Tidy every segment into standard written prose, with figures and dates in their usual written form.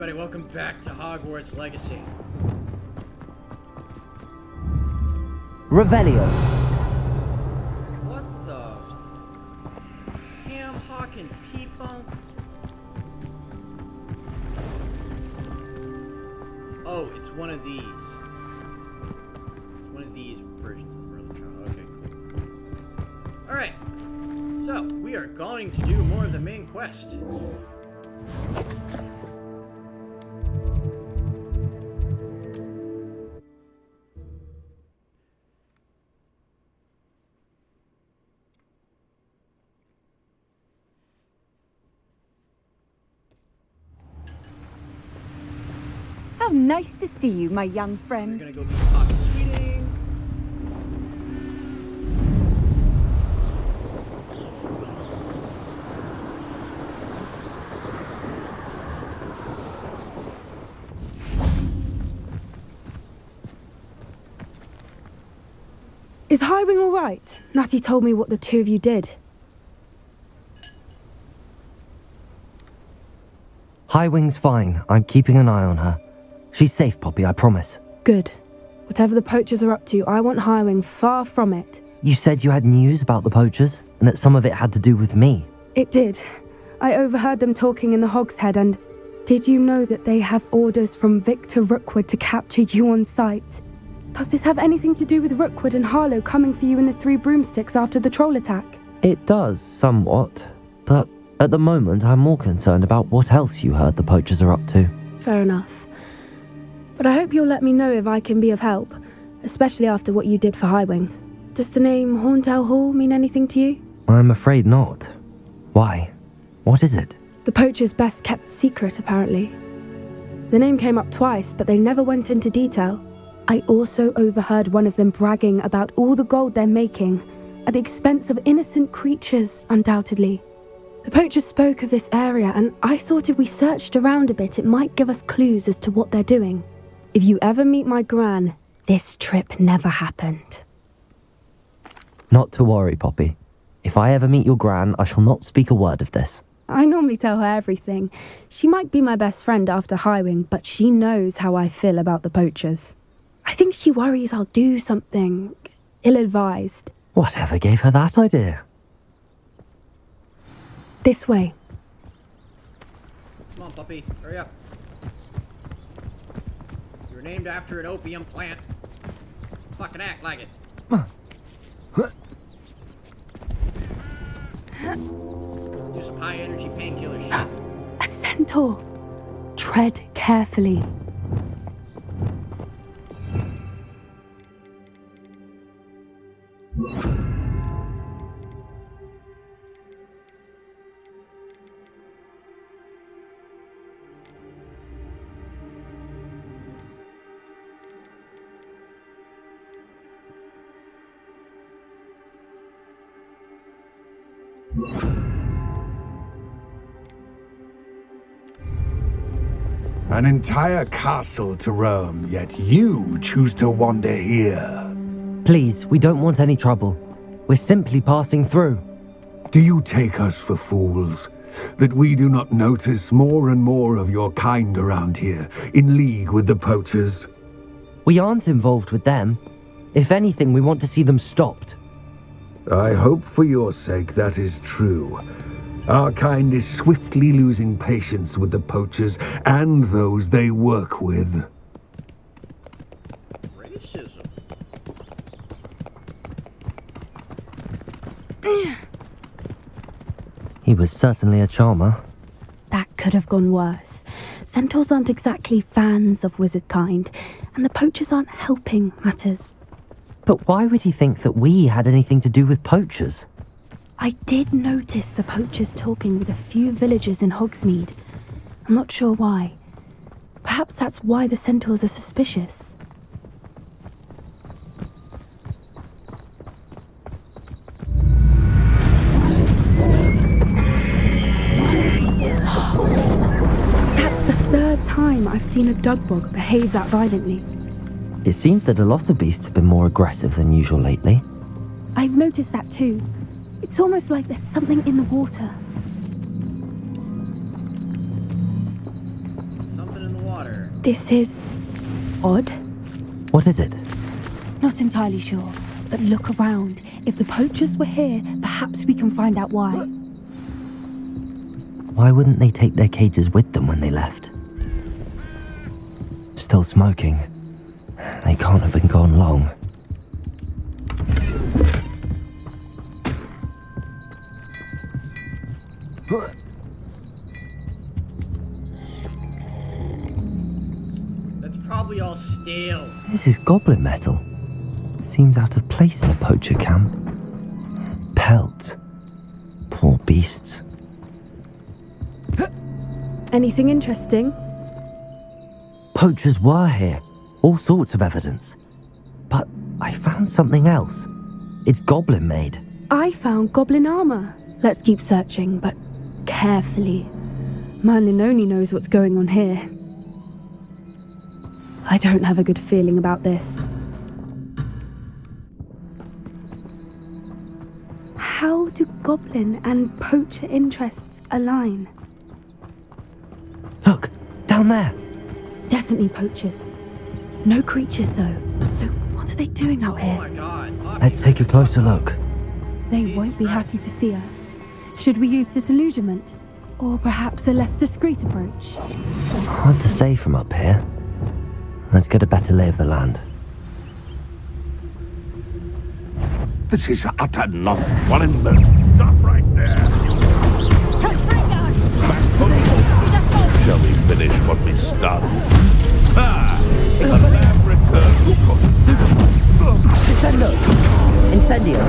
Everybody, welcome back to Hogwarts Legacy. Revelio. What the? Ham, Hawk, and P-Funk? Oh, it's one of these. It's one of these versions of the Merlin trial. Okay, cool. Alright. So, we are going to do more of the main quest. How nice to see you, my young We're friend. gonna go do pocket sweeting. Is Highwing all right? Natty told me what the two of you did. Highwing's fine. I'm keeping an eye on her. She's safe, Poppy, I promise. Good. Whatever the poachers are up to, I want Highwing far from it. You said you had news about the poachers, and that some of it had to do with me. It did. I overheard them talking in the Hogshead, and did you know that they have orders from Victor Rookwood to capture you on sight? Does this have anything to do with Rookwood and Harlow coming for you in the Three Broomsticks after the troll attack? It does, somewhat. But at the moment, I'm more concerned about what else you heard the poachers are up to. Fair enough. But I hope you'll let me know if I can be of help, especially after what you did for Highwing. Does the name Horntail Hall mean anything to you? I'm afraid not. Why? What is it? The poacher's best kept secret, apparently. The name came up twice, but they never went into detail. I also overheard one of them bragging about all the gold they're making, at the expense of innocent creatures, undoubtedly. The poacher spoke of this area, and I thought if we searched around a bit, it might give us clues as to what they're doing. If you ever meet my gran, this trip never happened. Not to worry, Poppy. If I ever meet your gran, I shall not speak a word of this. I normally tell her everything. She might be my best friend after Highwing, but she knows how I feel about the poachers. I think she worries I'll do something ill-advised. Whatever gave her that idea? This way. Come on, puppy. Hurry up. You were named after an opium plant. Fucking act like it. Do some high-energy painkiller shit. A centaur. Tread carefully. An entire castle to roam, yet you choose to wander here. Please, we don't want any trouble. We're simply passing through. Do you take us for fools? That we do not notice more and more of your kind around here, in league with the poachers? We aren't involved with them. If anything, we want to see them stopped. I hope for your sake that is true. Our kind is swiftly losing patience with the poachers and those they work with. Racism. He was certainly a charmer. That could have gone worse. Centaurs aren't exactly fans of wizard kind, and the poachers aren't helping matters. But why would he think that we had anything to do with poachers? I did notice the poachers talking with a few villagers in Hogsmeade. I'm not sure why. Perhaps that's why the centaurs are suspicious. That's the third time I've seen a dugbog behave that violently. It seems that a lot of beasts have been more aggressive than usual lately. I've noticed that too. It's almost like there's something in the water. Something water. This is odd. What is it? Not entirely sure, but look around. If the poachers were here, perhaps we can find out why. Why wouldn't they take their cages with them when they left? Still smoking. They can't have been gone long. That's probably all stale. This is goblin metal. Seems out of place in a poacher camp. Pelts. Poor beasts. Anything interesting? Poachers were here. All sorts of evidence. But I found something else. It's goblin made. I found goblin armor. Let's keep searching, but carefully. Merlin only knows what's going on here. I don't have a good feeling about this. How do goblin and poacher interests align? Look, down there. Definitely poachers. No creatures, though. So what are they doing out Oh here? my god. Poppy, Let's take a closer look. They Jesus won't be Christ. happy to see us. Should we use disillusionment? Or perhaps a less discreet approach? Hard to say from up here. Let's get a better lay of the land. This is utter nonsense. One in the... Stop right there! Shall we finish what we started? Ah! A lamb returned to cook. Descendo! Incendio!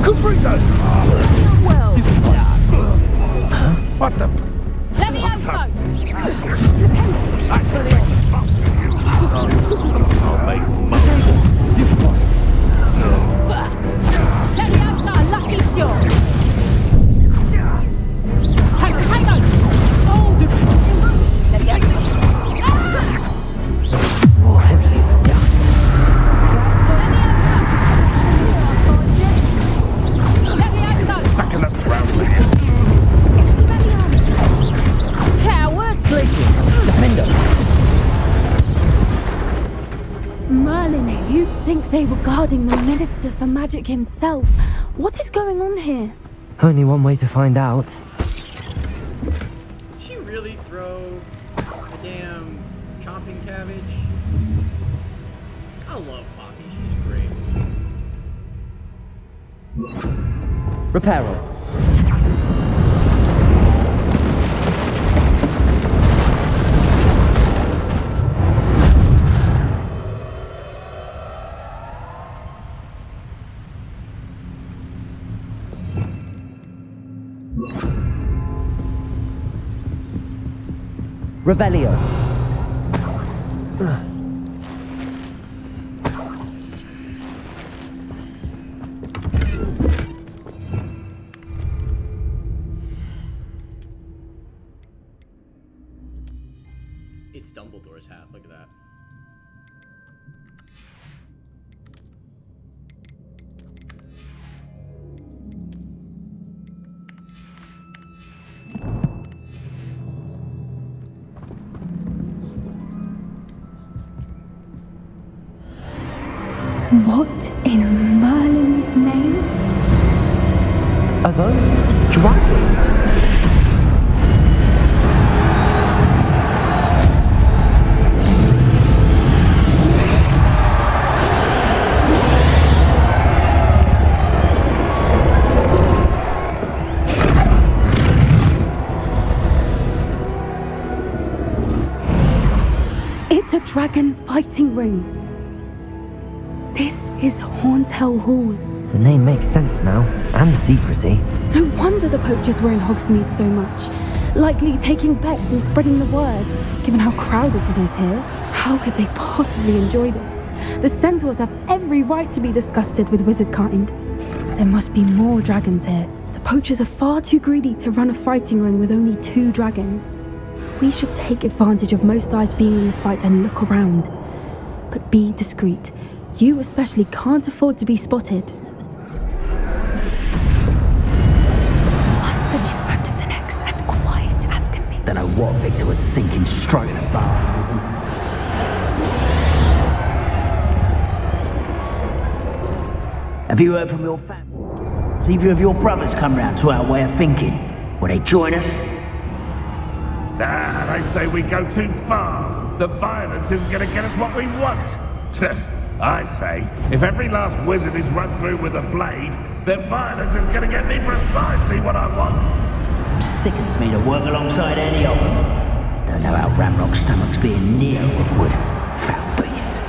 Cuprita! Well, What the... I'll make money. Back in that ground again. Merlin, you'd think they were guarding the Minister for Magic himself. What is going on here? Only one way to find out. Did she really throw a damn chopping cabbage? I love Poppy. She's great. Reparo. Revelio. It's Dumbledore's hat. Look at that. What in Merlin's name? Are those dragons? It's a dragon fighting ring. This is Hauntel Hall. The name makes sense now, and the secrecy. No wonder the poachers were in Hogsmeade so much. Likely taking bets and spreading the word. Given how crowded it is here, how could they possibly enjoy this? The centaurs have every right to be disgusted with wizard kind. There must be more dragons here. The poachers are far too greedy to run a fighting ring with only 2 dragons. We should take advantage of most eyes being in the fight and look around. But be discreet. You especially can't afford to be spotted. One foot in front of the next and quiet as can be. Don't know what Victor was thinking, stroking a bar. Have you heard from your family? Has either of your brothers come round to our way of thinking? Will they join us? They say we go too far. The violence isn't going to get us what we want. I say, if every last wizard is run through with a blade, then violence is going to get me precisely what I want. Sickens me to work alongside any of them. Don't know how Ramrock's stomach's being near Rookwood. Foul beast.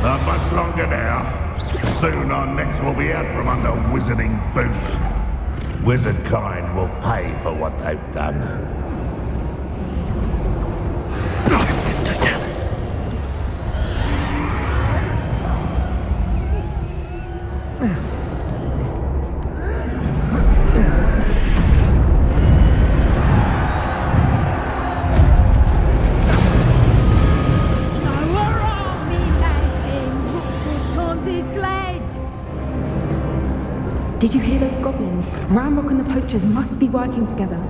Not much longer now. Soon our necks will be out from under wizarding boots. Wizard kind will pay for what they've done. Mr. Dallas. Did you hear those goblins? Ramrock and the poachers must be working together.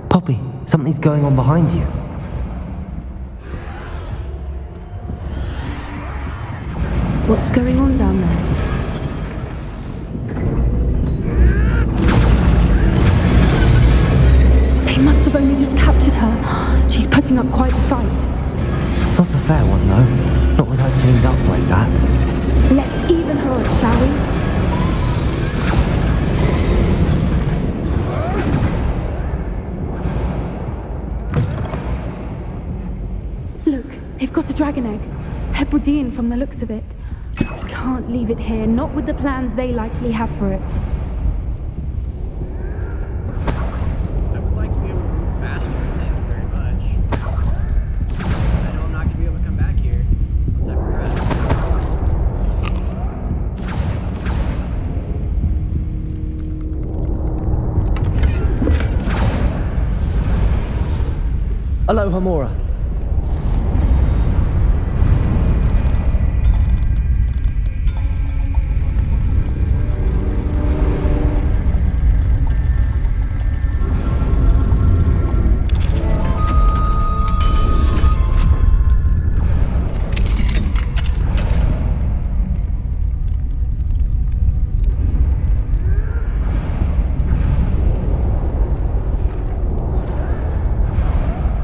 Poppy, something's going on behind you. What's going on down there? They must have only just captured her. She's putting up quite the fight. Not a fair one, though. Not with her chained up like that. Let's even her up, shall we? Look, they've got a dragon egg. Hebridean from the looks of it. We can't leave it here, not with the plans they likely have for it. I would like to be able to move faster, thank you very much. I know I'm not going to be able to come back here once I progress. Hello, Hamora.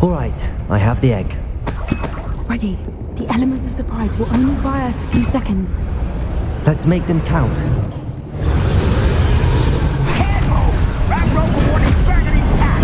All right, I have the egg. Ready. The element of surprise will only buy us a few seconds. Let's make them count. Careful! Ramrock will want his dragon intact!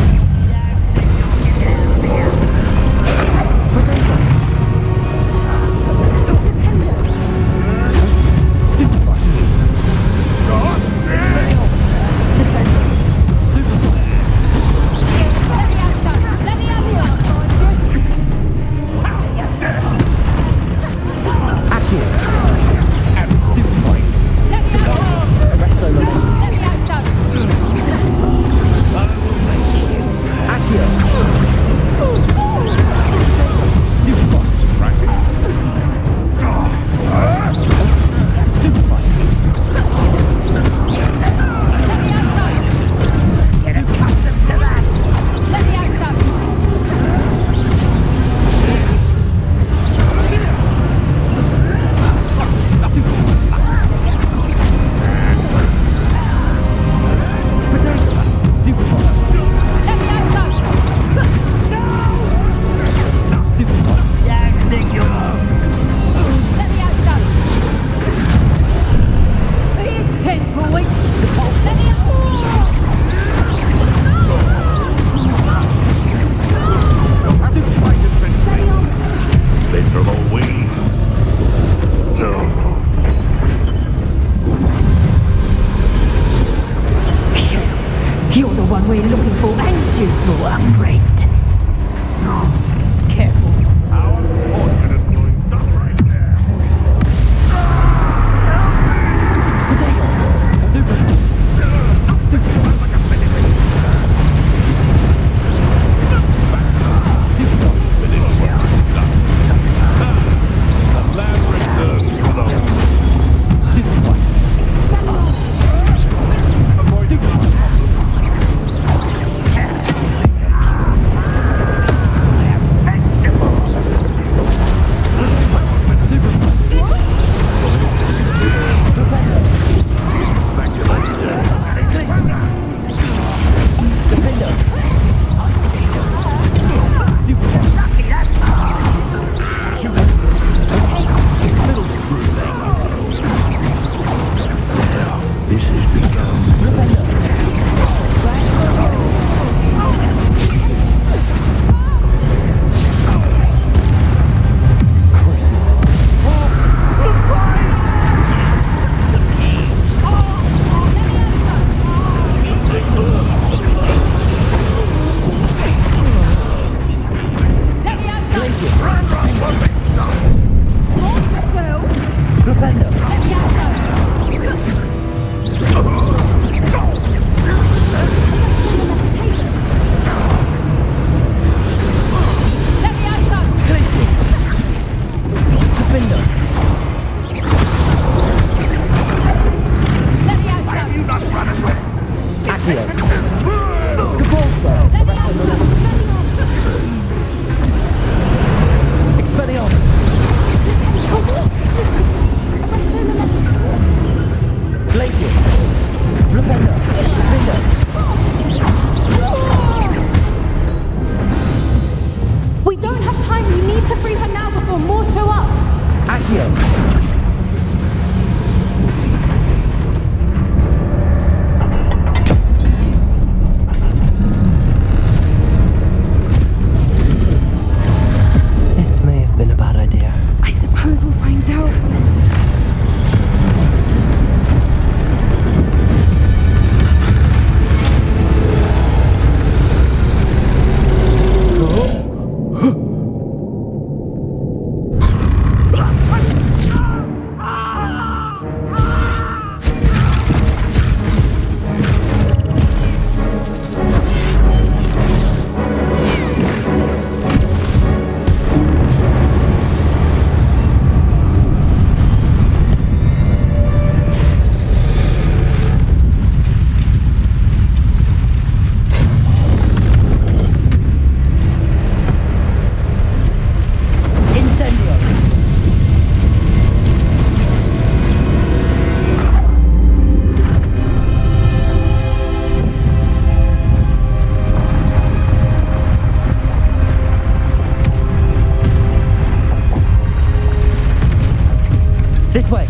This way.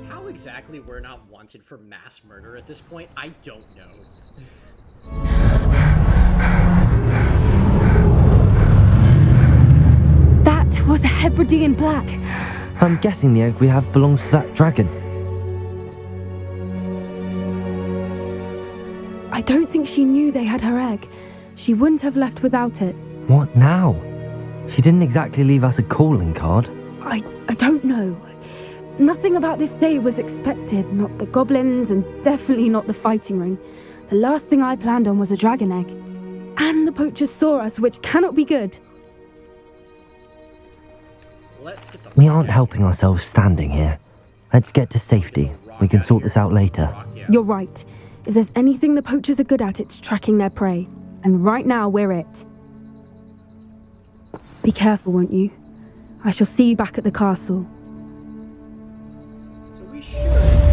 How exactly we're not wanted for mass murder at this point, I don't know. That was a Hebridean black. I'm guessing the egg we have belongs to that dragon. I don't think she knew they had her egg. She wouldn't have left without it. What now? She didn't exactly leave us a calling card. I don't know. Nothing about this day was expected. Not the goblins, and definitely not the fighting ring. The last thing I planned on was a dragon egg. And the poachers saw us, which cannot be good. Let's get the We fuck aren't out. helping ourselves standing here. Let's get to safety. We can sort this out later. Rock, yeah. You're right. If there's anything the poachers are good at, it's tracking their prey. And right now, we're it. Be careful, won't you? I shall see you back at the castle. So we should, at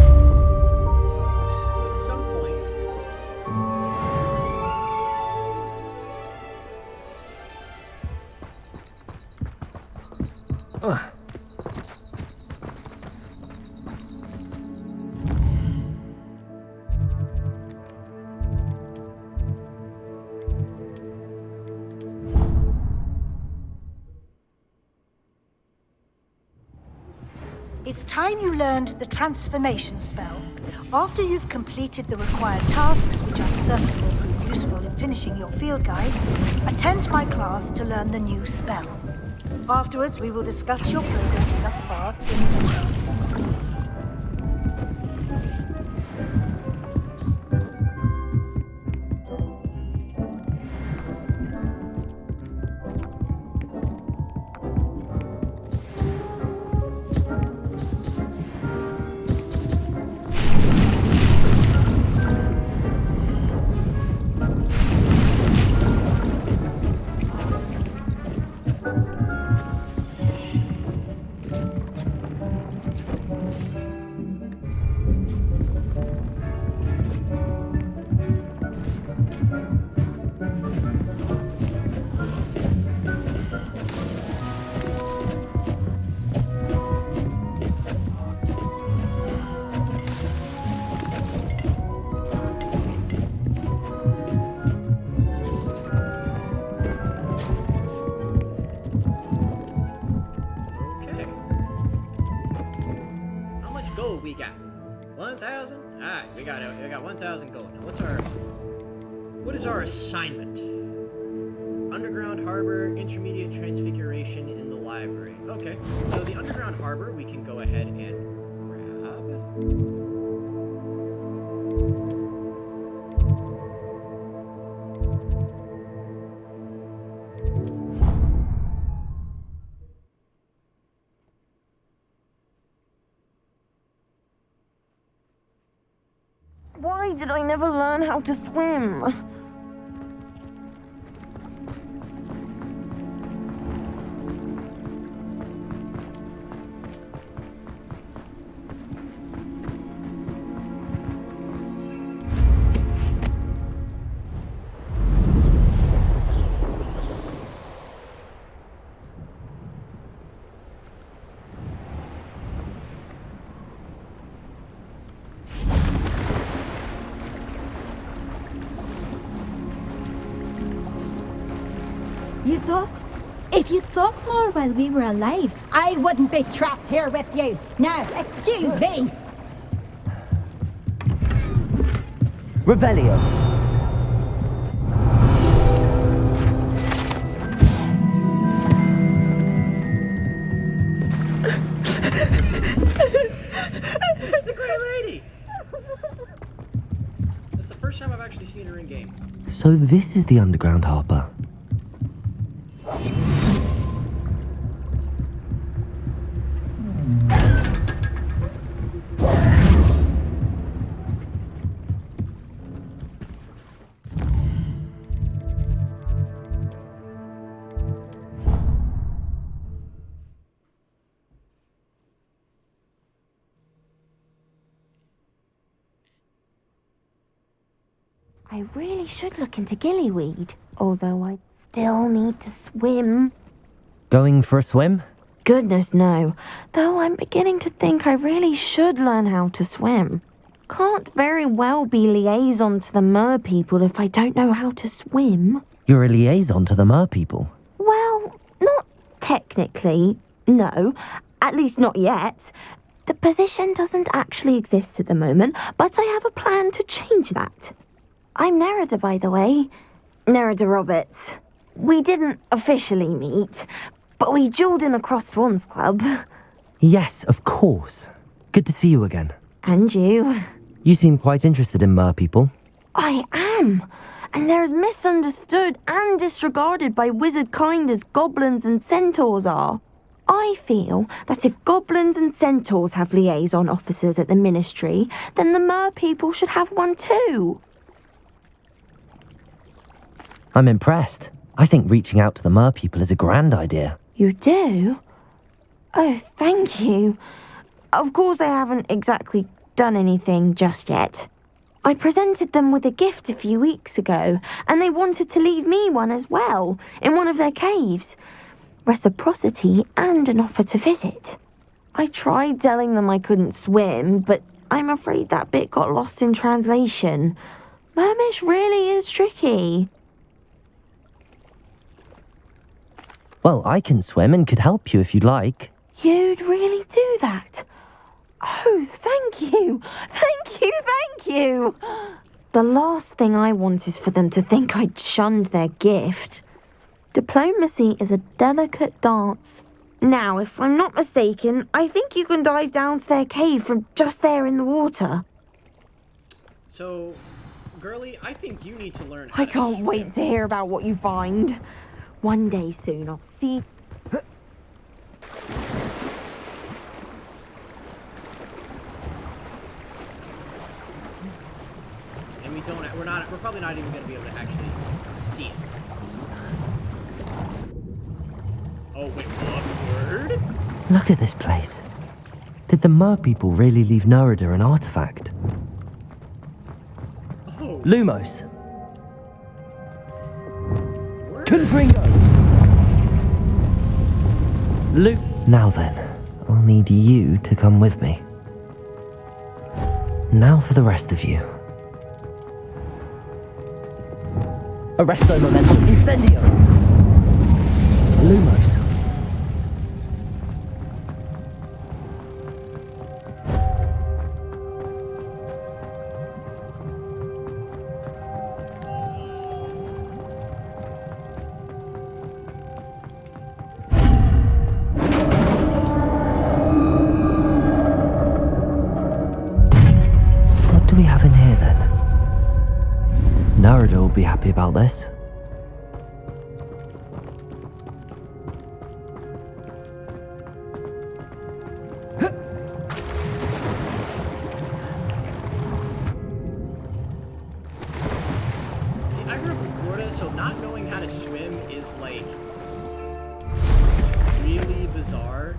some point, It's time you learned the transformation spell. After you've completed the required tasks, which I'm certain will prove useful in finishing your field guide, attend my class to learn the new spell. Afterwards, we will discuss your progress thus far in detail. okay. How much gold we got? 1,000? Alright, we got 1,000 gold. Now what is our assignment? Underground harbor, intermediate transfiguration in the library. Okay, so the underground harbor we can go ahead and grab. Why did I never learn how to swim? You thought? If you thought more while we were alive, I wouldn't be trapped here with you. Now, excuse me. Revelio. It's the Grey Lady! That's the first time I've actually seen her in game. So this is the underground harbor. I really should look into gillyweed, although I still need to swim. Going for a swim? Goodness, no. Though I'm beginning to think I really should learn how to swim. Can't very well be liaison to the mer people if I don't know how to swim. You're a liaison to the mer people. Well, not technically, no. At least not yet. The position doesn't actually exist at the moment, but I have a plan to change that. I'm Nerida, by the way. Nerida Roberts. We didn't officially meet, but we duelled in the Crossed Swans Club. Yes, of course. Good to see you again. And you. You seem quite interested in mer people. I am. And they're as misunderstood and disregarded by wizard kind as goblins and centaurs are. I feel that if goblins and centaurs have liaison officers at the ministry, then the mer people should have one too. I'm impressed. I think reaching out to the mer people is a grand idea. You do? Oh, thank you. Of course I haven't exactly done anything just yet. I presented them with a gift a few weeks ago, and they wanted to leave me one as well, in one of their caves. Reciprocity and an offer to visit. I tried telling them I couldn't swim, but I'm afraid that bit got lost in translation. Mermish really is tricky. Well, I can swim and could help you if you'd like. You'd really do that? Oh, thank you! Thank you, thank you! The last thing I want is for them to think I'd shunned their gift. Diplomacy is a delicate dance. Now, if I'm not mistaken, I think you can dive down to their cave from just there in the water. So, girly, I think you need to learn how I to can't swim. wait to hear about what you find. One day soon, I'll see. And we're probably not even going to be able to actually see it. Oh, wait, what word? Look at this place. Did the mer people really leave Nerida an artifact? Oh. Lumos. Word. Confringo! Now then, I'll need you to come with me. Now for the rest of you. Arresto Momentum Incendio! Lumos. What do we have in here then? Nerida will be happy about this. See, I grew up in Florida, so not knowing how to swim is, like, really bizarre.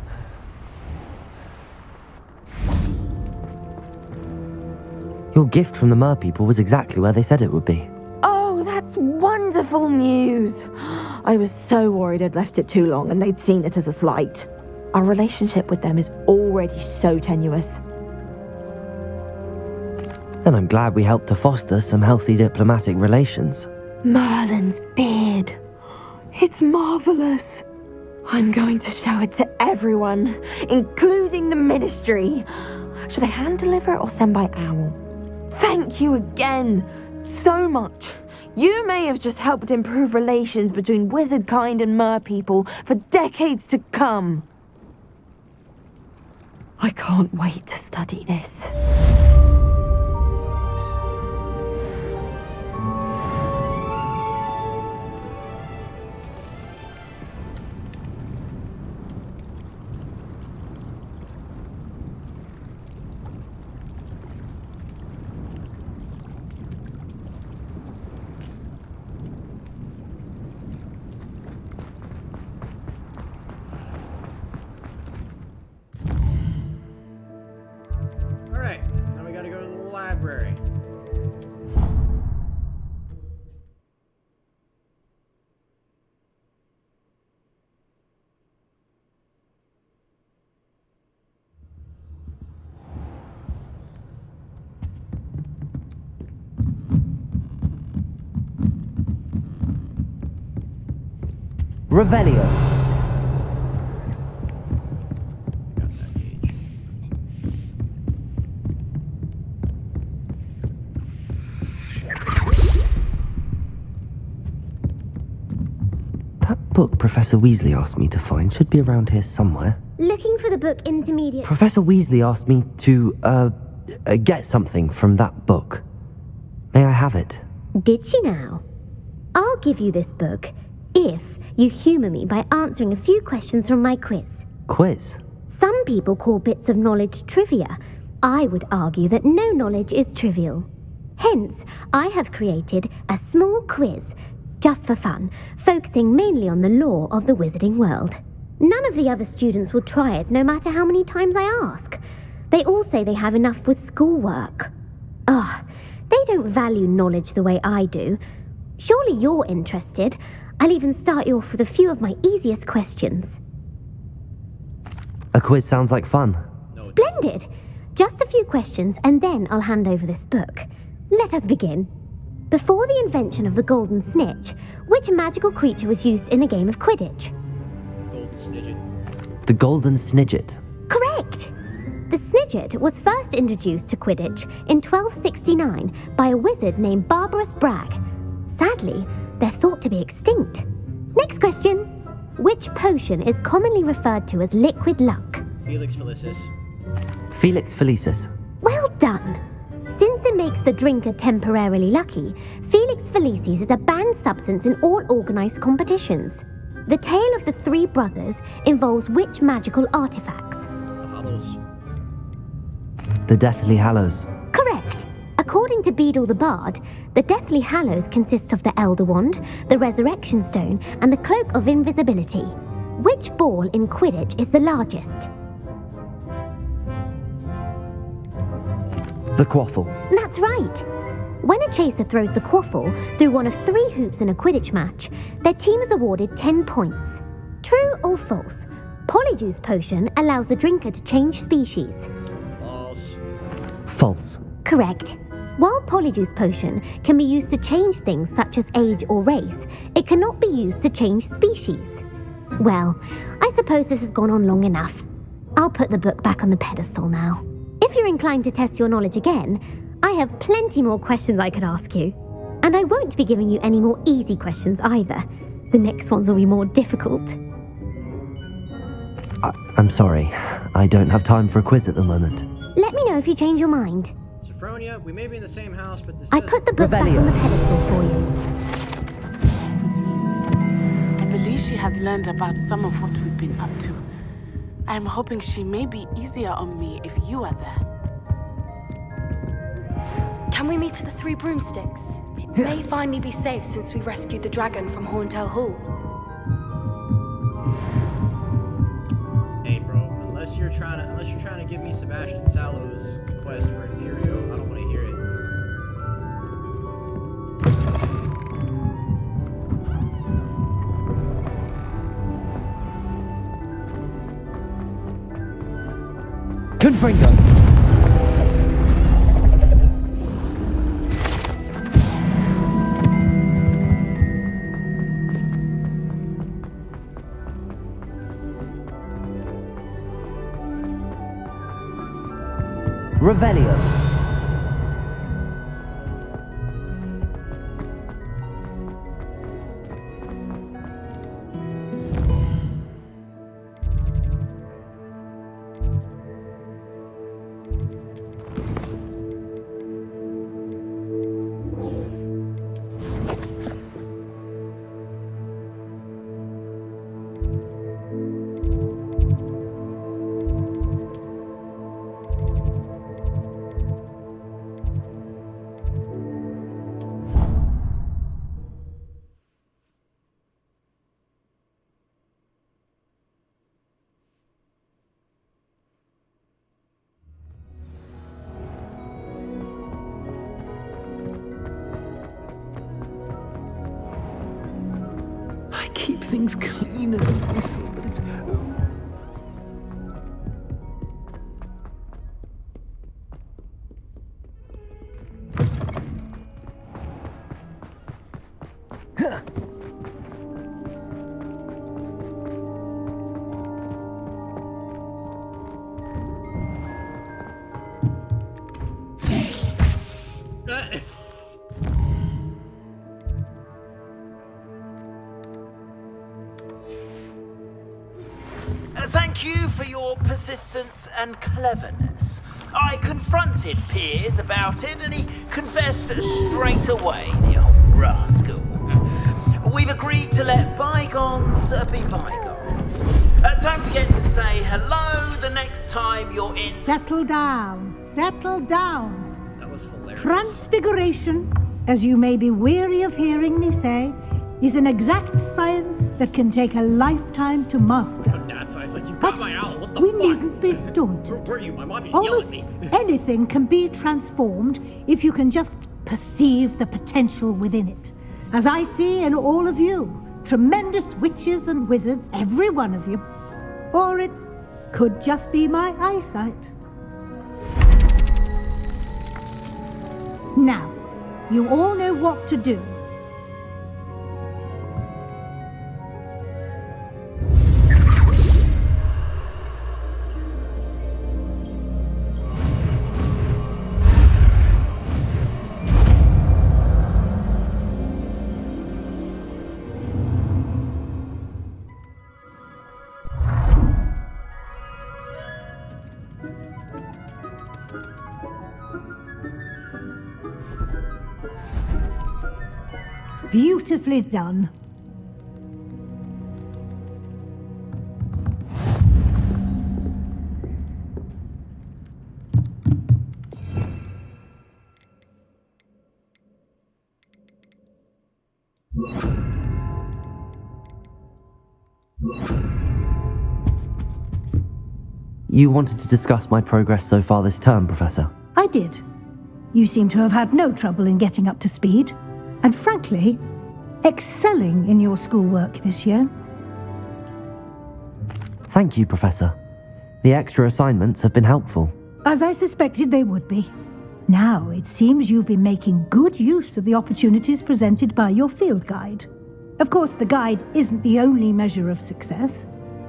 Your gift from the mer people was exactly where they said it would be. Oh, that's wonderful news. I was so worried I'd left it too long and they'd seen it as a slight. Our relationship with them is already so tenuous. Then I'm glad we helped to foster some healthy diplomatic relations. Merlin's beard. It's marvelous. I'm going to show it to everyone, including the ministry. Should I hand deliver it or send by owl? Thank you again so much. You may have just helped improve relations between wizard kind and mer people for decades to come. I can't wait to study this. Alright, now we gotta go to the library. Revelio. Got that gauge. That book Professor Weasley asked me to find should be around here somewhere. Looking for the book Intermediate. Professor Weasley asked me to, get something from that book. May I have it? Did she now? I'll give you this book if you humour me by answering a few questions from my quiz. Quiz? Some people call bits of knowledge trivia. I would argue that no knowledge is trivial. Hence, I have created a small quiz, just for fun, focusing mainly on the lore of the wizarding world. None of the other students will try it, no matter how many times I ask. They all say they have enough with schoolwork. Ugh, they don't value knowledge the way I do. Surely you're interested. I'll even start you off with a few of my easiest questions. A quiz sounds like fun. Splendid! Just a few questions and then I'll hand over this book. Let us begin. Before the invention of the golden snitch, which magical creature was used in a game of Quidditch? Golden Snidget. The Golden Snidget. Correct! The Snidget was first introduced to Quidditch in 1269 by a wizard named Barbarous Bragg. Sadly, they're thought to be extinct. Next question. Which potion is commonly referred to as liquid luck? Felix Felicis. Felix Felicis. Well done! Since it makes the drinker temporarily lucky, Felix Felicis is a banned substance in all organised competitions. The tale of the three brothers involves which magical artifacts? The Hollows. The Deathly Hallows. Correct. According to Beadle the Bard, the Deathly Hallows consists of the Elder Wand, the Resurrection Stone, and the Cloak of Invisibility. Which ball in Quidditch is the largest? The Quaffle. That's right. When a chaser throws the quaffle through one of 3 hoops in a Quidditch match, their team is awarded 10 points. True or false? Polyjuice Potion allows the drinker to change species. False. False. Correct. While Polyjuice Potion can be used to change things such as age or race, it cannot be used to change species. Well, I suppose this has gone on long enough. I'll put the book back on the pedestal now. If you're inclined to test your knowledge again, I have plenty more questions I could ask you. And I won't be giving you any more easy questions either. The next ones will be more difficult. I'm sorry. I don't have time for a quiz at the moment. Let me know if you change your mind. Sophronia, we may be in the same house, but this I put the book back on the pedestal for you. I believe she has learned about some of what we've been up to. I am hoping she may be easier on me if you are there. Can we meet at the Three Broomsticks? It may finally be safe since we rescued the dragon from Horntail Hall. Hey, bro. Unless you're trying to give me Sebastian Sallow's quest for Imperio, I don't want to hear it. Confringo. Revelio. Keep things clean as a whistle, but it's... thank you for your persistence and cleverness. I confronted Piers about it and he confessed straight away, the old rascal. We've agreed to let bygones be bygones. Don't forget to say hello the next time you're in... Settle down. Settle down. That was hilarious. Transfiguration, as you may be weary of hearing me say, is an exact science that can take a lifetime to master. That size, like you got my owl. What the we fuck? needn't be daunted. Where are you? My mom used to yell at Almost me. anything can be transformed if you can just perceive the potential within it. As I see in all of you, tremendous witches and wizards, every one of you. Or it could just be my eyesight. Now, you all know what to do. Beautifully done. You wanted to discuss my progress so far this term, Professor? I did. You seem to have had no trouble in getting up to speed, and frankly, excelling in your schoolwork this year. Thank you, Professor. The extra assignments have been helpful. As I suspected they would be. Now, it seems you've been making good use of the opportunities presented by your field guide. Of course, the guide isn't the only measure of success.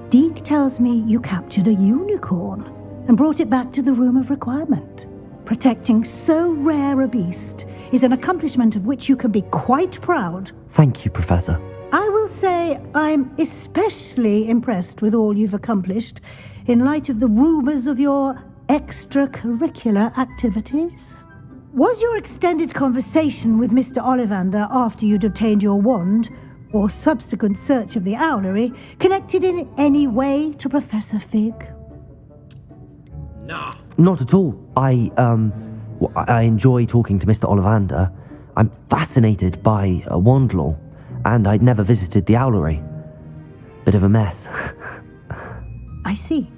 Deke tells me you captured a unicorn and brought it back to the Room of Requirement. Protecting so rare a beast is an accomplishment of which you can be quite proud. Thank you, Professor. I will say I'm especially impressed with all you've accomplished in light of the rumors of your extracurricular activities. Was your extended conversation with Mr. Ollivander after you'd obtained your wand, or subsequent search of the owlery, connected in any way to Professor Fig? Nah. Not at all. I enjoy talking to Mr. Ollivander. I'm fascinated by wand law, and I'd never visited the owlery. Bit of a mess. I see.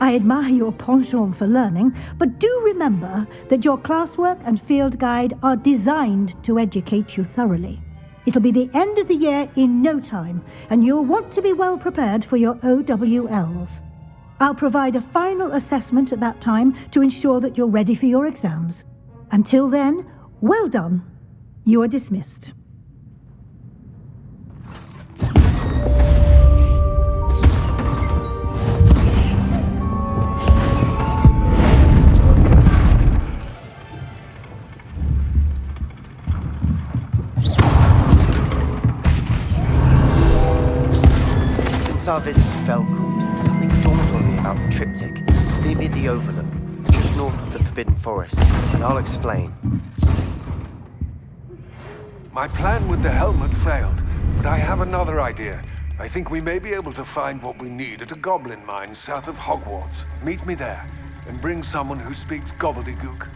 I admire your penchant for learning, but do remember that your classwork and field guide are designed to educate you thoroughly. It'll be the end of the year in no time, and you'll want to be well prepared for your OWLs. I'll provide a final assessment at that time to ensure that you're ready for your exams. Until then, well done. You are dismissed. Since our visit to Felcourt, something dawned on me about the triptych. Meet me at the Overlook, just north of the Forbidden Forest, and I'll explain. My plan with the helmet failed, but I have another idea. I think we may be able to find what we need at a goblin mine south of Hogwarts. Meet me there, and bring someone who speaks gobbledygook.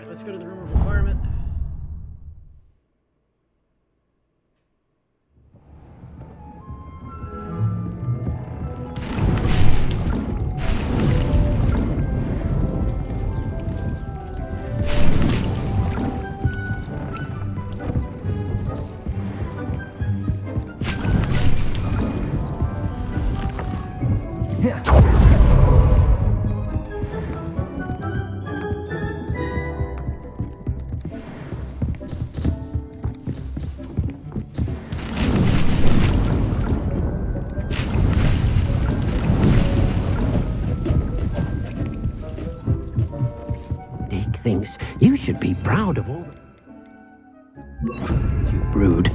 let's go to the room of requirement. Thinks you should be proud of all you brood.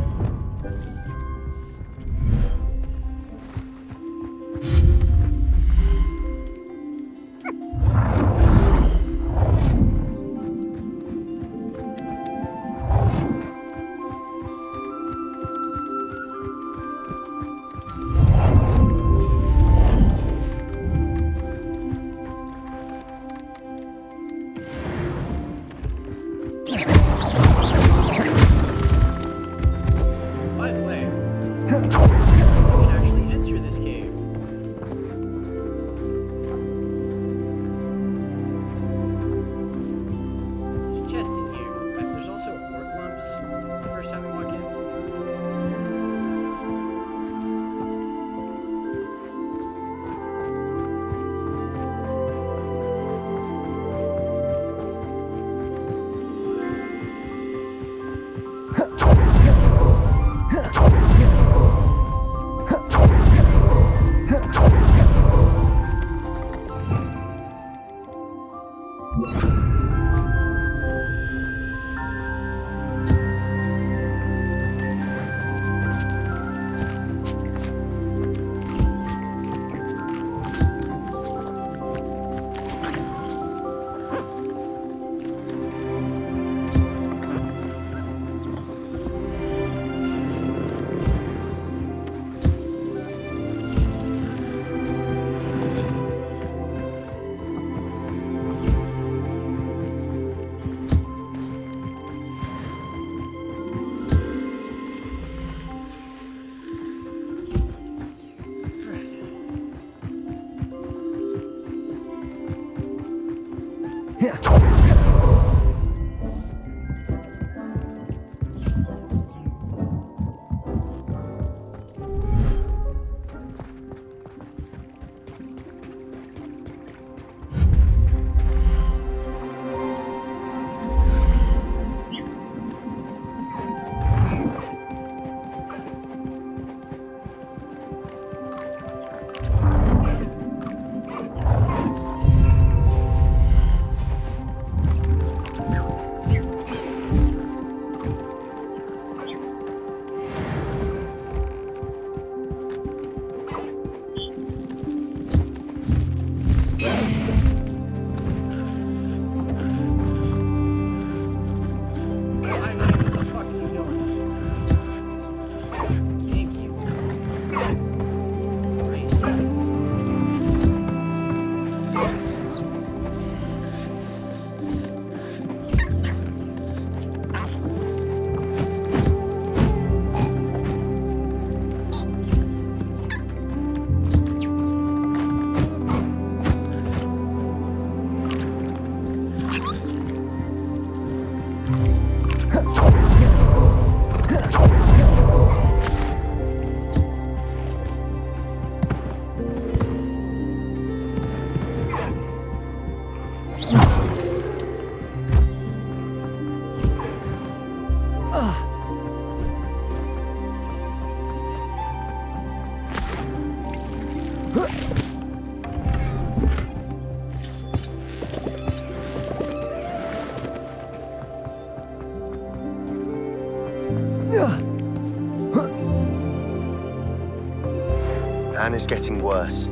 Anne is getting worse.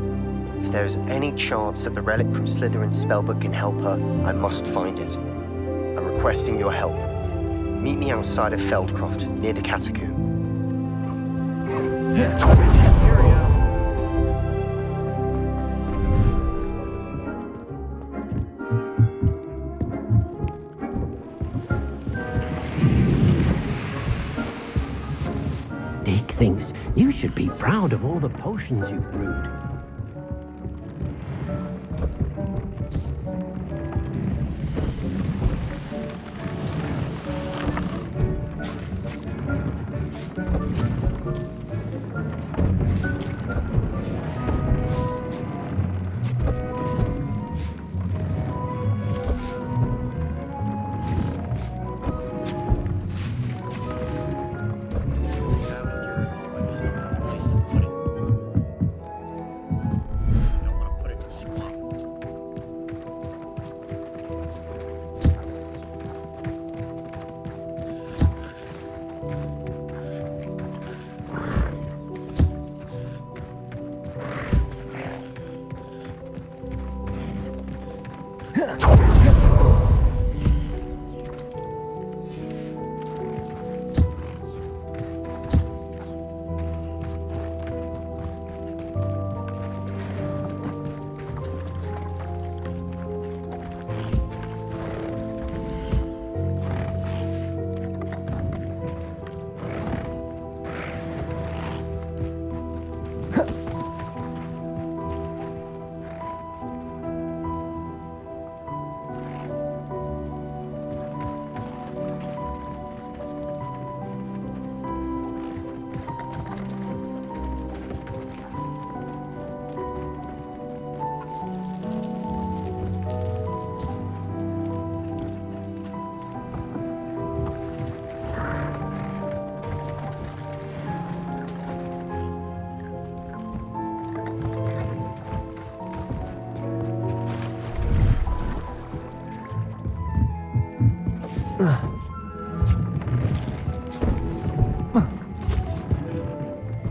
If there is any chance that the relic from Slytherin's spellbook can help her, I must find it. I'm requesting your help. Meet me outside of Feldcroft, near the catacomb. Yes, we can, Furio. thinks you should be proud of all the potions you've brewed.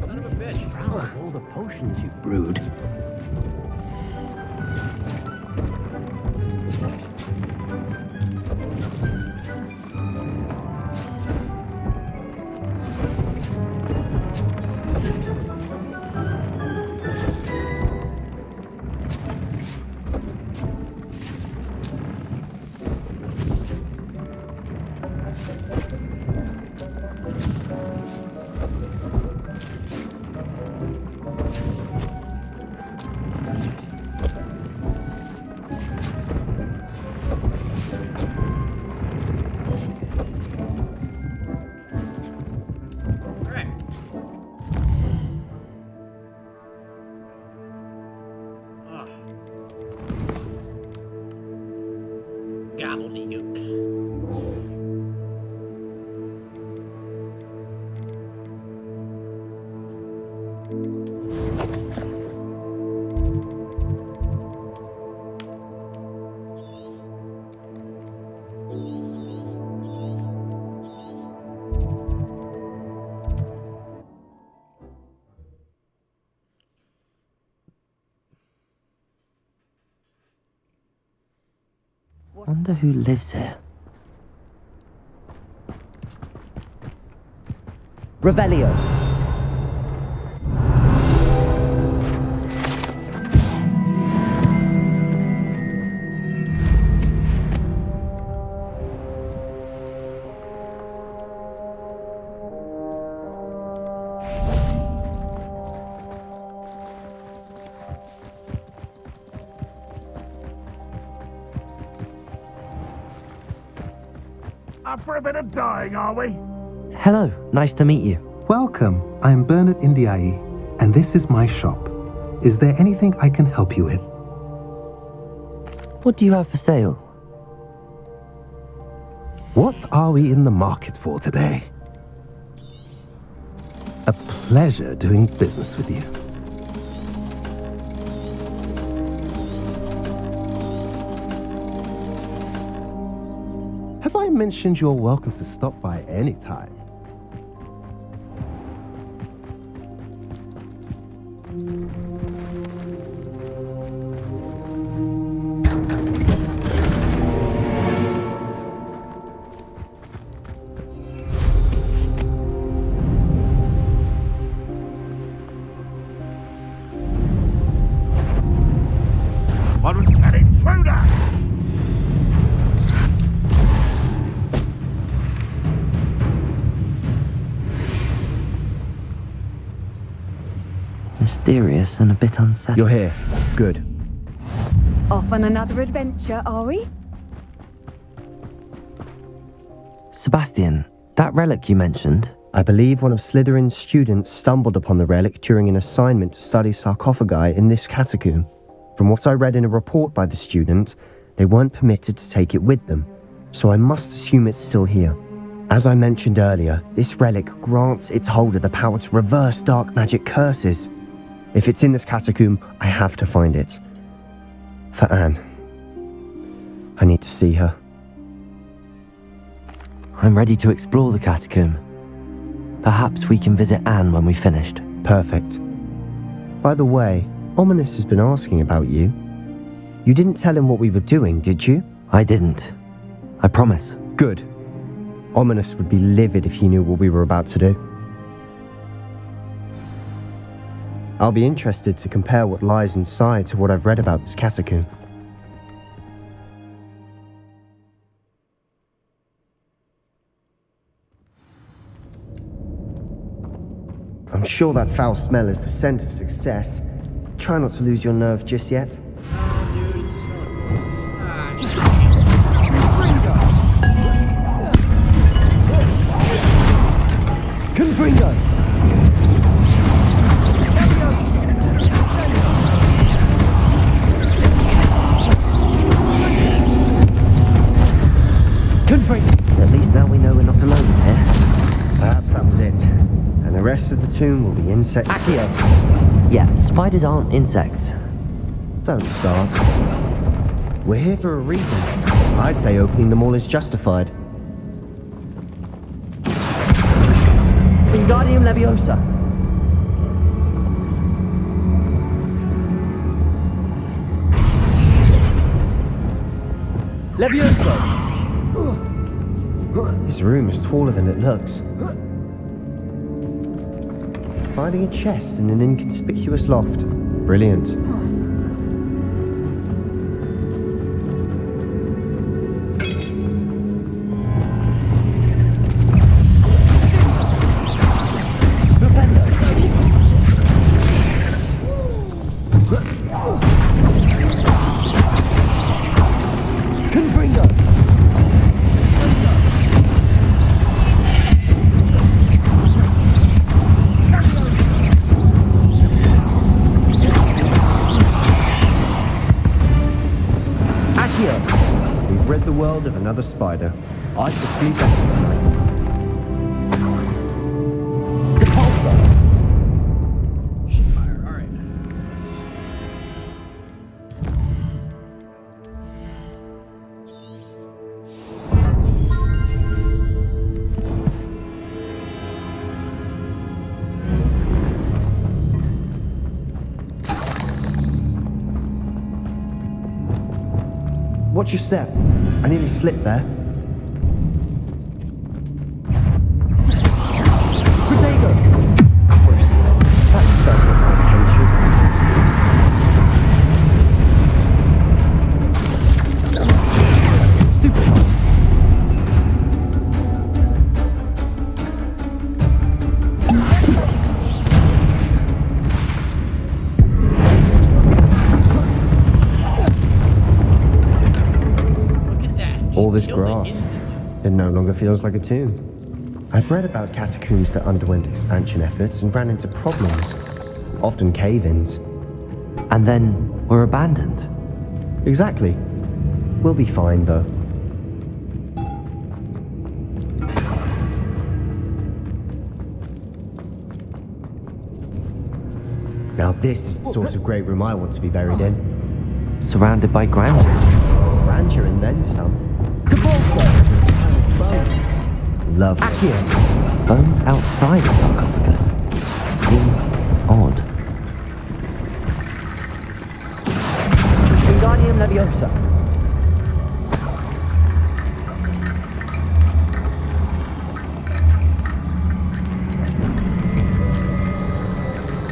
Son of a bitch. Proud of all the potions you've brewed. Wonder who lives here. Revelio. Up for a bit of dying, are we? Hello, nice to meet you. Welcome. I'm Bernard Indiai, and this is my shop. Is there anything I can help you with? What do you have for sale? What are we in the market for today? A pleasure doing business with you. Have I mentioned you're welcome to stop by any time? An intruder! mysterious and a bit unsettling. You're here. Good. Off on another adventure, are we? Sebastian, that relic you mentioned. I believe one of Slytherin's students stumbled upon the relic during an assignment to study sarcophagi in this catacomb. From what I read in a report by the student, they weren't permitted to take it with them, so I must assume it's still here. As I mentioned earlier, this relic grants its holder the power to reverse dark magic curses. If it's in this catacomb, I have to find it. For Anne. I need to see her. I'm ready to explore the catacomb. Perhaps we can visit Anne when we've finished. Perfect. By the way, Ominous has been asking about you. You didn't tell him what we were doing, did you? I didn't. I promise. Good. Ominous would be livid if he knew what we were about to do. I'll be interested to compare what lies inside to what I've read about this catacomb. I'm sure that foul smell is the scent of success. Try not to lose your nerve just yet. Confringo! At least now we know we're not alone in here. Perhaps that was it. And the rest of the tomb will be insect... Accio! Yeah, spiders aren't insects. Don't start. We're here for a reason. I'd say opening them all is justified. Wingardium Leviosa! Leviosa! This room is taller than it looks. Finding a chest in an inconspicuous loft. Brilliant. Of another spider. I shall sleep better tonight. Depulsor! Shitfire, alright. Watch your step. I nearly slipped there. Protego! Gross. That spell got my attention. Stupid. All this grass. It no longer feels like a tomb. I've read about catacombs that underwent expansion efforts and ran into problems, often cave-ins. And then were abandoned. Exactly. We'll be fine, though. Now this is the sort of great room I want to be buried in. Surrounded by grandeur. Grandeur and then some. Bones. Lovely. Accio! Bones outside the sarcophagus. Seems odd. Wingardium Leviosa!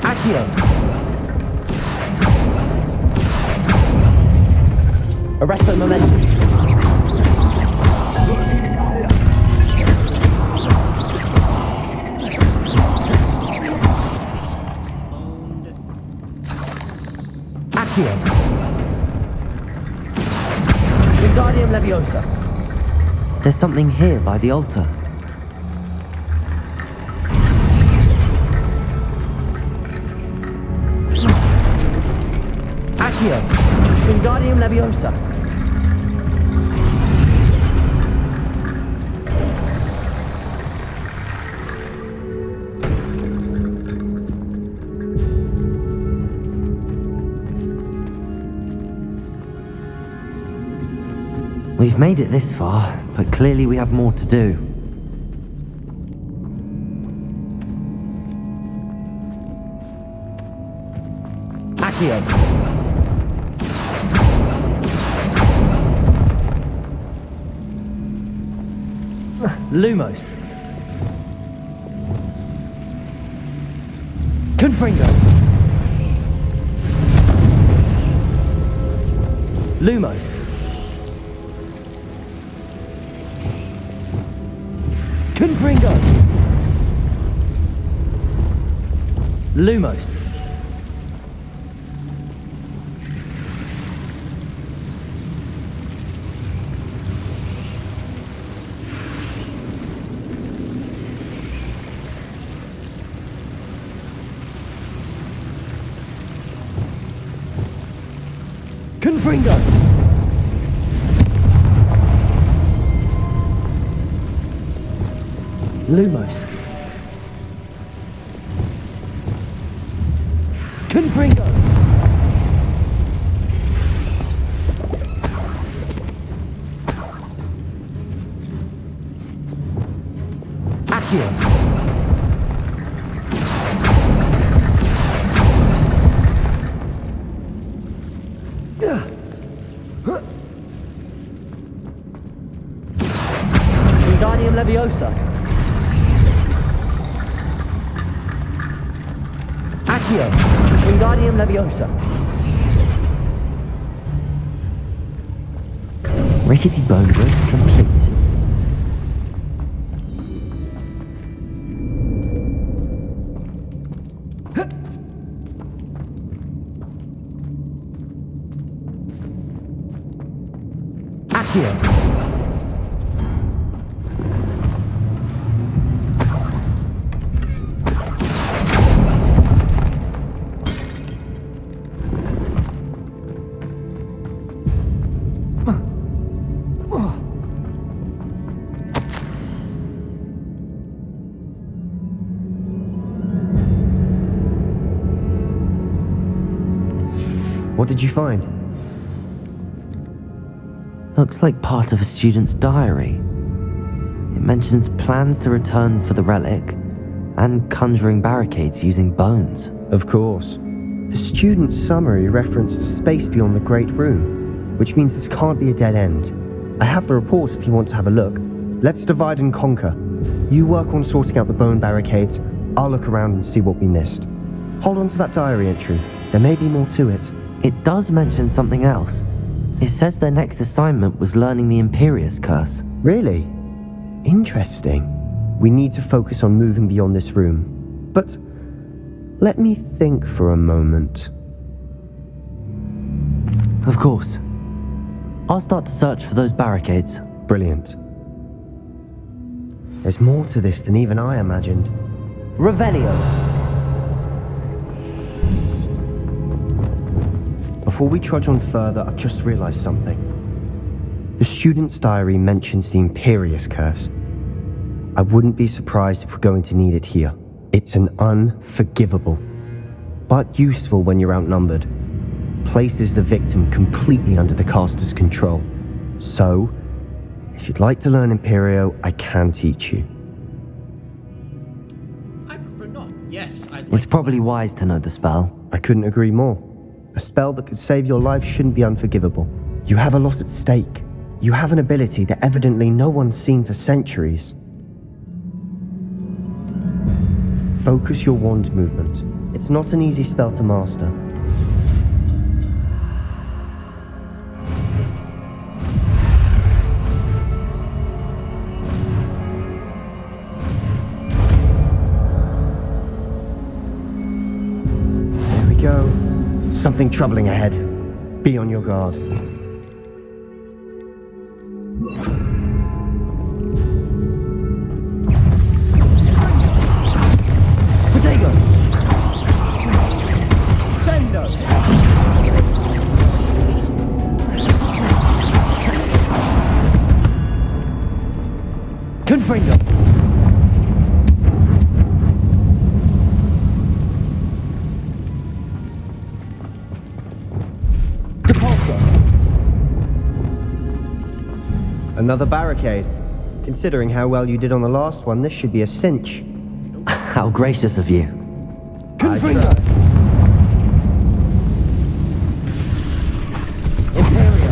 Accio! Arresto Momentum! Accio. Wingardium Leviosa. There's something here by the altar. Accio. Wingardium Leviosa. We've made it this far, but clearly we have more to do. Accio. Lumos. Confringo. Lumos. Confringo. Lumos. Confringo. Lumos. Confringo. Accio. Wingardium Leviosa. Accio. Wingardium Leviosa. Rickety bone growth complete. Accio. What did you find? Looks like part of a student's diary. It mentions plans to return for the relic and conjuring barricades using bones. Of course. The student's summary referenced a space beyond the Great Room, which means this can't be a dead end. I have the report if you want to have a look. Let's divide and conquer. You work on sorting out the bone barricades, I'll look around and see what we missed. Hold on to that diary entry. There may be more to it. It does mention something else. It says their next assignment was learning the Imperius Curse. Really? Interesting. We need to focus on moving beyond this room. But let me think for a moment. Of course. I'll start to search for those barricades. Brilliant. There's more to this than even I imagined. Revelio. Before we trudge on further, I've just realized something. The student's diary mentions the Imperius Curse. I wouldn't be surprised if we're going to need it here. It's an unforgivable, but useful when you're outnumbered. Places the victim completely under the caster's control. So, if you'd like to learn Imperio, I can teach you. I prefer not. Yes, I'd like It's probably wise to know the spell. I couldn't agree more. A spell that could save your life shouldn't be unforgivable. You have a lot at stake. You have an ability that evidently no one's seen for centuries. Focus your wand movement. It's not an easy spell to master. There we go. Something troubling ahead. Be on your guard. Potato! Sendo! Confringo! Another barricade. Considering how well you did on the last one, this should be a cinch. How gracious of you. Confringo! Imperial!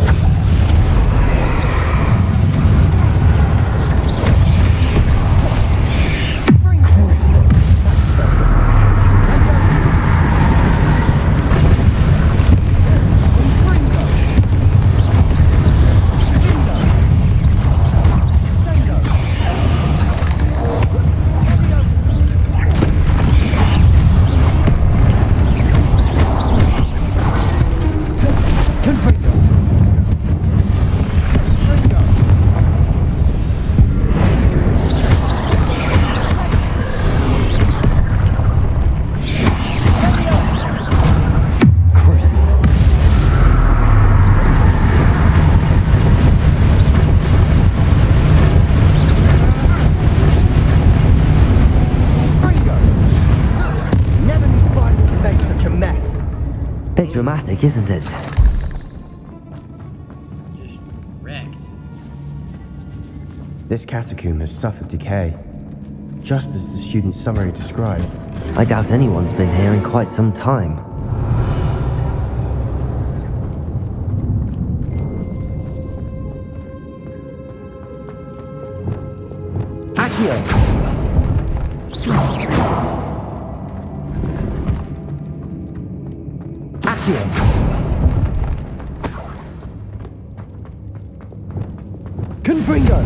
Big dramatic, isn't it? Just wrecked. This catacomb has suffered decay, just as the student's summary described. I doubt anyone's been here in quite some time. Accio! Confringo!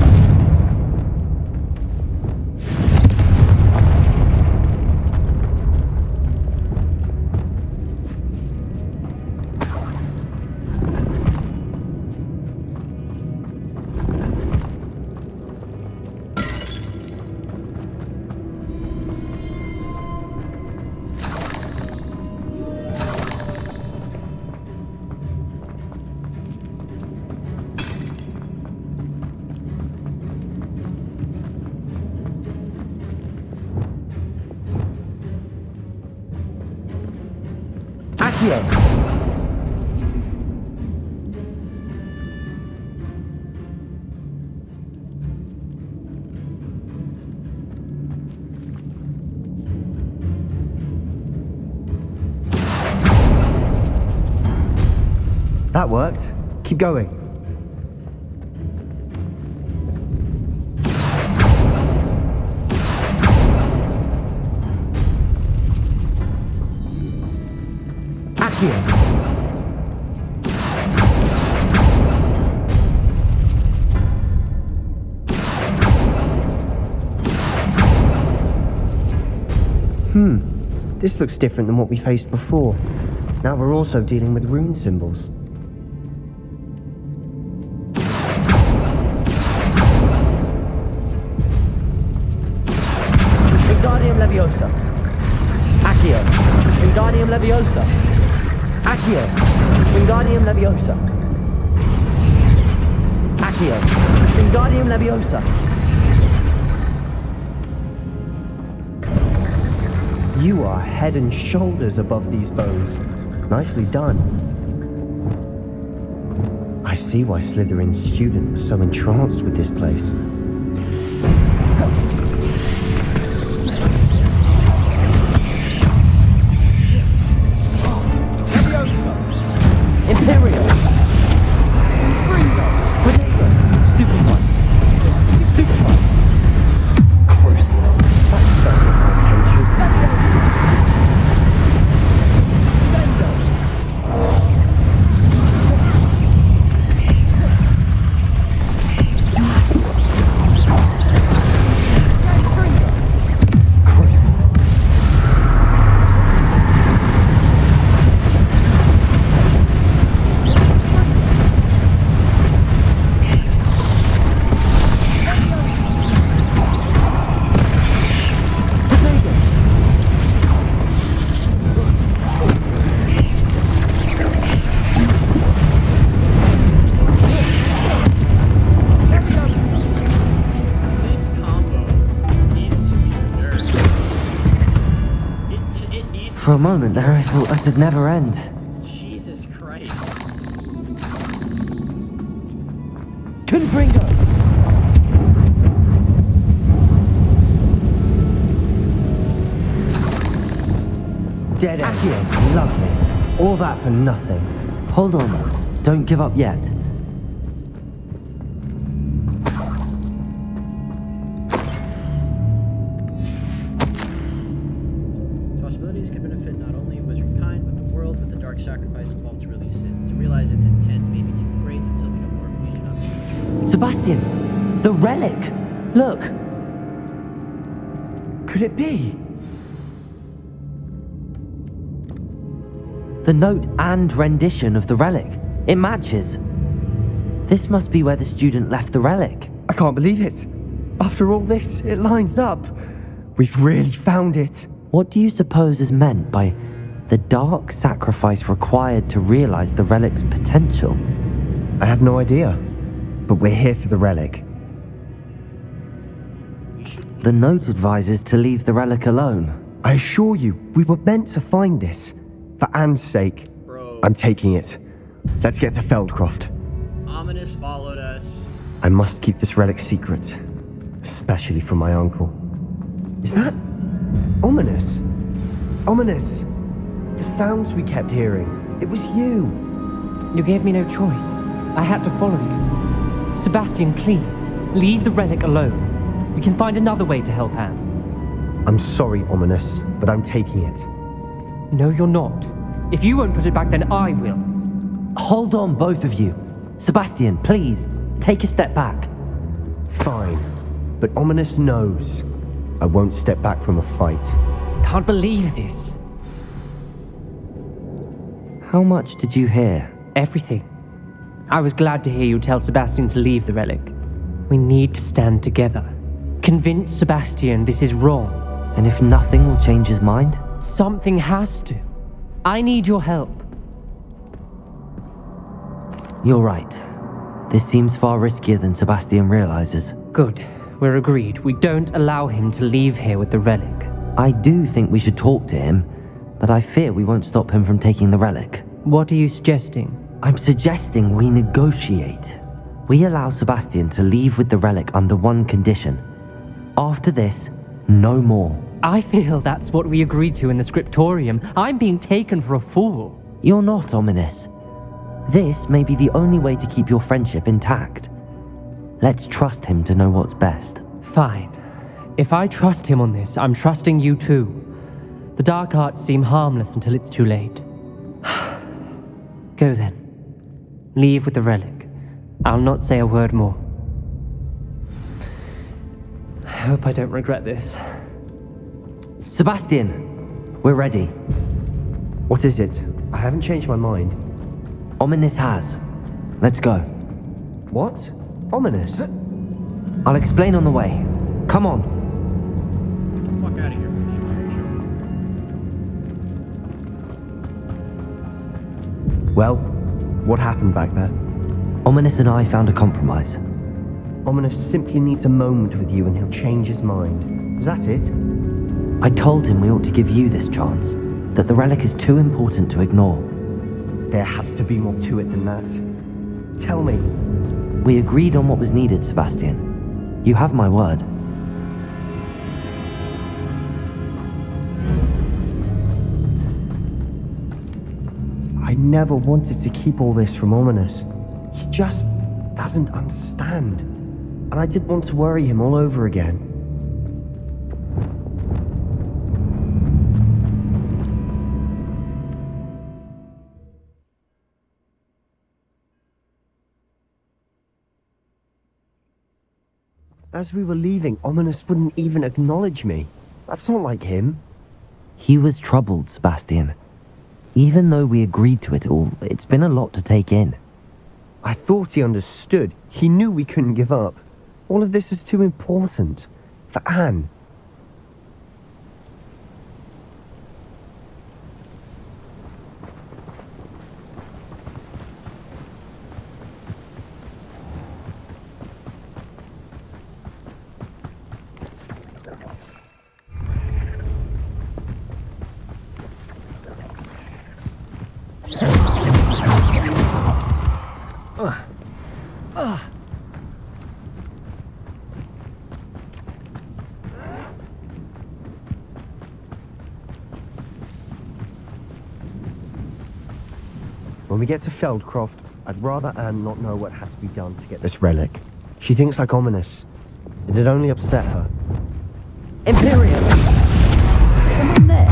That worked. Keep going. Accio! This looks different than what we faced before. Now we're also dealing with rune symbols. Wingardium Leviosa! Accio! Wingardium Leviosa! Accio! Wingardium Leviosa! Accio! Wingardium Leviosa! You are head and shoulders above these bones. Nicely done. I see why Slytherin's student was so entranced with this place. Imperial! Potato! Stupid one! Stupid one! Crucial! That's better than my attention. For a moment there, I thought that'd never end. Jesus Christ. Confringo! Dead end. Accio, lovely. All that for nothing. Hold on. Don't give up yet. Possibilities can benefit not only wizard kind, but the world, but the dark sacrifice involved to release it. To realize its intent may be too great until we know more. Please do not be. Sebastian! The relic! Look! Could it be? The note and rendition of the relic. It matches. This must be where the student left the relic. I can't believe it. After all this, it lines up. We've really found it. What do you suppose is meant by the dark sacrifice required to realize the relic's potential? I have no idea. But we're here for the relic. The note advises to leave the relic alone. I assure you, we were meant to find this. For Anne's sake, I'm taking it. Let's get to Feldcroft. Ominous followed us. I must keep this relic secret, especially from my uncle. Is that ominous? Ominous! The sounds we kept hearing. It was you. You gave me no choice. I had to follow you. Sebastian, please, leave the relic alone. We can find another way to help Anne. I'm sorry, Ominous, but I'm taking it. No, you're not. If you won't put it back, then I will. Hold on, both of you. Sebastian, please, take a step back. Fine, but Ominous knows I won't step back from a fight. Can't believe this. How much did you hear? Everything. I was glad to hear you tell Sebastian to leave the relic. We need to stand together. Convince Sebastian this is wrong. And if nothing will change his mind? Something has to. I need your help. You're right. This seems far riskier than Sebastian realizes. Good. We're agreed. We don't allow him to leave here with the relic. I do think we should talk to him, but I fear we won't stop him from taking the relic. What are you suggesting? I'm suggesting we negotiate. We allow Sebastian to leave with the relic under one condition. After this, no more. I feel that's what we agreed to in the scriptorium. I'm being taken for a fool. You're not, Ominous. This may be the only way to keep your friendship intact. Let's trust him to know what's best. Fine. If I trust him on this, I'm trusting you too. The dark arts seem harmless until it's too late. Go then. Leave with the relic. I'll not say a word more. I hope I don't regret this. Sebastian, we're ready. What is it? I haven't changed my mind. Ominous has. Let's go. What? Ominous? I'll explain on the way. Come on. Fuck out of here from the Well, what happened back there? Ominous and I found a compromise. Ominous simply needs a moment with you and he'll change his mind. Is that it? I told him we ought to give you this chance, that the relic is too important to ignore. There has to be more to it than that. Tell me. We agreed on what was needed, Sebastian. You have my word. I never wanted to keep all this from Ominous. He just doesn't understand. And I didn't want to worry him all over again. As we were leaving, Ominous wouldn't even acknowledge me. That's not like him. He was troubled, Sebastian. Even though we agreed to it all, it's been a lot to take in. I thought he understood. He knew we couldn't give up. All of this is too important. For Anne. When we get to Feldcroft, I'd rather Anne not know what had to be done to get this relic. She thinks like ominous. It'd only upset her. Imperium! Someone there?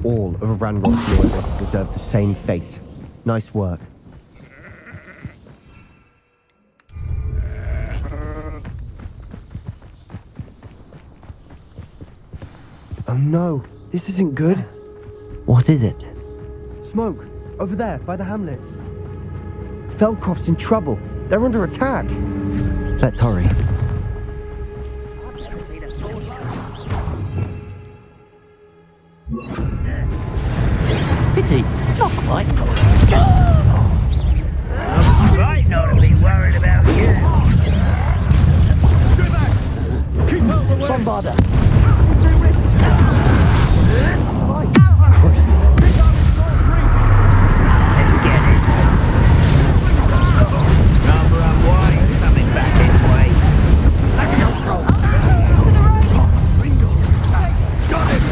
All of Ranrock's loyalists deserve the same fate. Nice work. Oh no, this isn't good. What is it? Smoke, over there, by the hamlet. Feldcroft's in trouble. They're under attack. Let's hurry. Pity, not quite. I'm right not to be worried about you. Keep out the way! Bombarder. Let's get this. Number one, coming back this way. Let me control. To the right. Got it.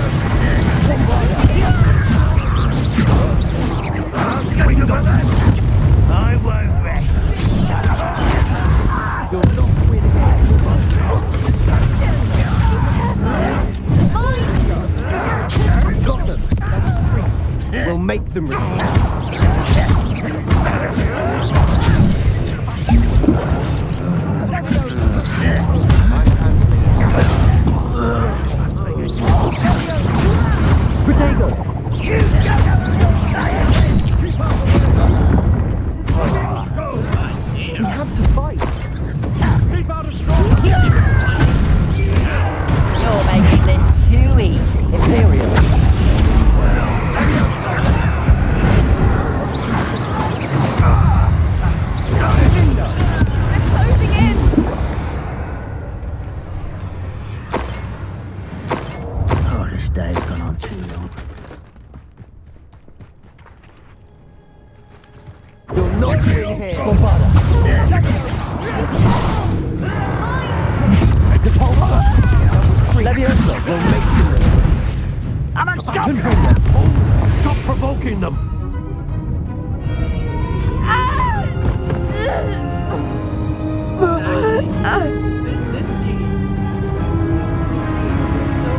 I won't rest. You're not winning Got them. We'll make them Protego! We have to fight. Keep out of strong! You're making this too easy. Imperial. Oh, this day's gone on too long. You're not getting here. Leviosa will make them. I'm a jumper! Stop provoking them! This scene, it's so...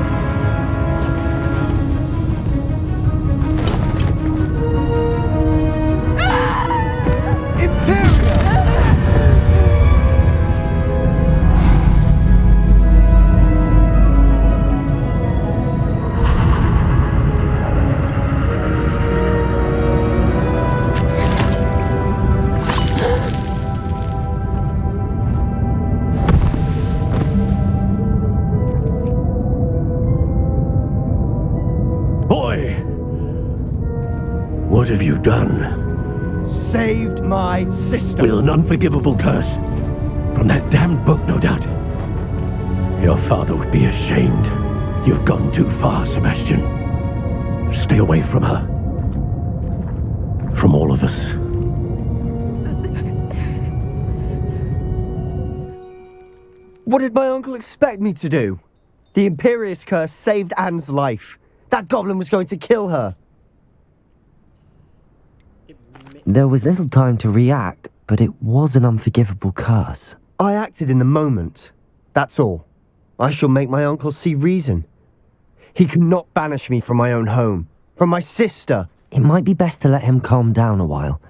Boy! What have you done? Saved my sister. With an unforgivable curse. From that damned book, no doubt. Your father would be ashamed. You've gone too far, Sebastian. Stay away from her. From all of us. What did my uncle expect me to do? The Imperious curse saved Anne's life. That goblin was going to kill her. There was little time to react, but it was an unforgivable curse. I acted in the moment. That's all. I shall make my uncle see reason. He cannot banish me from my own home, from my sister. It might be best to let him calm down a while.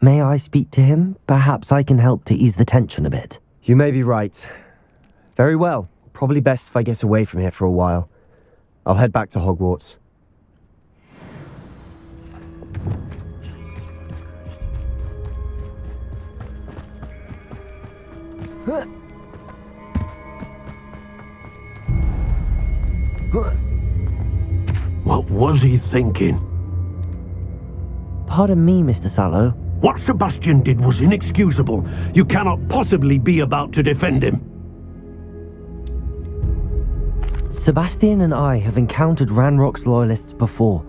May I speak to him? Perhaps I can help to ease the tension a bit. You may be right. Very well. Probably best if I get away from here for a while. I'll head back to Hogwarts. What was he thinking? Pardon me, Mr. Sallow. What Sebastian did was inexcusable. You cannot possibly be about to defend him. Sebastian and I have encountered Ranrock's loyalists before.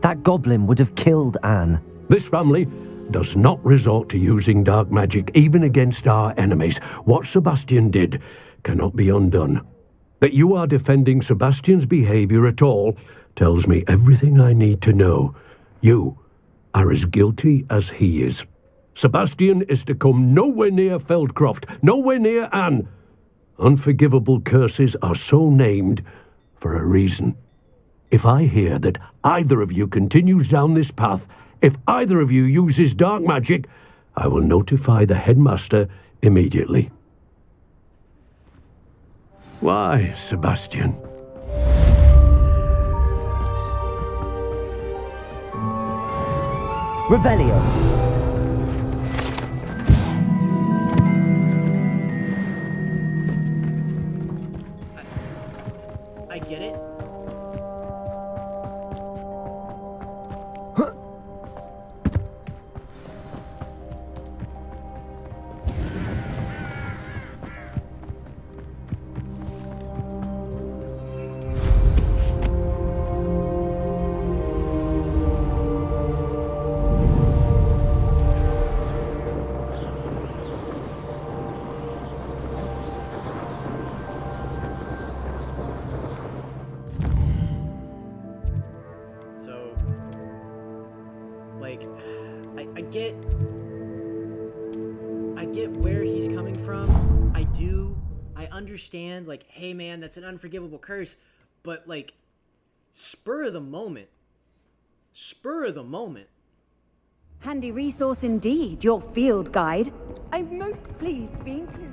That goblin would have killed Anne. This family does not resort to using dark magic even against our enemies. What Sebastian did cannot be undone. That you are defending Sebastian's behavior at all tells me everything I need to know. You are as guilty as he is. Sebastian is to come nowhere near Feldcroft, nowhere near Anne. Unforgivable curses are so named for a reason. If I hear that either of you continues down this path, if either of you uses dark magic, I will notify the headmaster immediately. Why, Sebastian? Revelio. I get it. I get where he's coming from. I understand, like, hey man, that's an unforgivable curse, but like, spur of the moment. Handy resource indeed, your field guide. I'm most pleased to be included.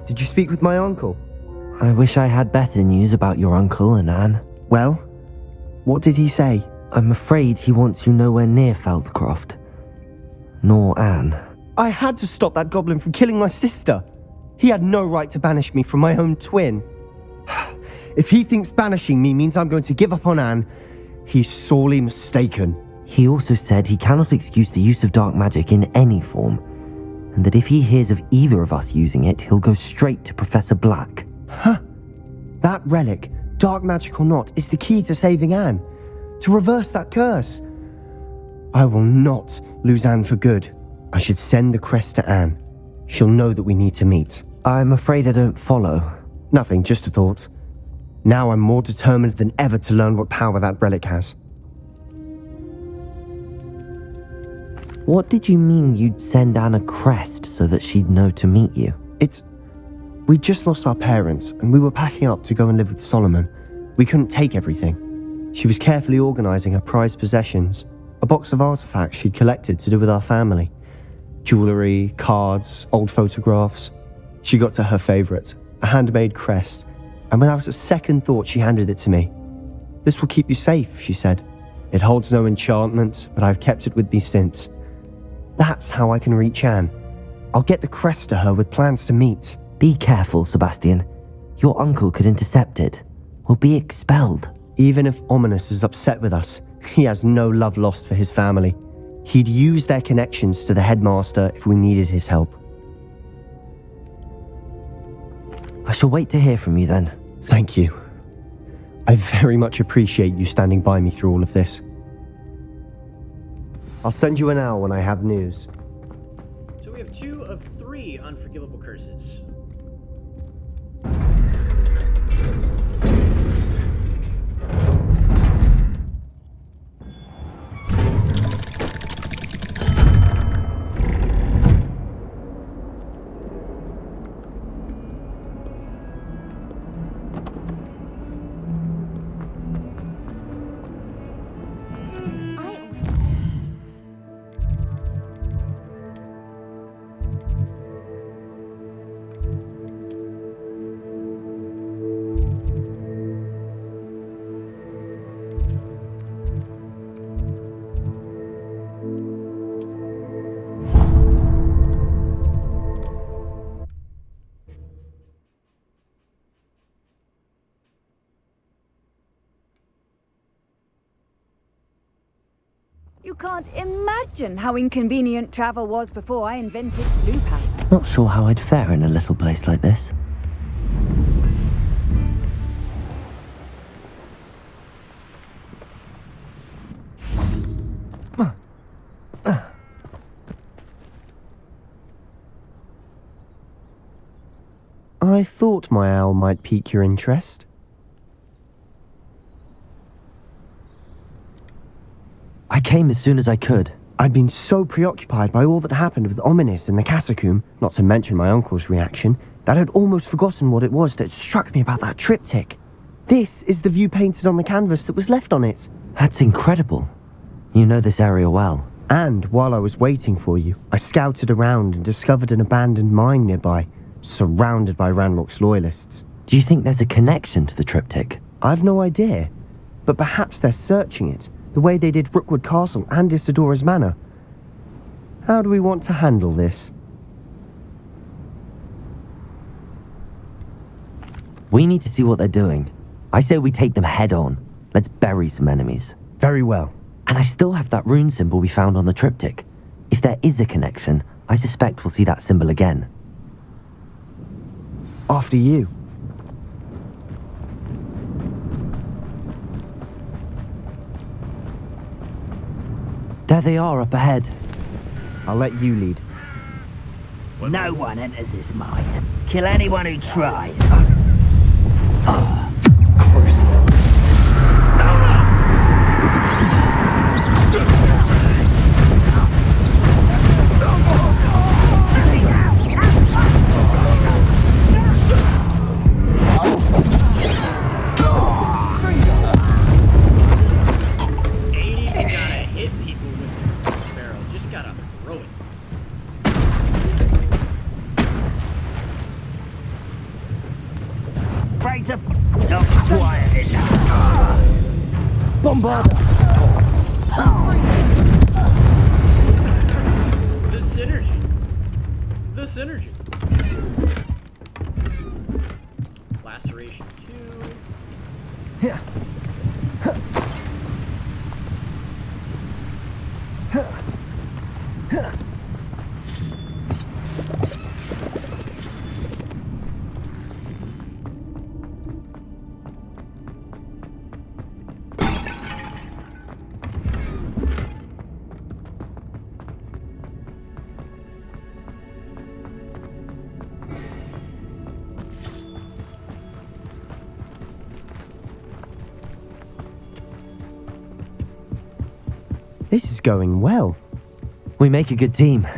Did you speak with my uncle? I wish I had better news about your uncle and Anne. Well, what did he say? I'm afraid he wants you nowhere near Feldcroft. Nor Anne. I had to stop that goblin from killing my sister. He had no right to banish me from my own twin. If he thinks banishing me means I'm going to give up on Anne, he's sorely mistaken. He also said he cannot excuse the use of dark magic in any form, and that if he hears of either of us using it, he'll go straight to Professor Black. Huh. That relic, dark magic or not, is the key to saving Anne. To reverse that curse. I will not lose Anne for good. I should send the crest to Anne. She'll know that we need to meet. I'm afraid I don't follow. Nothing, just a thought. Now I'm more determined than ever to learn what power that relic has. What did you mean you'd send Anne a crest so that she'd know to meet you? We just lost our parents, and we were packing up to go and live with Solomon. We couldn't take everything. She was carefully organizing her prized possessions, a box of artifacts she'd collected to do with our family. Jewelry, cards, old photographs. She got to her favorite, a handmade crest, and without a second thought she handed it to me. "This will keep you safe," she said. "It holds no enchantment, but I've kept it with me since. That's how I can reach Anne. I'll get the crest to her with plans to meet." Be careful, Sebastian. Your uncle could intercept it. We'll be expelled. Even if Ominous is upset with us, he has no love lost for his family. He'd use their connections to the headmaster if we needed his help. I shall wait to hear from you then. Thank you. I very much appreciate you standing by me through all of this. I'll send you an owl when I have news. So we have 2 of 3 unforgivable curses. can't imagine how inconvenient travel was before I invented blue powder. Not sure how I'd fare in a little place like this. I thought my owl might pique your interest. I came as soon as I could. I'd been so preoccupied by all that happened with Ominis in the catacomb, not to mention my uncle's reaction, that I'd almost forgotten what it was that struck me about that triptych. This is the view painted on the canvas that was left on it. That's incredible. You know this area well. And while I was waiting for you, I scouted around and discovered an abandoned mine nearby, surrounded by Ranrock's loyalists. Do you think there's a connection to the triptych? I've no idea, but perhaps they're searching it, the way they did Rookwood Castle and Isidora's Manor. How do we want to handle this? We need to see what they're doing. I say we take them head on. Let's bury some enemies. Very well. And I still have that rune symbol we found on the triptych. If there is a connection, I suspect we'll see that symbol again. After you. There they are up ahead. I'll let you lead. No one enters this mine. Kill anyone who tries. Crucial. Not quiet enough. Bombarda! The synergy. The synergy. Laceration 2. Yeah. This is going well. We make a good team.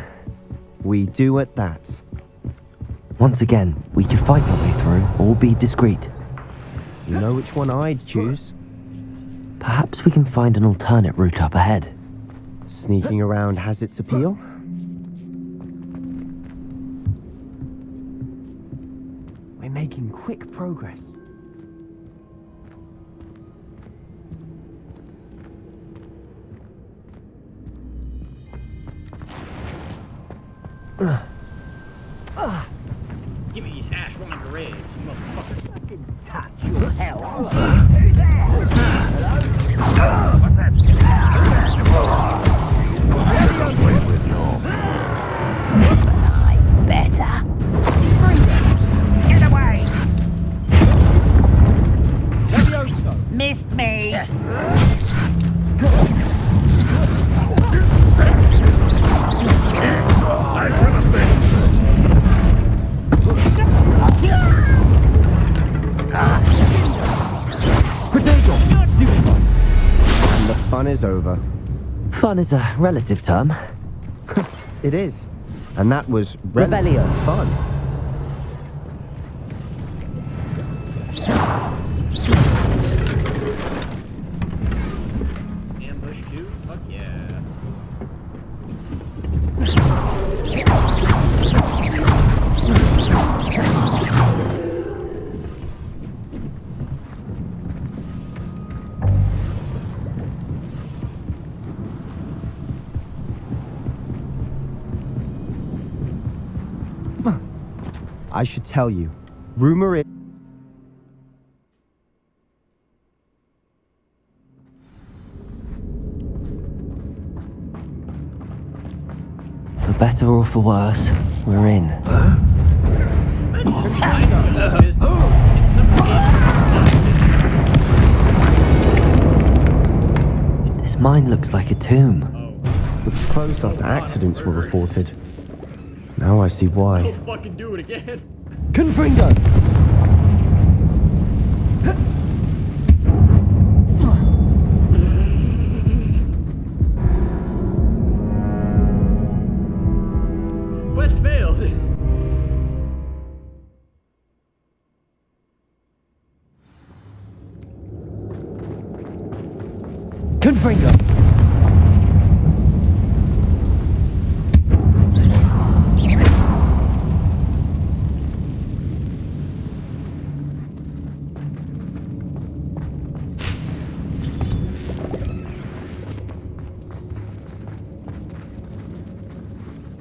We do at that. Once again, we can fight our way through or be discreet. You know which one I'd choose? Perhaps we can find an alternate route up ahead. Sneaking around has its appeal. We're making quick progress. Give me these Ashwander raids, motherfucker. Fucking touch your hell. Who's there? Hello? What's that? I'm better. Get away! Missed me. And the fun is over. Fun is a relative term. It is. And that was Revelio. fun. Ambush 2? Fuck yeah. I should tell you. Rumor is... better or for worse, we're in. This mine looks like a tomb. It was closed after accidents were reported. Now I see why. Don't fucking do it again. Confringo! Quest failed. Confringo!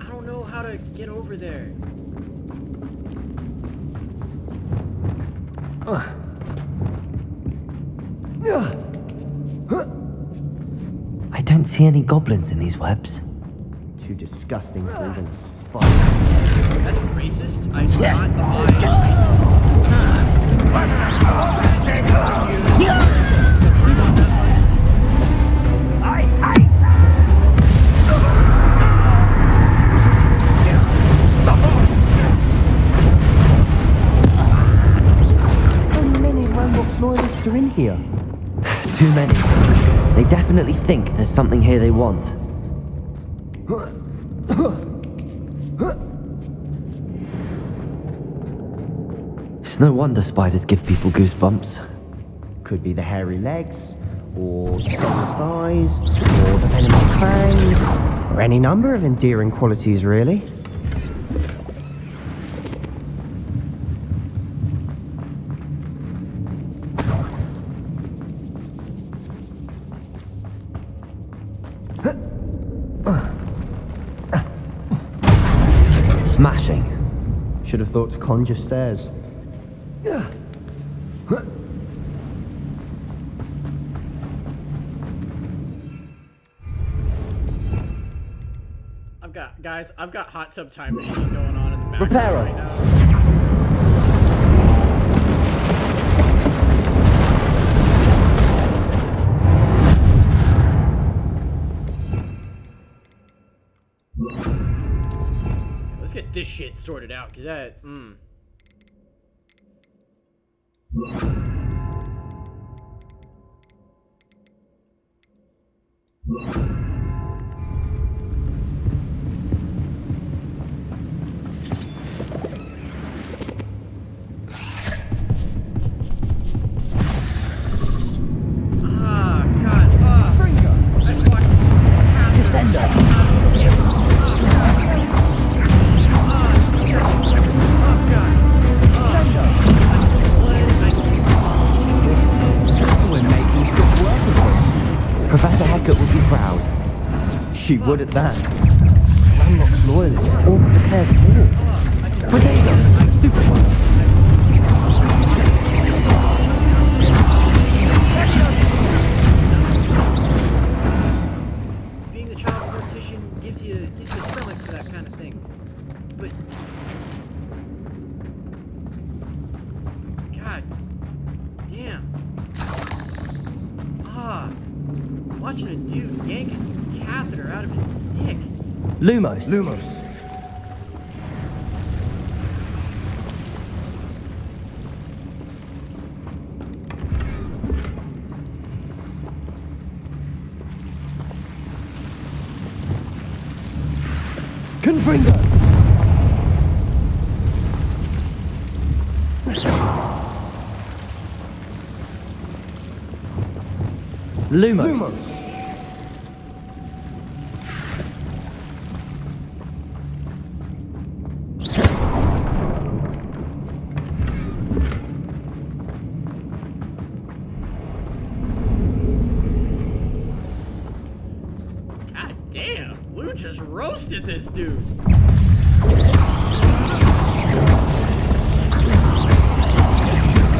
I don't know how to get over there. I don't see any goblins in these webs. Too disgusting for even a spider. That's racist. I do not abide How many Rambox loyalists are in here? Too many. They definitely think there's something here they want. It's no wonder spiders give people goosebumps. Could be the hairy legs, or the sonorous eyes, or the venomous fangs, or any number of endearing qualities, really. Smashing. Should have thought to conjure stairs. I've got hot tub time machine going on in the background Reparo. right now. Let's get this shit sorted out, cause that Professor Heckert would be proud. She would at that. Rambox loyalists all declared war. Potato! Stupid one! being the child of a mortician gives you a stomach for that kind of thing. But God damn. Watching a dude yank a catheter out of his dick. Lumos. Confringo! Lumos. God damn, Lou just roasted this dude.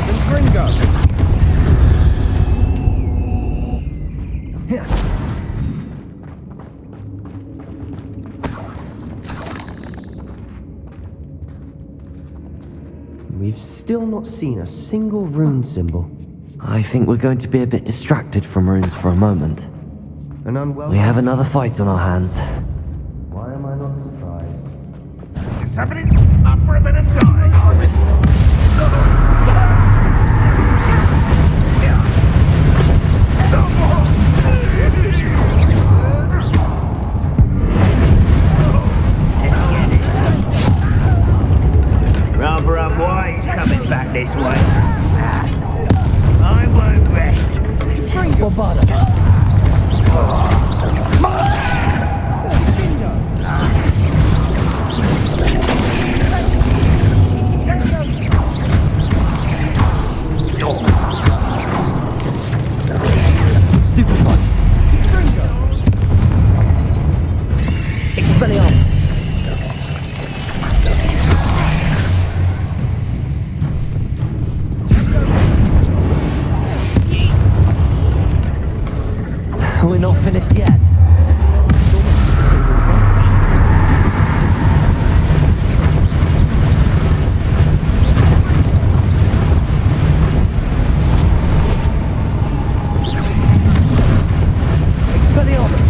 Confringo! We've still not seen a single rune symbol. I think we're going to be a bit distracted from runes for a moment. An unwelcome... We have another fight on our hands. Why am I not surprised? Is somebody up for a bit of dying? Rather unwise coming back this way. I won't rest. Stupid one. Expelliarmus. We're not finished yet. Expelliarmus.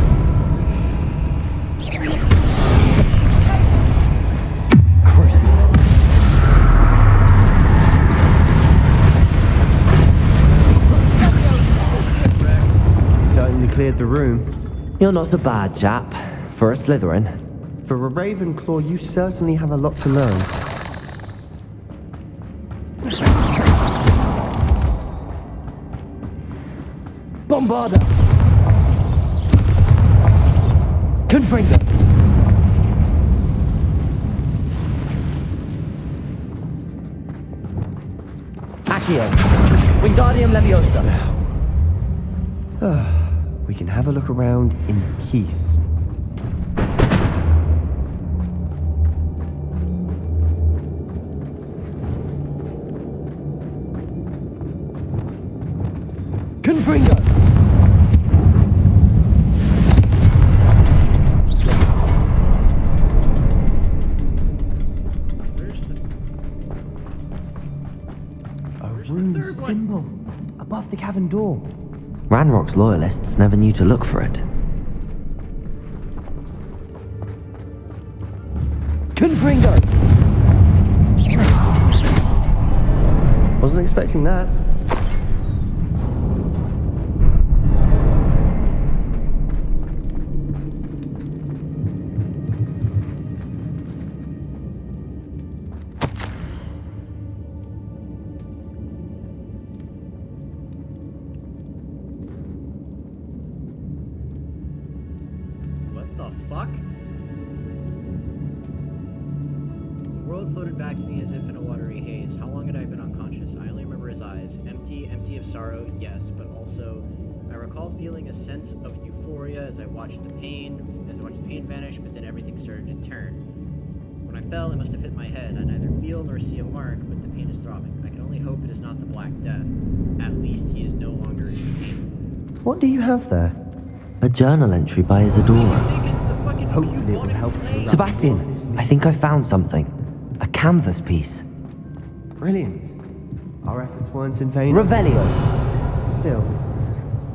Crucible. Certainly cleared the room. You're not a bad chap. For a Slytherin. For a Ravenclaw, you certainly have a lot to learn. Bombarda! Confringo! Accio! Wingardium Leviosa! We can have a look around in peace. Confringo! A rune symbol above the cavern door. Ranrock's loyalists never knew to look for it. Confringo! Wasn't expecting that. What the fuck? The world floated back to me as if in a watery haze. How long had I been unconscious? I only remember his eyes. Empty of sorrow, yes, but also I recall feeling a sense of euphoria as I watched the pain vanish, but then everything started to turn. When I fell, it must have hit my head. I neither feel nor see a mark, but the pain is throbbing. I can only hope it is not the Black Death. At least he is no longer in pain. What do you have there? A journal entry by Isadora. Hopefully it will help. Sebastian, I think I found something. A canvas piece. Brilliant. Our efforts weren't in vain. Revelio. Still,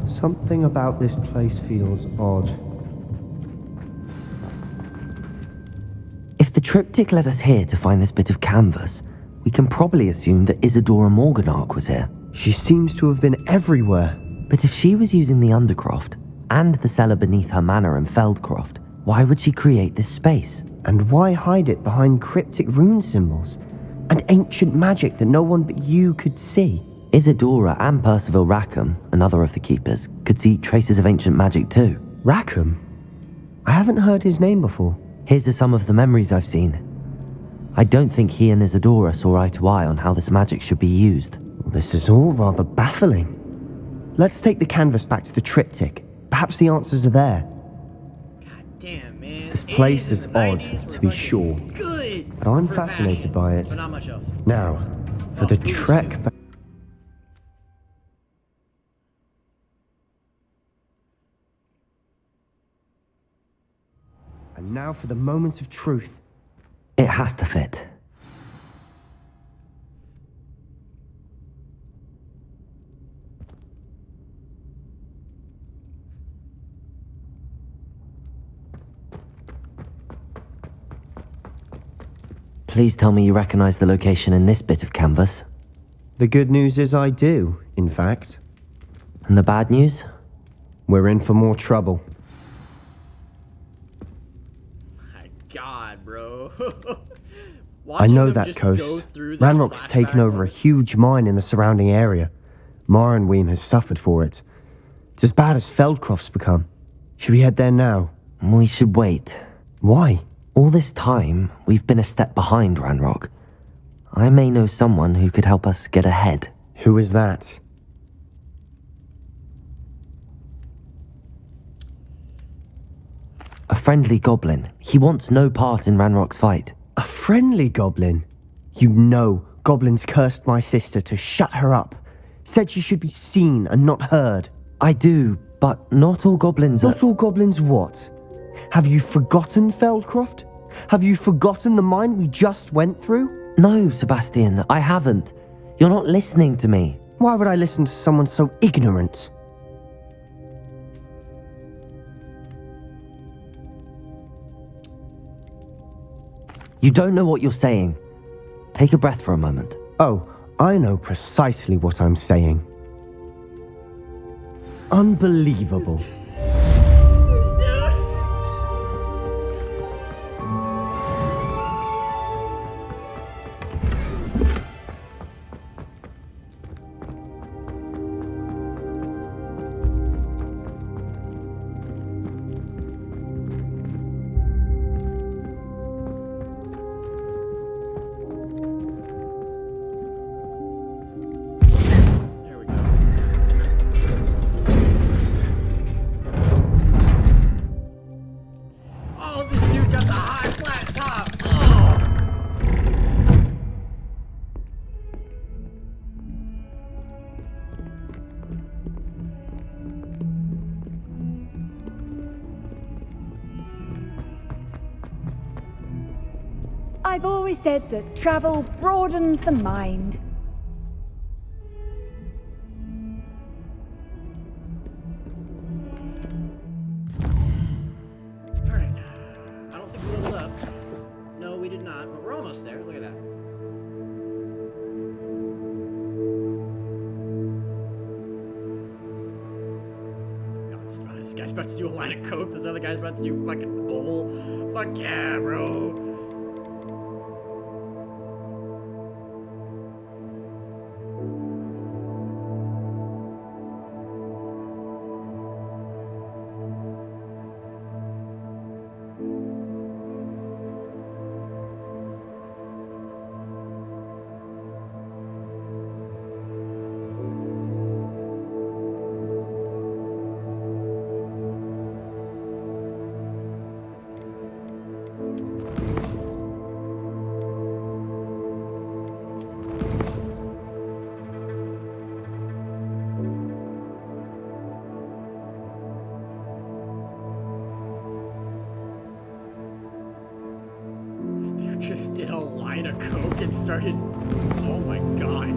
something about this place feels odd. If the triptych led us here to find this bit of canvas, we can probably assume that Isadora Morganach was here. She seems to have been everywhere. But if she was using the Undercroft, and the cellar beneath her manor in Feldcroft, why would she create this space? And why hide it behind cryptic rune symbols? And ancient magic that no one but you could see? Isadora and Percival Rackham, another of the keepers, could see traces of ancient magic too. Rackham? I haven't heard his name before. Here's some of the memories I've seen. I don't think he and Isadora saw eye to eye on how this magic should be used. This is all rather baffling. Let's take the canvas back to the triptych. Perhaps the answers are there. God damn, man. This place is odd, to be sure. Good. But I'm fascinated by it. But not much else. Now, for the trek back. And now for the moment of truth. It has to fit. Please tell me you recognize the location in this bit of canvas. The good news is I do, in fact. And the bad news? We're in for more trouble. My God, bro. I know that coast. Ranrock has taken over a huge mine in the surrounding area. Marenweem has suffered for it. It's as bad as Feldcroft's become. Should we head there now? We should wait. Why? All this time, we've been a step behind Ranrock. I may know someone who could help us get ahead. Who is that? A friendly goblin. He wants no part in Ranrock's fight. A friendly goblin? You know goblins cursed my sister to shut her up. Said she should be seen and not heard. I do, but not all goblins Not all goblins what? Have you forgotten Feldcroft? Have you forgotten the mine we just went through? No, Sebastian, I haven't. You're not listening to me. Why would I listen to someone so ignorant? You don't know what you're saying. Take a breath for a moment. Oh, I know precisely what I'm saying. Unbelievable. I've always said that travel broadens the mind. Alright. I don't think we leveled up. No, we did not, but we're almost there. Look at that. God, this guy's about to do a line of coke. This other guy's about to do fucking bowl. Fuck yeah, bro. Just did a line of coke and started. Oh my god.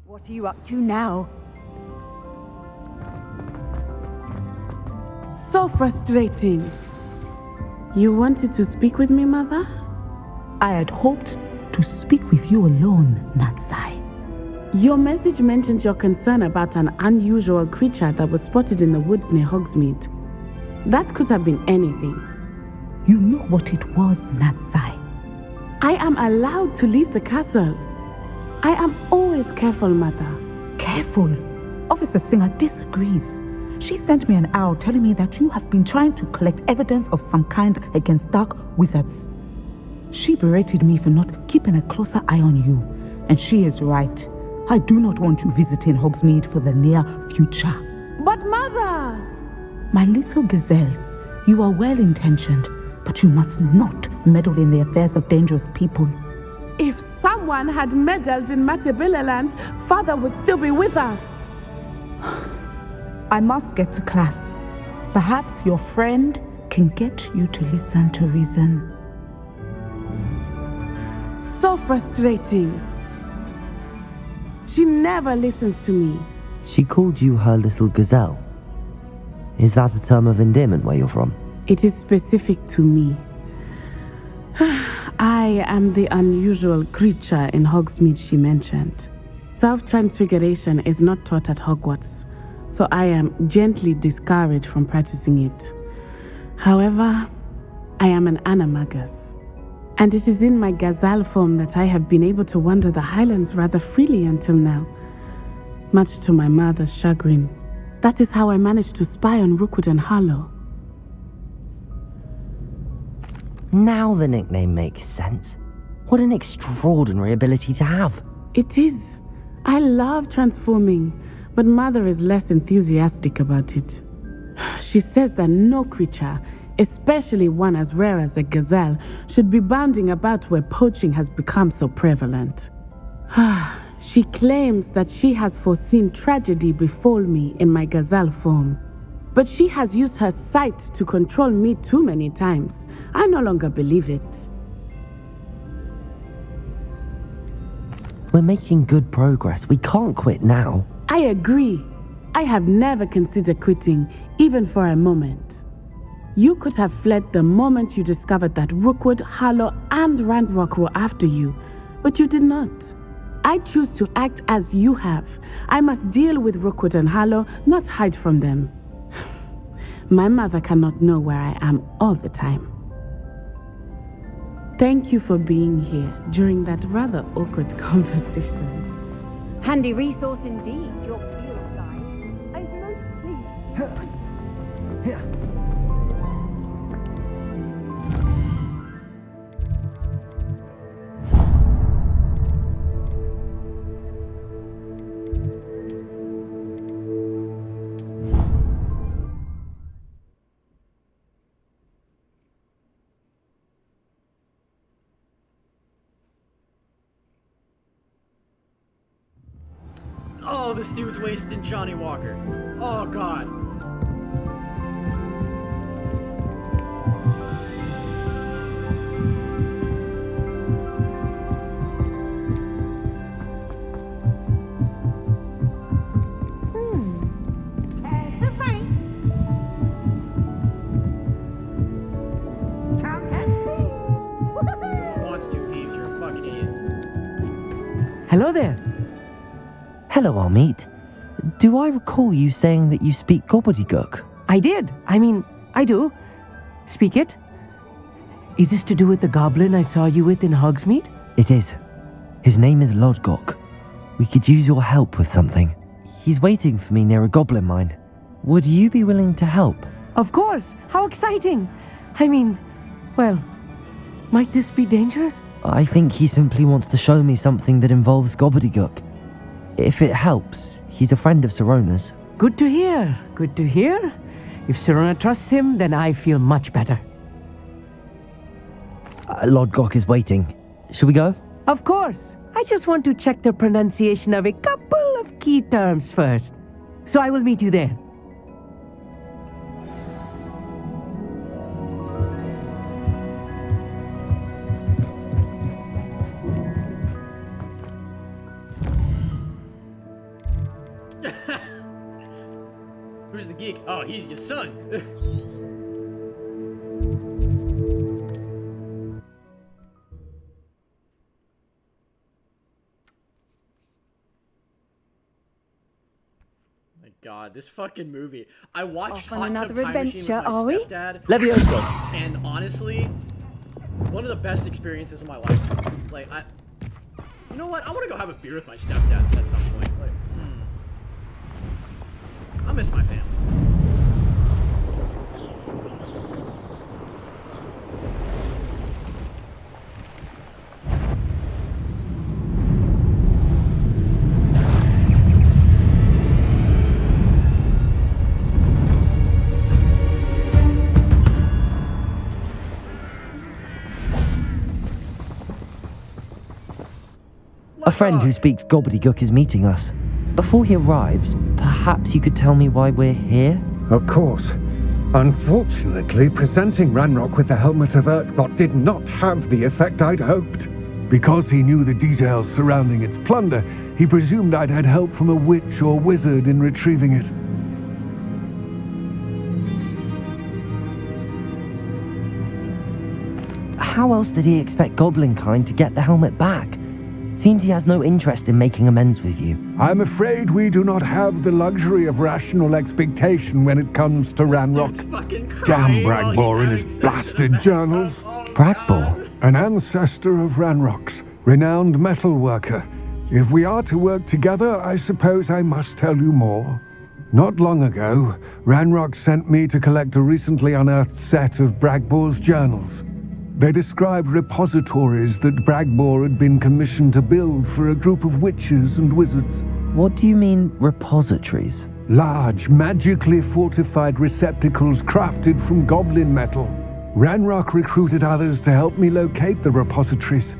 What are you up to now? So frustrating. You wanted to speak with me, Mother? I had hoped to speak with you alone, Natsai. Your message mentioned your concern about an unusual creature that was spotted in the woods near Hogsmeade. That could have been anything. You know what it was, Natsai. I am allowed to leave the castle. I am always careful, Mother. Careful? Officer Singer disagrees. She sent me an owl telling me that you have been trying to collect evidence of some kind against dark wizards. She berated me for not keeping a closer eye on you, and she is right. I do not want you visiting Hogsmeade for the near future. But Mother! My little gazelle, you are well-intentioned, but you must not meddle in the affairs of dangerous people. If someone had meddled in Matabeleland, Father would still be with us. I must get to class. Perhaps your friend can get you to listen to reason. So frustrating. She never listens to me. She called you her little gazelle. Is that a term of endearment where you're from? It is specific to me. I am the unusual creature in Hogsmeade she mentioned. Self-transfiguration is not taught at Hogwarts, so I am gently discouraged from practicing it. However, I am an animagus, and it is in my gazelle form that I have been able to wander the Highlands rather freely until now, much to my mother's chagrin. That is how I managed to spy on Rookwood and Harlow. Now the nickname makes sense. What an extraordinary ability to have. It is. I love transforming, but Mother is less enthusiastic about it. She says that no creature, especially one as rare as a gazelle, should be bounding about where poaching has become so prevalent. She claims that she has foreseen tragedy befall me in my gazelle form. But she has used her sight to control me too many times. I no longer believe it. We're making good progress. We can't quit now. I agree. I have never considered quitting, even for a moment. You could have fled the moment you discovered that Rookwood, Harlow, and Randrock were after you, but you did not. I choose to act as you have. I must deal with Rookwood and Harlow, not hide from them. My mother cannot know where I am all the time. Thank you for being here during that rather awkward conversation. Handy resource indeed, your field guide. I'm most pleased. Oh, this dude's wasting Johnny Walker. Oh, God. Who wants to, Peeves? You're a fucking idiot. Hello there. Hello, Armeet. Do I recall you saying that you speak gobbledygook? I did. I do. Speak it. Is this to do with the goblin I saw you with in Hogsmeade? It is. His name is Lodgok. We could use your help with something. He's waiting for me near a goblin mine. Would you be willing to help? Of course. How exciting. Well, might this be dangerous? I think he simply wants to show me something that involves gobbledygook. If it helps, he's a friend of Sirona's. Good to hear. Good to hear. If Sirona trusts him, then I feel much better. Lodgok is waiting. Shall we go? Of course. I just want to check the pronunciation of a couple of key terms first. So I will meet you there. Who's the geek? Oh, he's your son. My God, this fucking movie. I watched Off on Hot Tub another Time Machine with adventure, my are we? stepdad. Levioso. And honestly, one of the best experiences of my life. Like, you know what? I want to go have a beer with my stepdad at some point. Like, I miss my family. A friend who speaks gobbledygook is meeting us. Before he arrives, perhaps you could tell me why we're here? Of course. Unfortunately, presenting Ranrock with the Helmet of Urtkot did not have the effect I'd hoped. Because he knew the details surrounding its plunder, he presumed I'd had help from a witch or wizard in retrieving it. How else did he expect Goblinkind to get the helmet back? Seems he has no interest in making amends with you. I'm afraid we do not have the luxury of rational expectation when it comes to Ranrock. Damn Bragbor and his blasted journals. Bragbor? An ancestor of Ranrock's, renowned metal worker. If we are to work together, I suppose I must tell you more. Not long ago, Ranrock sent me to collect a recently unearthed set of Bragbor's journals. They described repositories that Bragbor had been commissioned to build for a group of witches and wizards. What do you mean, repositories? Large, magically fortified receptacles crafted from goblin metal. Ranrock recruited others to help me locate the repositories.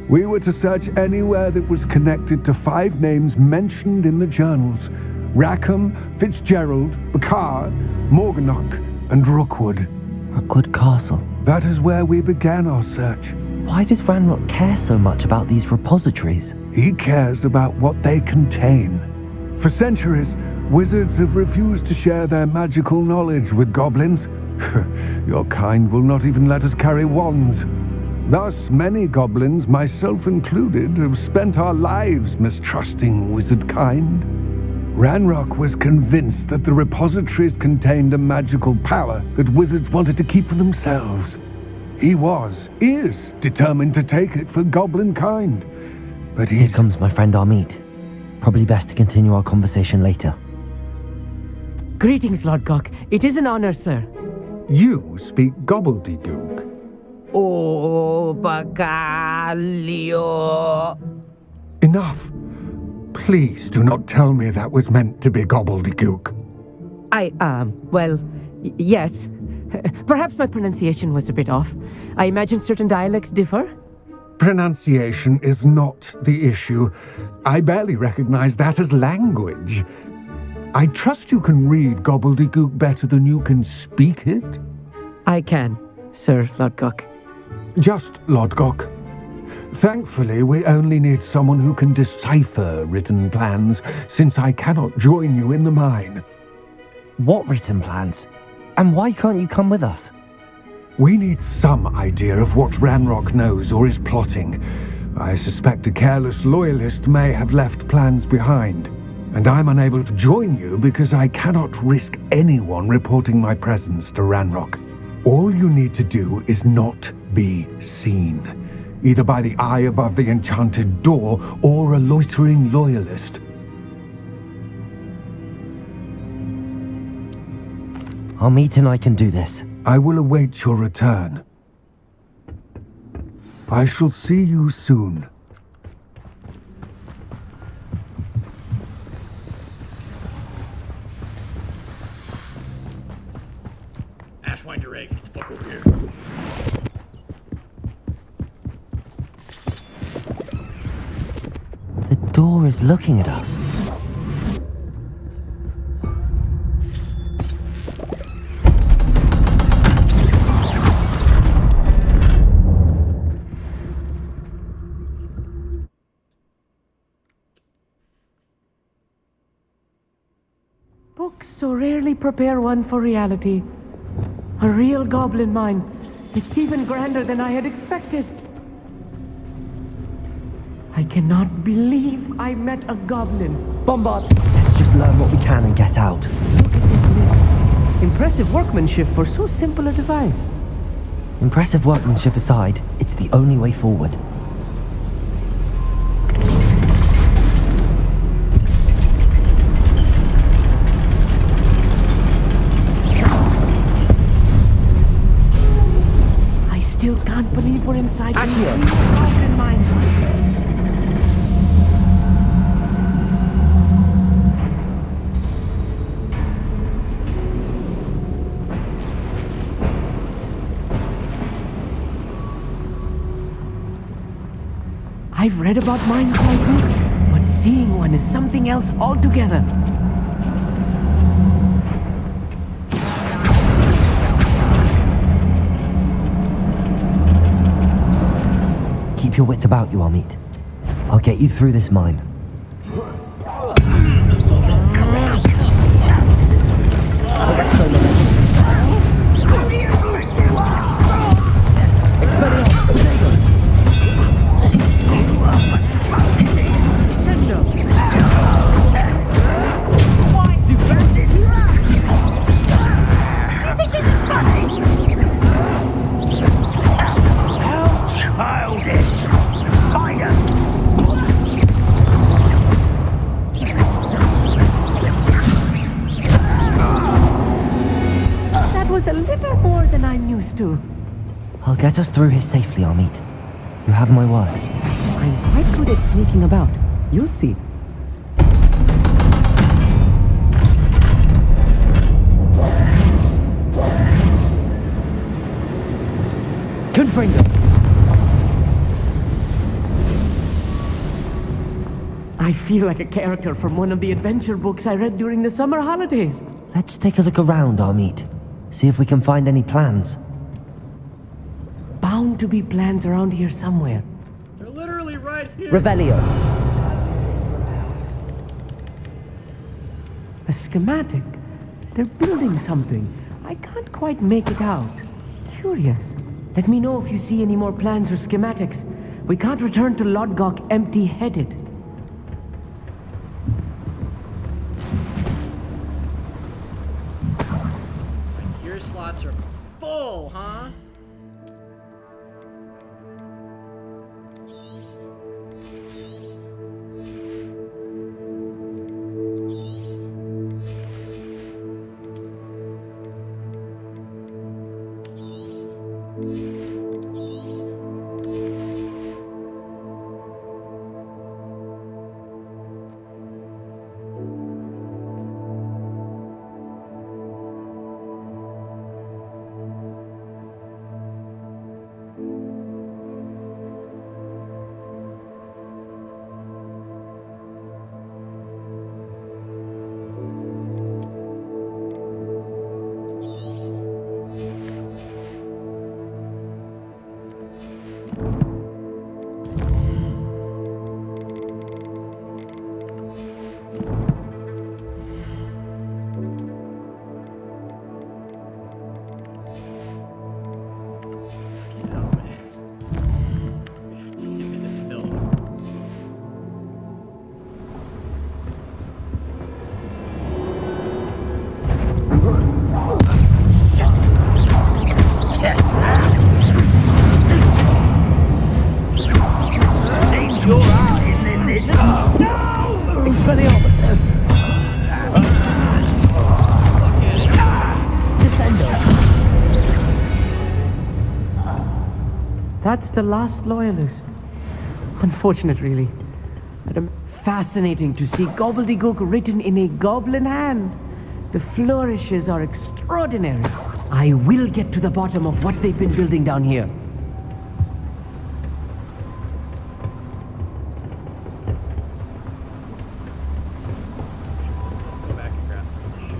We were to search anywhere that was connected to 5 names mentioned in the journals: Rackham, Fitzgerald, Bakar, Morganach, and Rookwood. Rookwood Castle. That is where we began our search. Why does Ranrock care so much about these repositories? He cares about what they contain. For centuries, wizards have refused to share their magical knowledge with goblins. Your kind will not even let us carry wands. Thus, many goblins, myself included, have spent our lives mistrusting wizard kind. Ranrock was convinced that the repositories contained a magical power that wizards wanted to keep for themselves. He is determined to take it for goblin kind. But Here comes my friend Amit. Probably best to continue our conversation later. Greetings, Lord Gok. It is an honor, sir. You speak gobbledygook. Oh, Bagalio. Enough. Please do not tell me that was meant to be gobbledygook. Yes. Perhaps my pronunciation was a bit off. I imagine certain dialects differ. Pronunciation is not the issue. I barely recognize that as language. I trust you can read gobbledygook better than you can speak it? I can, Sir Lodgok. Just Lodgok. Thankfully, we only need someone who can decipher written plans, since I cannot join you in the mine. What written plans? And why can't you come with us? We need some idea of what Ranrock knows or is plotting. I suspect a careless loyalist may have left plans behind. And I'm unable to join you because I cannot risk anyone reporting my presence to Ranrock. All you need to do is not be seen, either by the eye above the enchanted door or a loitering loyalist. Amit and I can do this. I will await your return. I shall see you soon. Ash, wind your eggs. Get the fuck over here. The door is looking at us. Books so rarely prepare one for reality. A real goblin mine. It's even grander than I had expected. I cannot believe I met a goblin. Bombard! Let's just learn what we can and get out. Look at this lift. Impressive workmanship for so simple a device. Impressive workmanship aside, it's the only way forward. I still can't believe we're inside the goblin mine. I I've read about mines like this, but seeing one is something else altogether. Keep your wits about you, Amit. I'll get you through this mine. A little more than I'm used to. I'll get us through here safely, Amit. You have my word. I'm quite good at sneaking about. You'll see. Confringo! I feel like a character from one of the adventure books I read during the summer holidays. Let's take a look around, Amit. See if we can find any plans. Bound to be plans around here somewhere. They're literally right here. Revelio. A schematic. They're building something. I can't quite make it out. Curious. Let me know if you see any more plans or schematics. We can't return to Lodgok empty-headed. Your slots are full, huh? Your art isn't in this. No! Expelliarmus. Descendo. That's the last loyalist. Unfortunate, really. But fascinating to see gobbledygook written in a goblin hand. The flourishes are extraordinary. I will get to the bottom of what they've been building down here. Let's go back and grab some of this shit.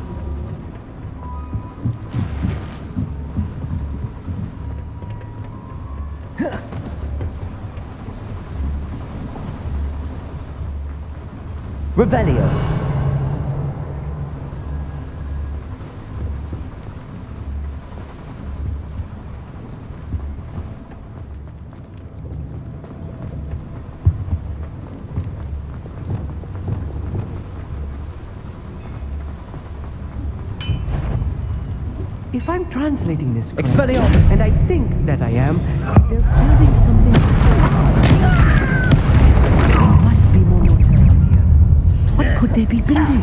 Revelio. If I'm translating this correctly, Expelliarmus. and I think that I am, they're building something. There must be more notes around here. What could they be building?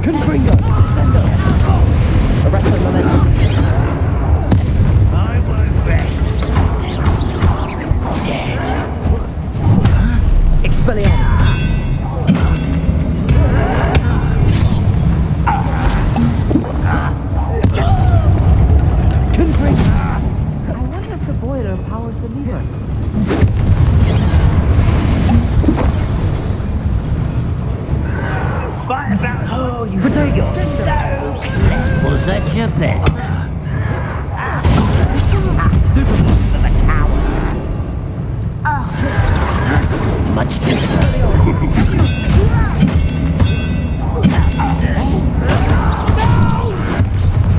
Confringo. Descendo. Arrest the momentum. I won't rest till dead. Expelliarmus. I wonder if the boiler powers the Much too, sir.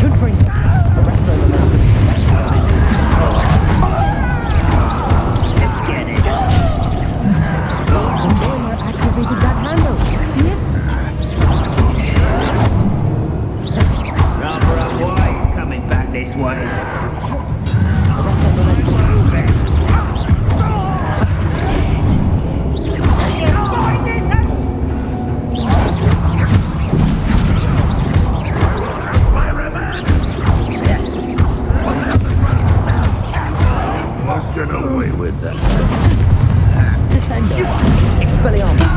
Good for you. Arrest the momentum. Let's get it. The boiler activated that handle. See it? Rather unwise coming back this way. Let's get away with that. Descendo. Expelliarmus.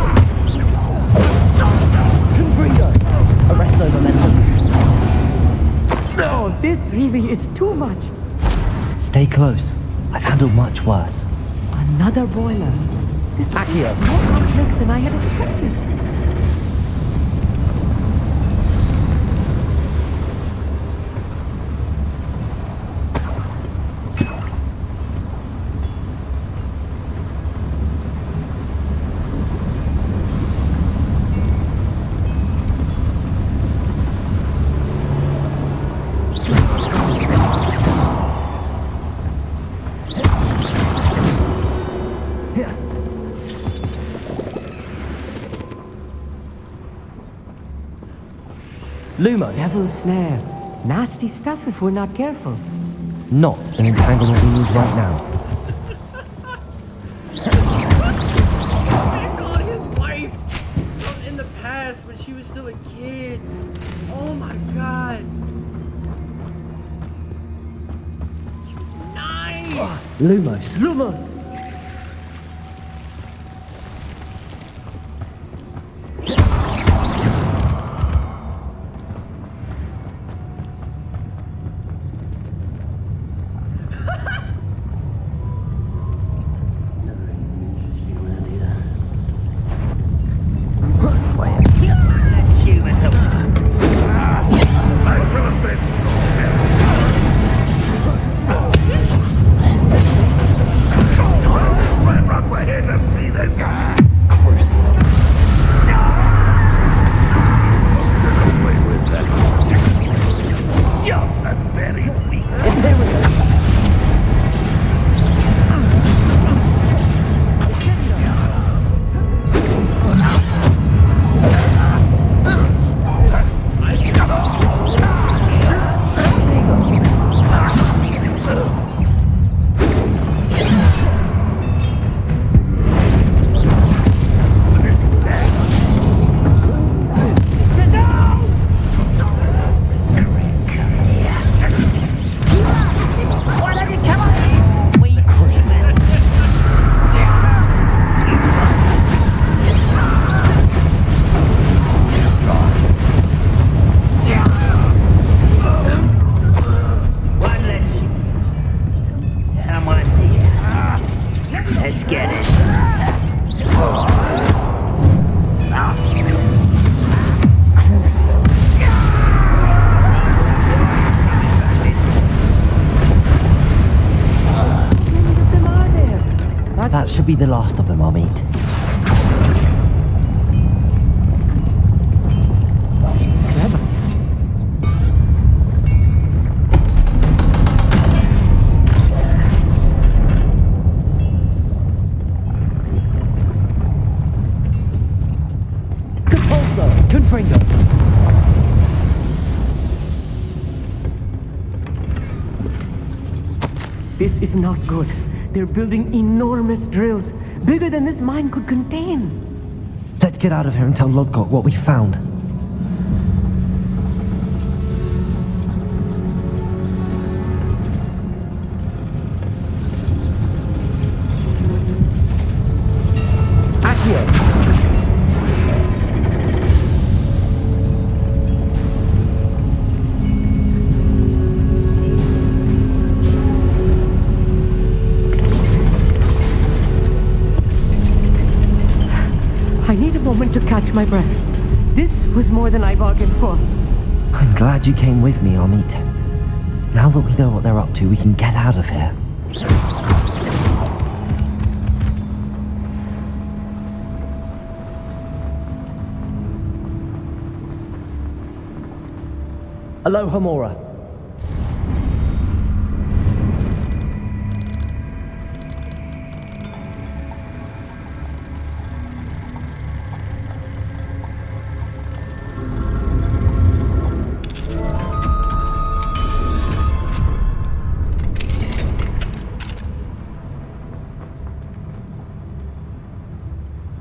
Confringo. Arrest the momentum. Oh, this really is too much. Stay close. I've handled much worse. Another boiler. This Accio. is more complex than I had expected. Lumos. Devil's snare. Nasty stuff if we're not careful. Not an entanglement we need right now. I caught his wife from in the past when she was still a kid. Oh my god. She was 9. Lumos. Lumos! That should be the last of them I'll meet. Clever. Compulso! Confringo! This is not good. They're building enormous drills, bigger than this mine could contain. Let's get out of here and tell Lodgok what we found. Accio! I need a moment to catch my breath. This was more than I bargained for. I'm glad you came with me, Amit. Now that we know what they're up to, we can get out of here. Aloha Mora.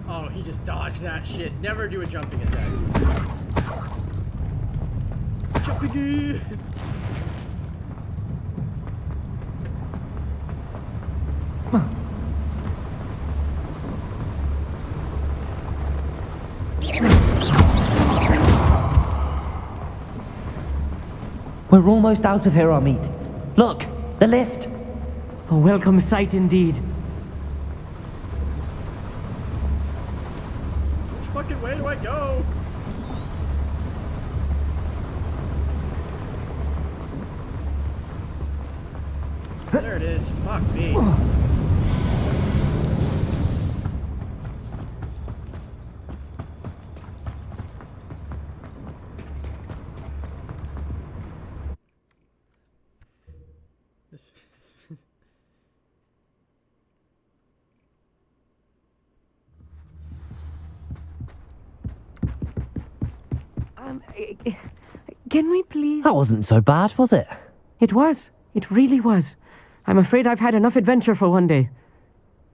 Oh, he just dodged that shit. Never do a jumping attack. Jumping! We're almost out of here, Amit. Look, the lift. A welcome sight indeed. Which fucking way do I go? There it is. Fuck me. Can we please... That wasn't so bad, was it? It was. It really was. I'm afraid I've had enough adventure for one day.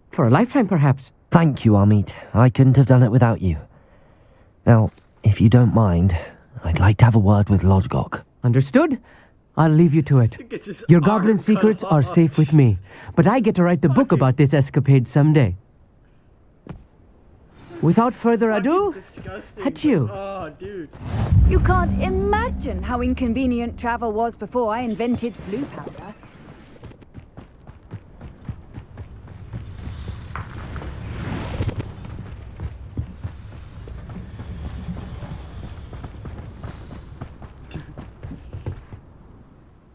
For a lifetime, perhaps. Thank you, Amit. I couldn't have done it without you. Now, if you don't mind, I'd like to have a word with Lodgok. Understood? I'll leave you to it. Your goblin secrets are safe with me, but I get to write the book about this escapade someday. Without further ado, adieu. Oh, dude. You can't imagine how inconvenient travel was before I invented blue powder.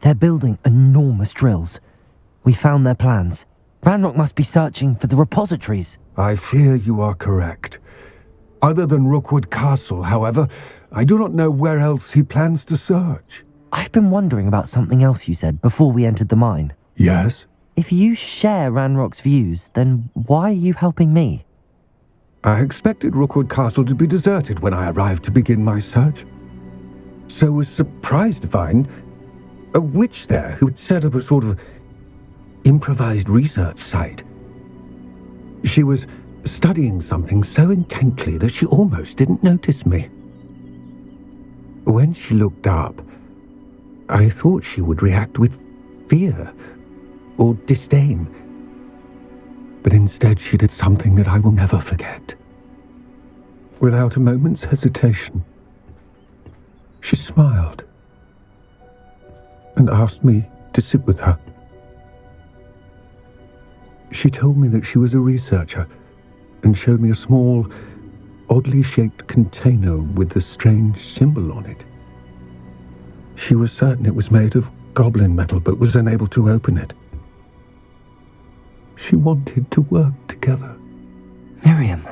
They're building enormous drills. We found their plans. Ranrock must be searching for the repositories. I fear you are correct. Other than Rookwood Castle, however, I do not know where else he plans to search. I've been wondering about something else you said before we entered the mine. Yes? If you share Ranrock's views, then why are you helping me? I expected Rookwood Castle to be deserted when I arrived to begin my search. So was surprised to find a witch there who had set up a sort of improvised research site. She was studying something so intently that she almost didn't notice me. When she looked up, I thought she would react with fear or disdain. But instead she did something that I will never forget. Without a moment's hesitation, she smiled and asked me to sit with her. She told me that she was a researcher and showed me a small, oddly shaped container with a strange symbol on it. She was certain it was made of goblin metal, but was unable to open it. She wanted to work together. Miriam.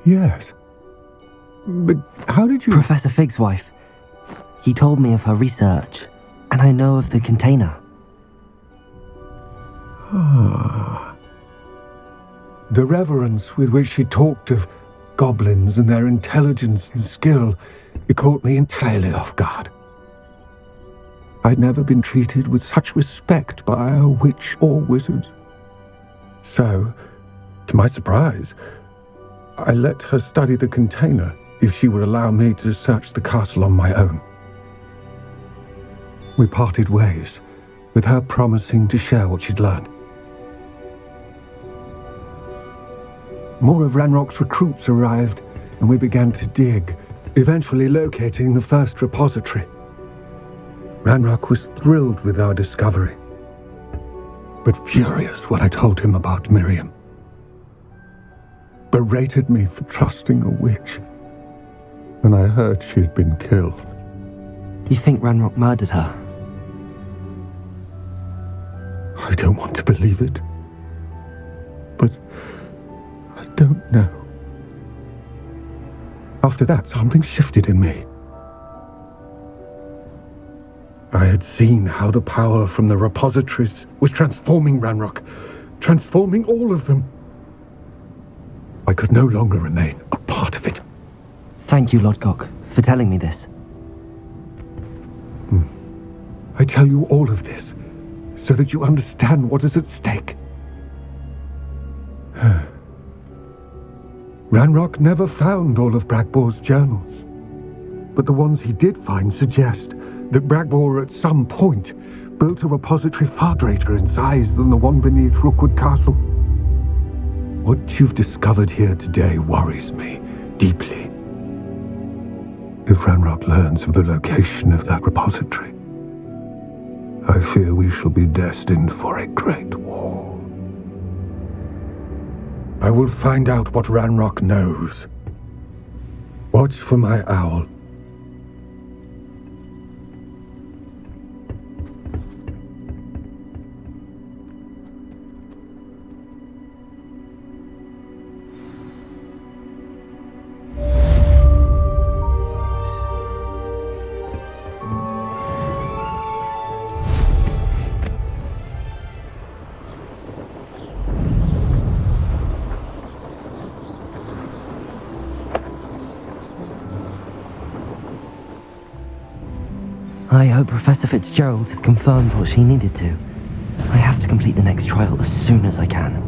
Yes. But how did you... Professor Fig's wife. He told me of her research, and I know of the container. Ah. The reverence with which she talked of goblins and their intelligence and skill, it caught me entirely off guard. I'd never been treated with such respect by a witch or wizard. So, to my surprise, I let her study the container if she would allow me to search the castle on my own. We parted ways, with her promising to share what she'd learned. More of Ranrock's recruits arrived, and we began to dig, eventually locating the first repository. Ranrock was thrilled with our discovery, but furious when I told him about Miriam. Berated me for trusting a witch, and I heard she had been killed. You think Ranrock murdered her? I don't want to believe it, but I don't know. After that, something shifted in me. I had seen how the power from the repositories was transforming Ranrock, transforming all of them. I could no longer remain a part of it. Thank you, Lodgok, for telling me this. I tell you all of this so that you understand what is at stake. Ranrock never found all of Bragbor's journals, but the ones he did find suggest that Bragbor at some point built a repository far greater in size than the one beneath Rookwood Castle. What you've discovered here today worries me deeply. If Ranrock learns of the location of that repository, I fear we shall be destined for a great war. I will find out what Ranrock knows. Watch for my owl. I hope Professor Fitzgerald has confirmed what she needed to. I have to complete the next trial as soon as I can.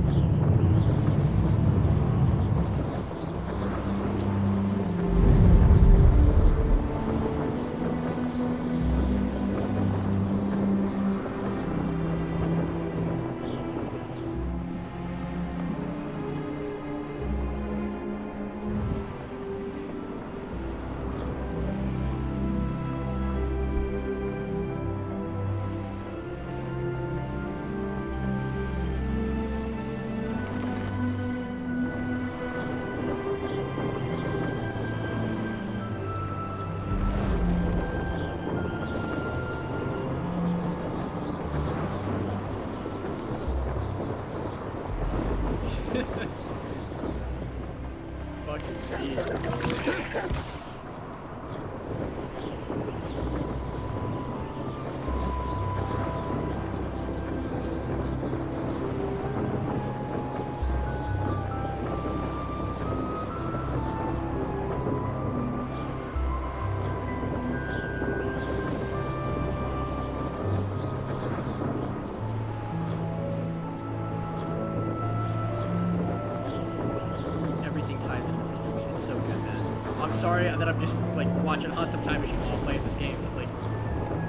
I'm sorry that I'm just like watching Hot Tub Time Machine while playing this game, but like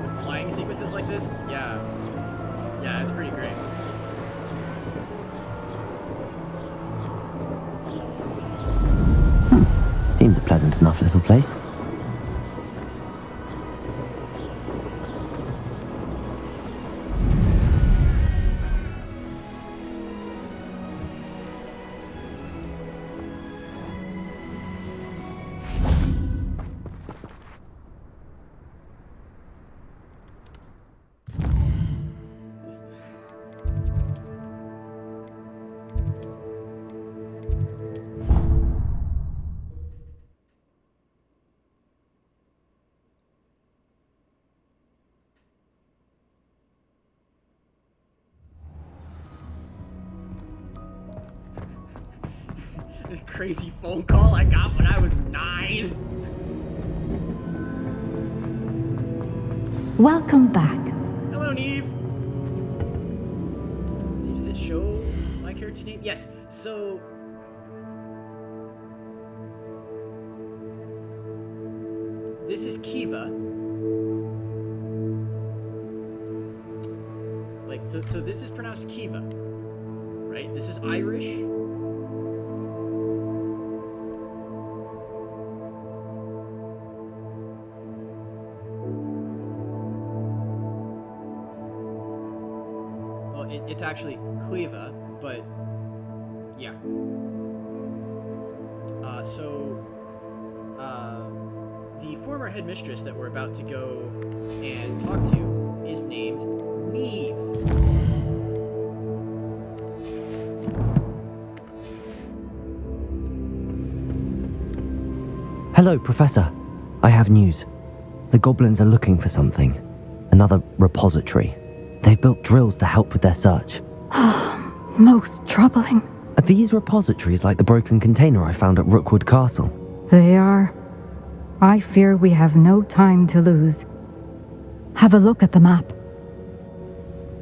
with flying sequences like this, yeah, it's pretty great. Seems a pleasant enough little place. This crazy phone call I got when I was 9. Welcome back. Hello, Neve. Let's see, does it show my character's name? Yes. So this is Kiva. Like, so this is pronounced Kiva, right? This is Irish. It's actually Cleva, but yeah. The former headmistress that we're about to go and talk to is named Neve. Hello, Professor. I have news. The goblins are looking for something. Another repository. They've built drills to help with their search. Most troubling. Are these repositories like the broken container I found at Rookwood Castle? They are. I fear we have no time to lose. Have a look at the map.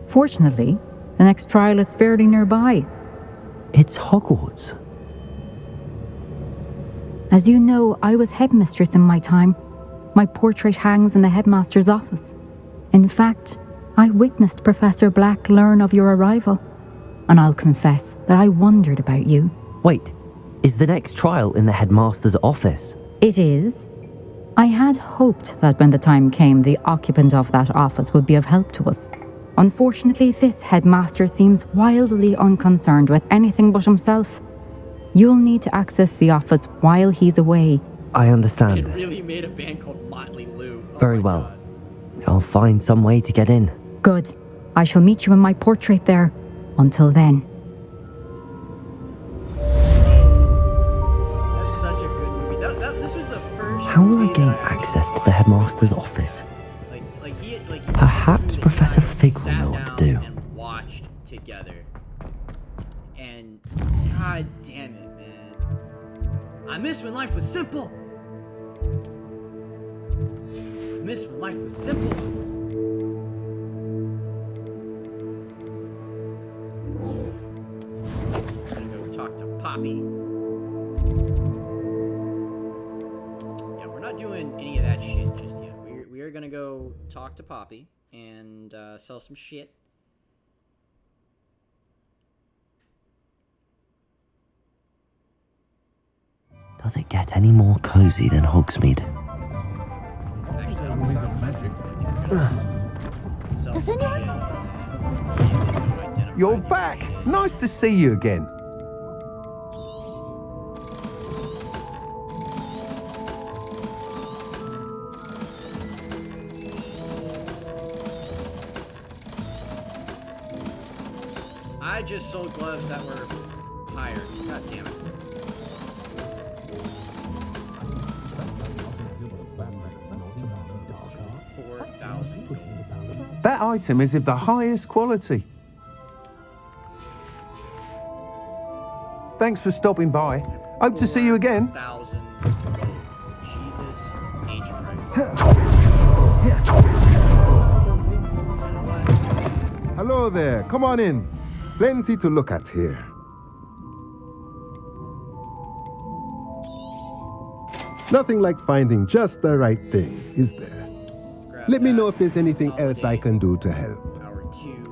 Fortunately, the next trial is fairly nearby. It's Hogwarts. As you know, I was headmistress in my time. My portrait hangs in the headmaster's office. In fact, I witnessed Professor Black learn of your arrival. And I'll confess that I wondered about you. Wait, is the next trial in the headmaster's office? It is. I had hoped that when the time came, the occupant of that office would be of help to us. Unfortunately, this headmaster seems wildly unconcerned with anything but himself. You'll need to access the office while he's away. I understand. It really made a band called Motley Lou. Very well. I'll find some way to get in. Good. I shall meet you in my portrait there. Until then. That's such a good movie. This was the first. How will I gain access to the headmaster's office? Perhaps Professor Fig will know what to do. And watched together. And god damn it, man. I miss when life was simple. I miss when life was simple. Gonna go talk to Poppy. Yeah, we're not doing any of that shit just yet. We are gonna go talk to Poppy and sell some shit. Does it get any more cozy than Hogsmeade? Does anyone? You're back! Nice to see you again. I just sold gloves that were higher. God damn it. That item is of the highest quality. Thanks for stopping by. Hope to see you again. 1,000 gold. Jesus H. Christ. Hello there. Come on in. Plenty to look at here. Nothing like finding just the right thing, is there? Let me know if there's anything else I can do to help. Our 2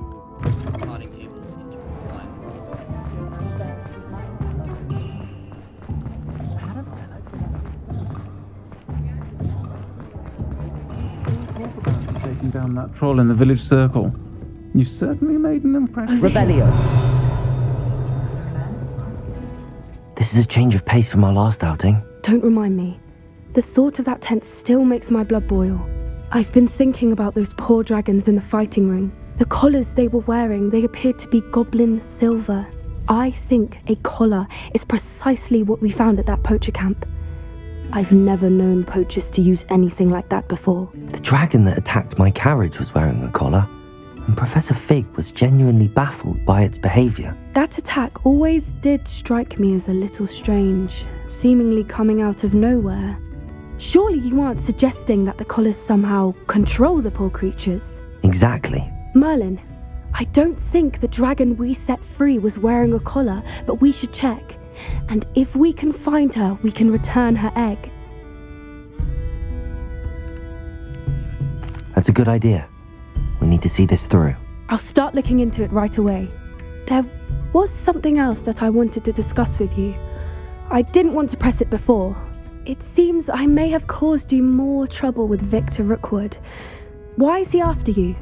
potting tables into 1. Taking down that troll in the village circle. You certainly made an impression. Rebellion. This is a change of pace from our last outing. Don't remind me. The thought of that tent still makes my blood boil. I've been thinking about those poor dragons in the fighting ring. The collars they were wearing, they appeared to be goblin silver. I think a collar is precisely what we found at that poacher camp. I've never known poachers to use anything like that before. The dragon that attacked my carriage was wearing a collar, and Professor Fig was genuinely baffled by its behavior. That attack always did strike me as a little strange, seemingly coming out of nowhere. Surely you aren't suggesting that the collars somehow control the poor creatures? Exactly. Merlin, I don't think the dragon we set free was wearing a collar, but we should check. And if we can find her, we can return her egg. That's a good idea. We need to see this through. I'll start looking into it right away. There was something else that I wanted to discuss with you. I didn't want to press it before. It seems I may have caused you more trouble with Victor Rookwood. Why is he after you?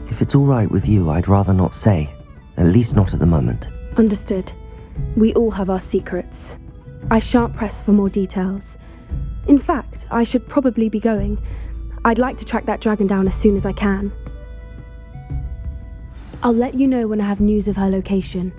If it's all right with you, I'd rather not say. At least not at the moment. Understood. We all have our secrets. I shan't press for more details. In fact, I should probably be going. I'd like to track that dragon down as soon as I can. I'll let you know when I have news of her location.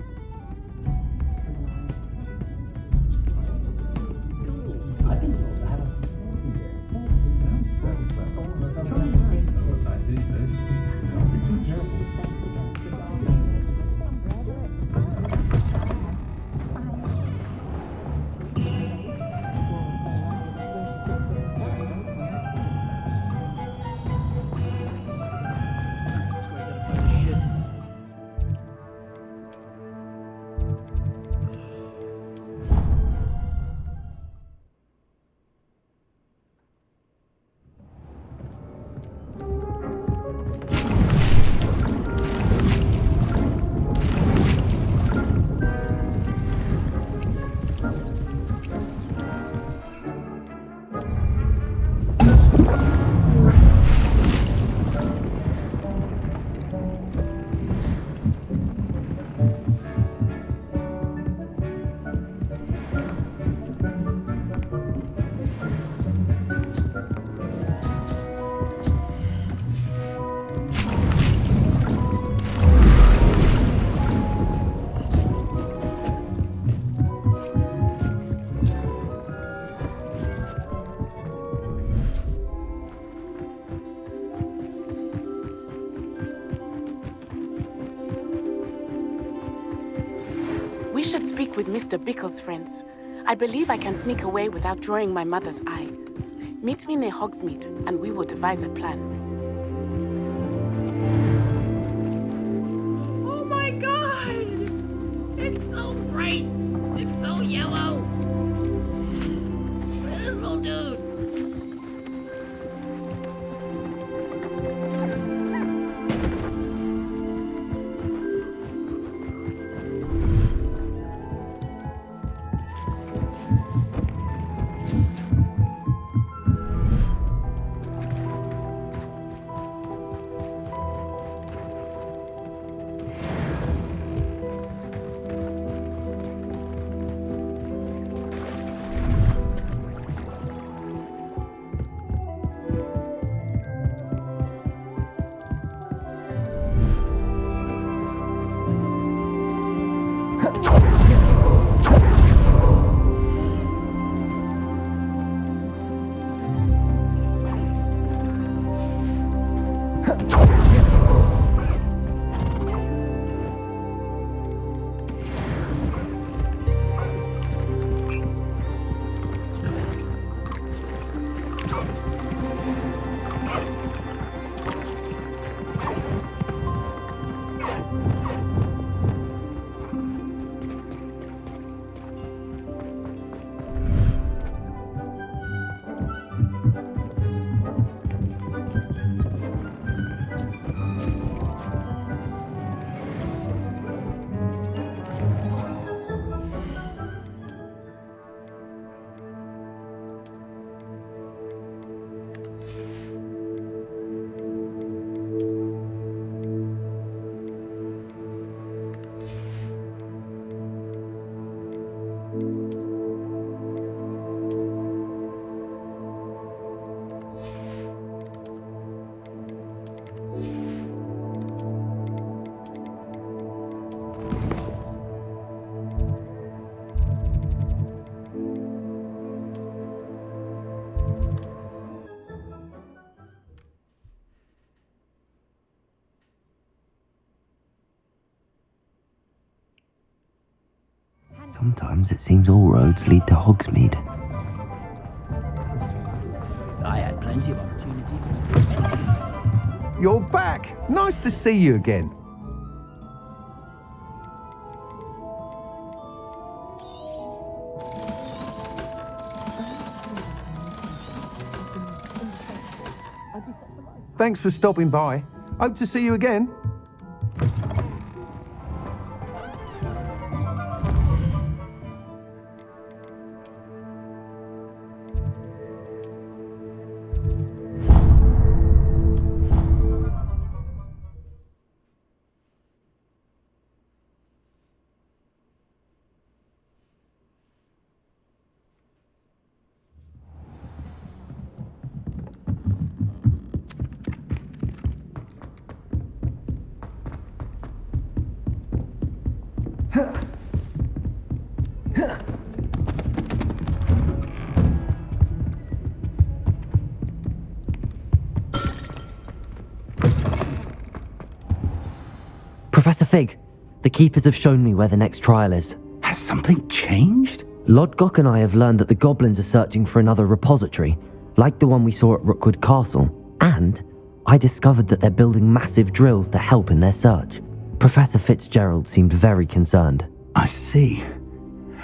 should speak with Mr. Bickle's friends. I believe I can sneak away without drawing my mother's eye. Meet me near Hogsmeade, and we will devise a plan. Oh my god! It's so bright! It's so yellow! Look at this little dude! Sometimes it seems all roads lead to Hogsmeade. I had plenty of opportunity to... You're back! Nice to see you again. Thanks for stopping by. Hope to see you again. Professor Fig, the Keepers have shown me where the next trial is. Has something changed? Lodgok and I have learned that the goblins are searching for another repository, like the one we saw at Rookwood Castle. And I discovered that they're building massive drills to help in their search. Professor Fitzgerald seemed very concerned. I see.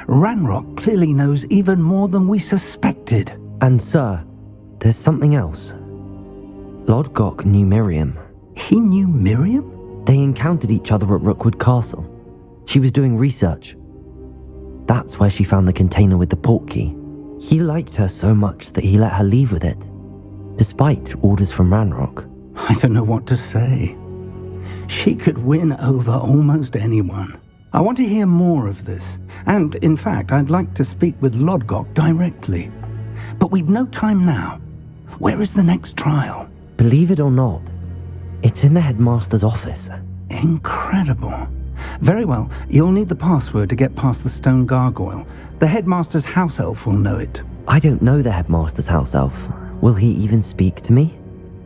Ranrock clearly knows even more than we suspected. And sir, there's something else. Lodgok knew Miriam. He knew Miriam? They encountered each other at Rookwood Castle. She was doing research. That's where she found the container with the portkey. He liked her so much that he let her leave with it, despite orders from Ranrock. I don't know what to say. She could win over almost anyone. I want to hear more of this, and in fact, I'd like to speak with Lodgok directly. But we've no time now. Where is the next trial? Believe it or not, it's in the headmaster's office. Incredible. Very well, you'll need the password to get past the stone gargoyle. The headmaster's house elf will know it. I don't know the headmaster's house elf. Will he even speak to me?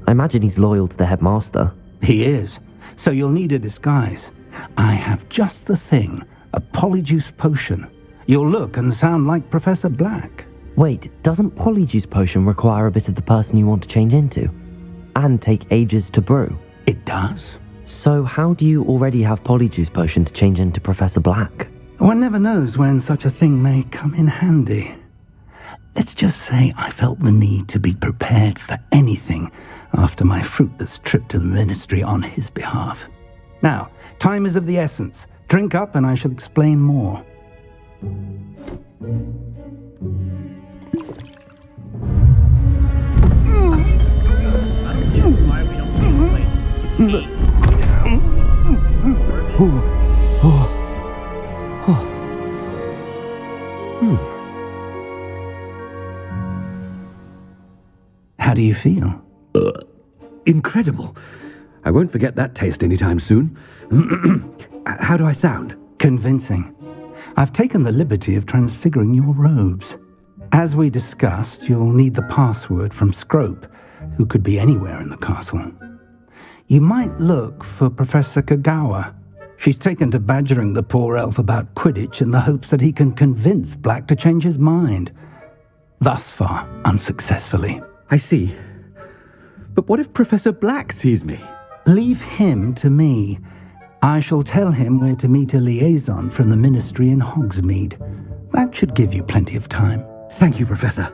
I imagine he's loyal to the headmaster. He is, so you'll need a disguise. I have just the thing A polyjuice potion. You'll look and sound like Professor Black. Wait, doesn't polyjuice potion require a bit of the person you want to change into? And take ages to brew? It does. So how do you already have polyjuice potion to change into Professor Black? One never knows when such a thing may come in handy. Let's just say I felt the need to be prepared for anything after my fruitless trip to the Ministry on his behalf. Now, time is of the essence. Drink up and I shall explain more. Why we don't just like take How do you feel? Incredible. I won't forget that taste anytime soon. How do I sound? Convincing. I've taken the liberty of transfiguring your robes. As we discussed, you'll need the password from Scrope, who could be anywhere in the castle. You might look for Professor Kagawa. She's taken to badgering the poor elf about Quidditch in the hopes that he can convince Black to change his mind. Thus far, unsuccessfully. I see. But what if Professor Black sees me? Leave him to me. I shall tell him where to meet a liaison from the Ministry in Hogsmeade. That should give you plenty of time. Thank you, Professor.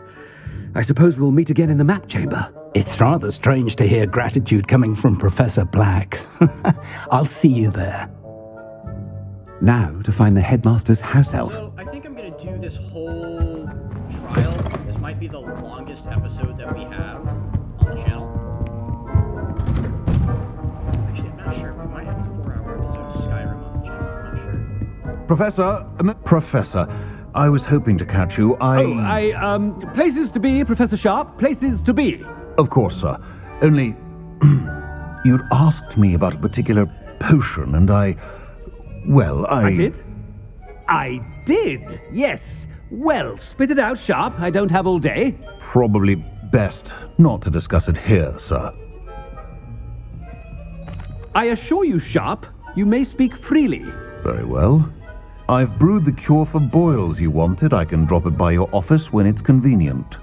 I suppose we'll meet again in the map chamber. It's rather strange to hear gratitude coming from Professor Black. I'll see you there. Now to find the headmaster's house elf. So, I think I'm gonna do this whole trial. This might be the longest episode that we have on the channel. Actually, I'm not sure. We might have a 4-hour episode of Skyrim on the channel. I'm not sure. Professor, I was hoping to catch you. Places to be, Professor Sharp. Places to be. Of course, sir. Only, you'd asked me about a particular potion, and I did? I did, yes. Well, spit it out, Sharp. I don't have all day. Probably best not to discuss it here, sir. I assure you, Sharp, you may speak freely. Very well. I've brewed the cure for boils you wanted. I can drop it by your office when it's convenient.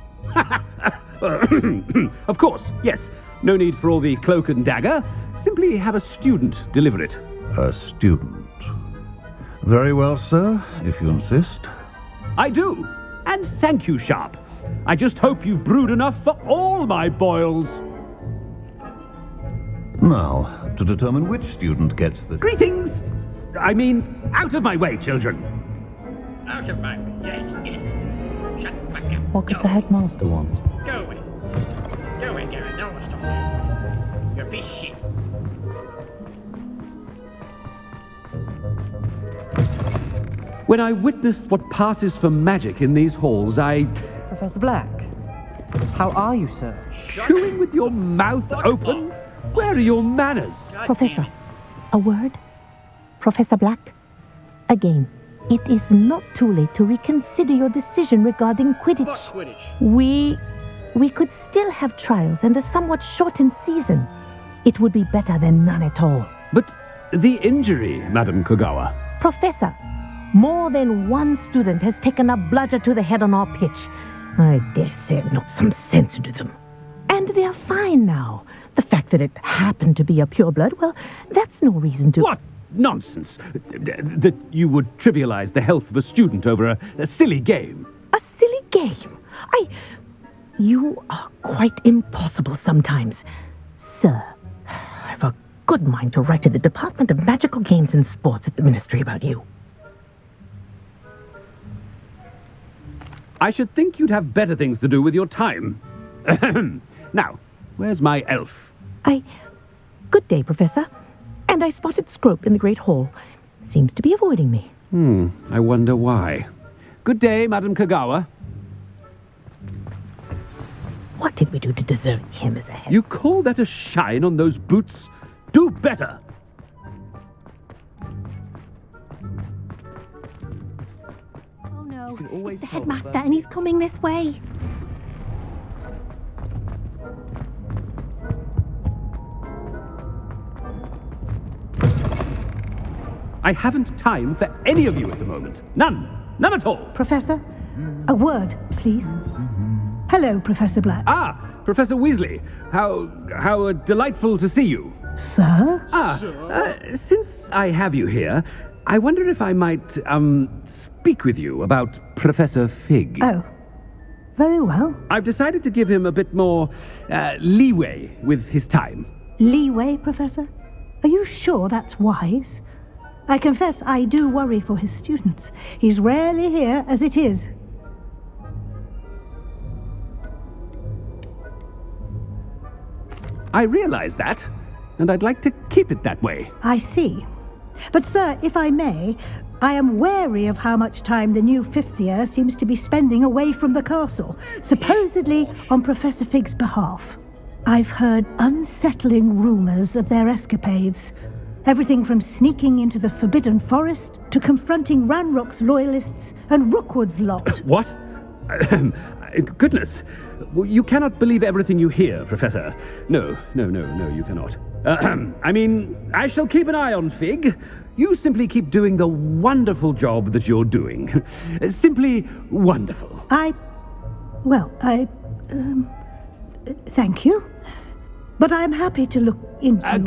Of course, yes. No need for all the cloak and dagger. Simply have a student deliver it. A student? Very well, sir, if you insist. I do. And thank you, Sharp. I just hope you've brewed enough for all my boils. Now, to determine which student gets the... Greetings! I mean, out of my way, children. Out of my way. Yes. Shut the fuck up. What could the headmaster want? Go away. Go away, Garrett. No one wants to talk to you. You're a piece of shit. When I witnessed what passes for magic in these halls, Professor Black, how are you, sir? Chewing with your mouth open? Where are your manners? Professor, a word? Professor Black? Again, it is not too late to reconsider your decision regarding Quidditch. Fuck Quidditch. We could still have trials and a somewhat shortened season. It would be better than none at all. But the injury, Madam Kagawa. Professor, more than one student has taken a bludger to the head on our pitch. I dare say it knocked some sense into them. And they're fine now. The fact that it happened to be a pureblood, well, that's no reason to... What nonsense! That you would trivialize the health of a student over a silly game. A silly game? You are quite impossible sometimes. Sir, I've a good mind to write to the Department of Magical Games and Sports at the Ministry about you. I should think you'd have better things to do with your time. Now, where's my elf? Good day, Professor. And I spotted Scrope in the Great Hall. Seems to be avoiding me. I wonder why. Good day, Madam Kagawa. What did we do to deserve him as a head? You call that a shine on those boots? Do better! Oh no, it's the headmaster and he's coming this way. I haven't time for any of you at the moment. None. None at all. Professor, a word, please. Hello, Professor Black. Ah, Professor Weasley. How delightful to see you. Sir? Since I have you here, I wonder if I might, speak with you about Professor Fig. Oh, very well. I've decided to give him a bit more, leeway with his time. Leeway, Professor? Are you sure that's wise? I confess I do worry for his students. He's rarely here as it is. I realize that, and I'd like to keep it that way. I see. But, sir, if I may, I am wary of how much time the new fifth year seems to be spending away from the castle, supposedly on Professor Fig's behalf. I've heard unsettling rumors of their escapades. Everything from sneaking into the Forbidden Forest to confronting Ranrock's loyalists and Rookwood's lot. What? Goodness. You cannot believe everything you hear, Professor. No, you cannot. I mean, I shall keep an eye on Fig. You simply keep doing the wonderful job that you're doing. Simply wonderful. Thank you. But I'm happy to look into...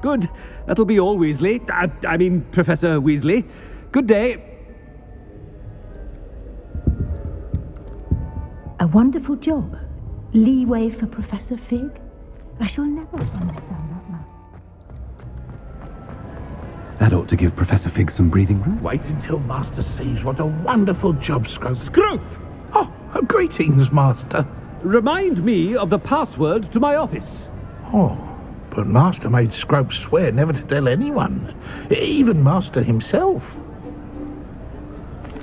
Good. That'll be all, Weasley. I mean, Professor Weasley. Good day. A wonderful job. Leeway for Professor Fig. I shall never understand that man. That ought to give Professor Fig some breathing room. Wait until Master sees what a wonderful job, Scrope. Scrope! Oh, greetings, Master. Remind me of the password to my office. Oh, but Master made Scrope swear never to tell anyone, even Master himself.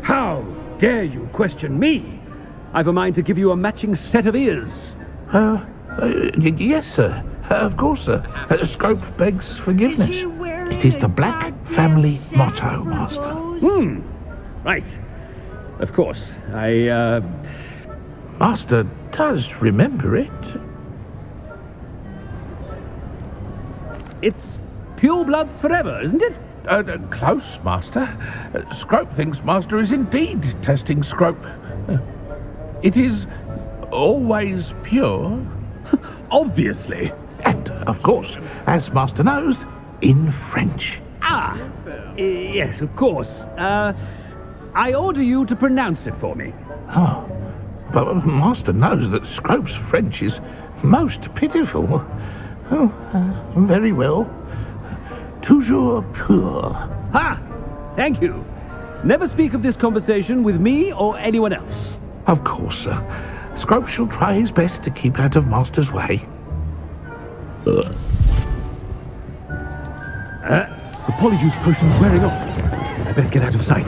How dare you question me? I've a mind to give you a matching set of ears. Yes, sir. Of course, sir. Scrope begs forgiveness. It is the Black family motto, Master. Right. Of course. Master does remember it. It's purebloods forever, isn't it? Close, Master. Scrope thinks Master is indeed testing Scrope. It is always pure. Obviously. And, of course, as Master knows, in French. Yes, of course. I order you to pronounce it for me. Oh, but Master knows that Scrope's French is most pitiful. Oh, very well. Toujours pur. Ha! Thank you. Never speak of this conversation with me or anyone else. Of course, sir. Scrope shall try his best to keep out of Master's way. The polyjuice potion's wearing off. I best get out of sight.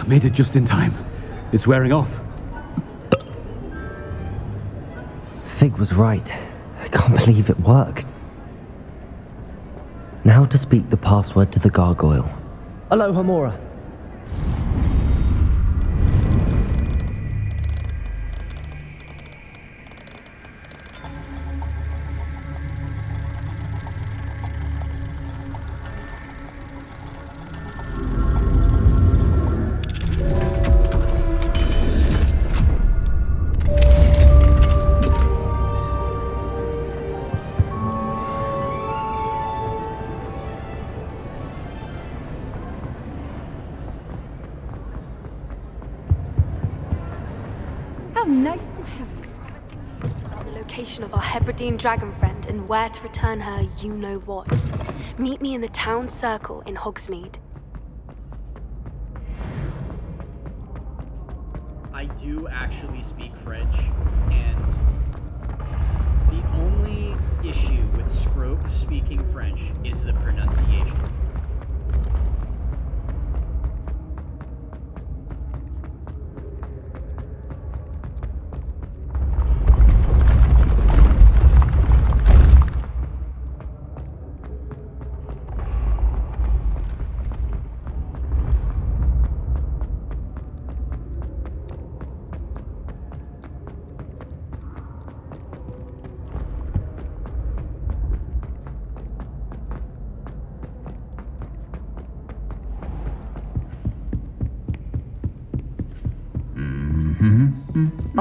Made it just in time. It's wearing off. Fig was right. I can't believe it worked. Now to speak the password to the gargoyle. Aloha Mora. Of our Hebridean dragon friend and where to return her you-know-what. Meet me in the town circle in Hogsmeade. I do actually speak French, and the only issue with Scrope speaking French is the pronunciation.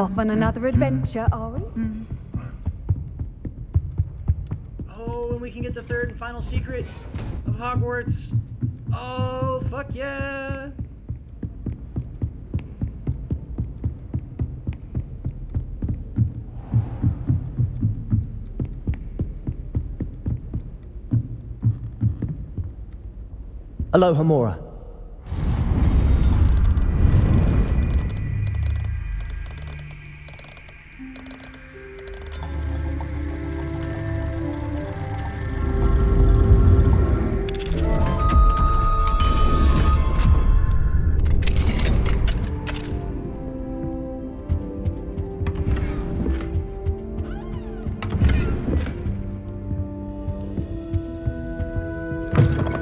Off on another adventure, are we? Oh, and we can get the third and final secret of Hogwarts. Oh, fuck yeah. Aloha Mora.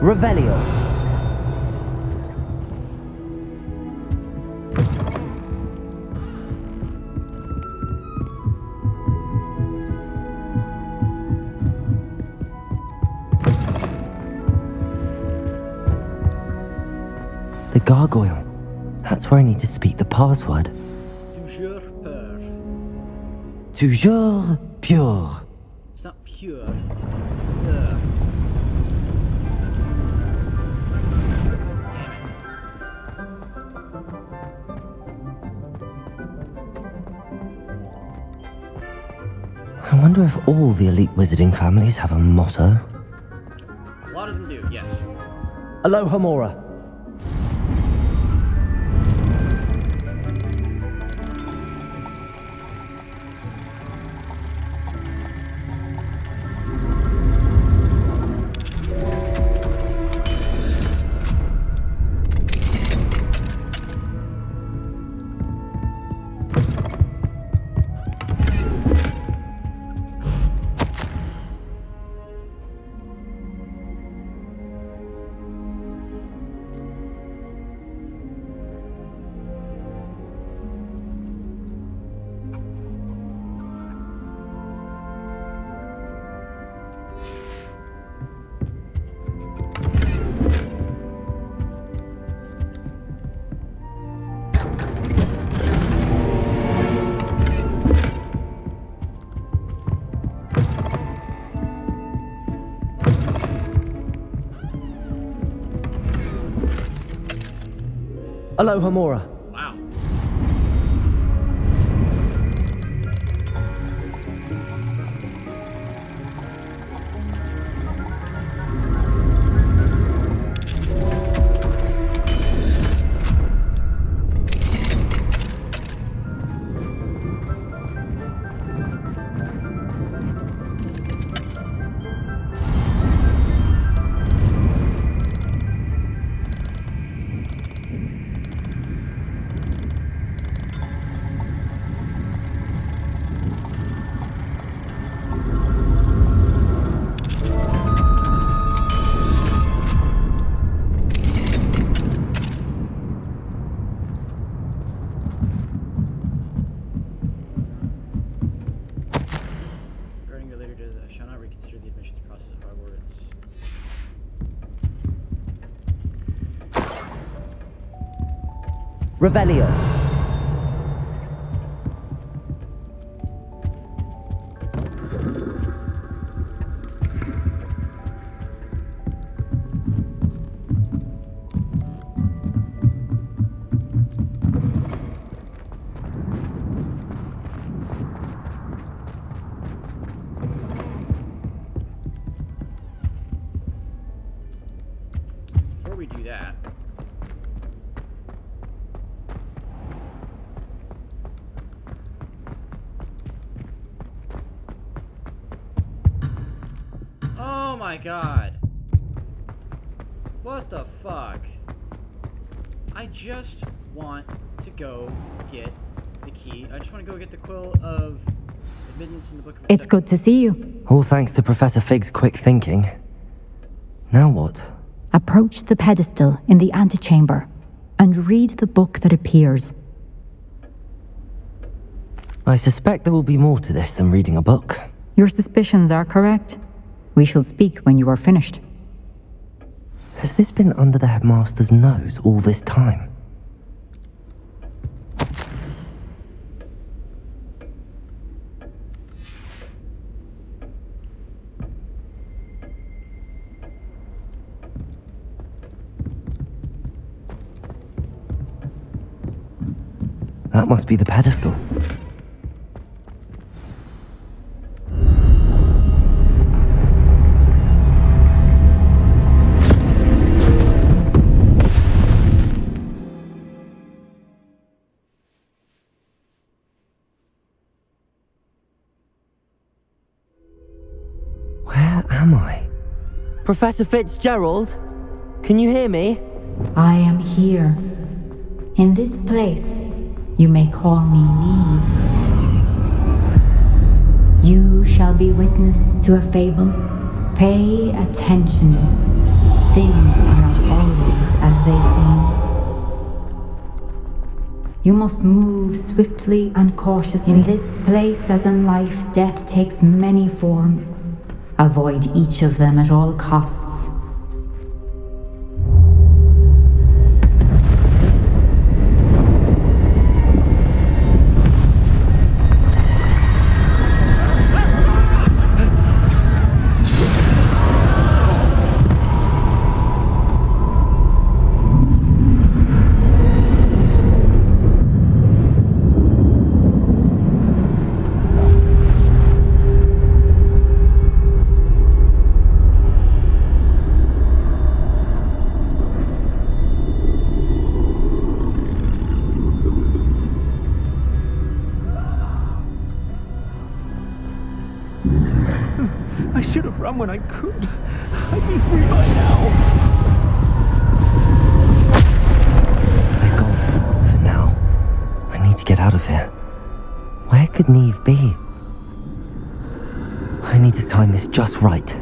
Revelio. The gargoyle. That's where I need to speak the password. Toujours peur. Toujours pure. It's not pure, it's pure. Damn it. I wonder if all the elite wizarding families have a motto. A lot of them do, yes. Aloha Mora. Aloha Mora. Wow. Revelio. Before we do that, oh my god. What the fuck? I just want to go get the key. I just want to go get the quill of admittance in the book of It's good to see you. All thanks to Professor Fig's quick thinking. Now what? Approach the pedestal in the antechamber and read the book that appears. I suspect there will be more to this than reading a book. Your suspicions are correct. We shall speak when you are finished. Has this been under the headmaster's nose all this time? That must be the pedestal. Where am I? Professor Fitzgerald? Can you hear me? I am here. In this place, you may call me Neve. You shall be witness to a fable. Pay attention. Things are not always as they seem. You must move swiftly and cautiously. In this place, as in life, death takes many forms. Avoid each of them at all costs. I should have run when I could. I'd be free by now. They're gone. For now. I need to get out of here. Where could Neve be? I need to time this just right.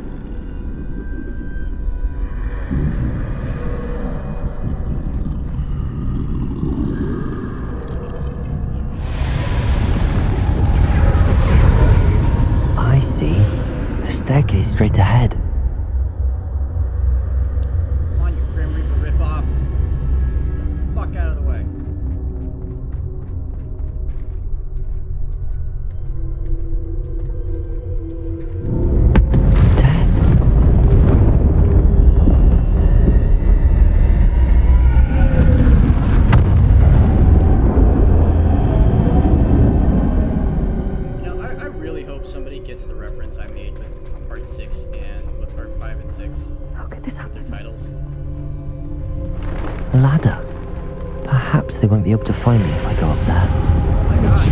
I see. A staircase straight ahead. Come on, you Grim Reaper ripoff. Get the fuck out of the way. Somebody gets the reference I made with part 6 and with part 5 and 6. How could this happen? Their titles. A ladder. Perhaps they won't be able to find me if I go up there. Oh my god,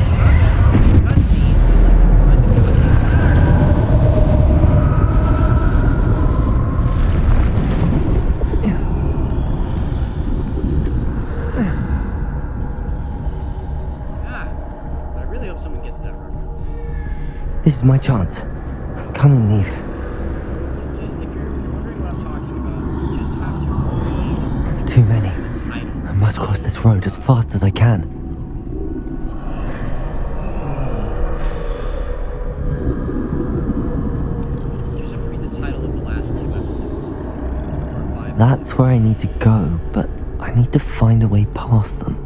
cutscenes and let God, I really hope someone gets that reference. This is my chance. I'm coming, Neve. Just, if you're wondering what I'm talking about, you just have to read Too many. the title. I must cross this road as fast as I can. You just have to read the title of the last 2 episodes. For part 5. That's where I need to go, but I need to find a way past them.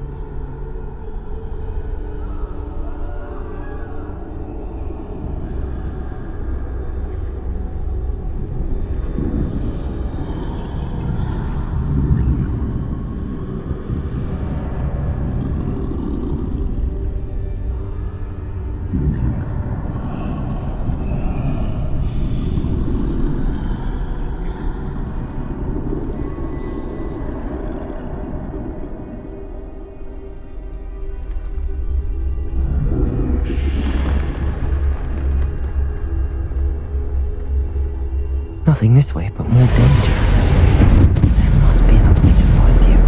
Nothing this way, but more danger. There must be another way to find you.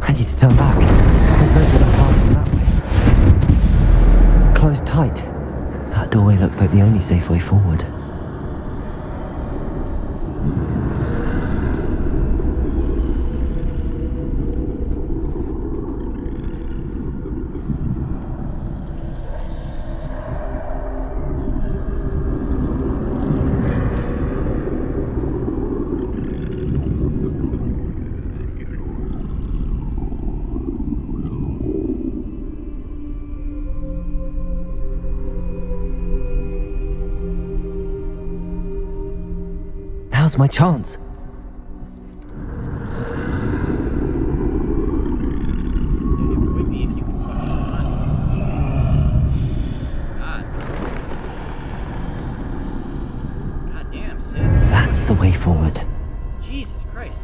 I need to turn back. There's no good passing that way. Closed tight. That doorway looks like the only safe way forward. Now's my chance. forward. Jesus Christ.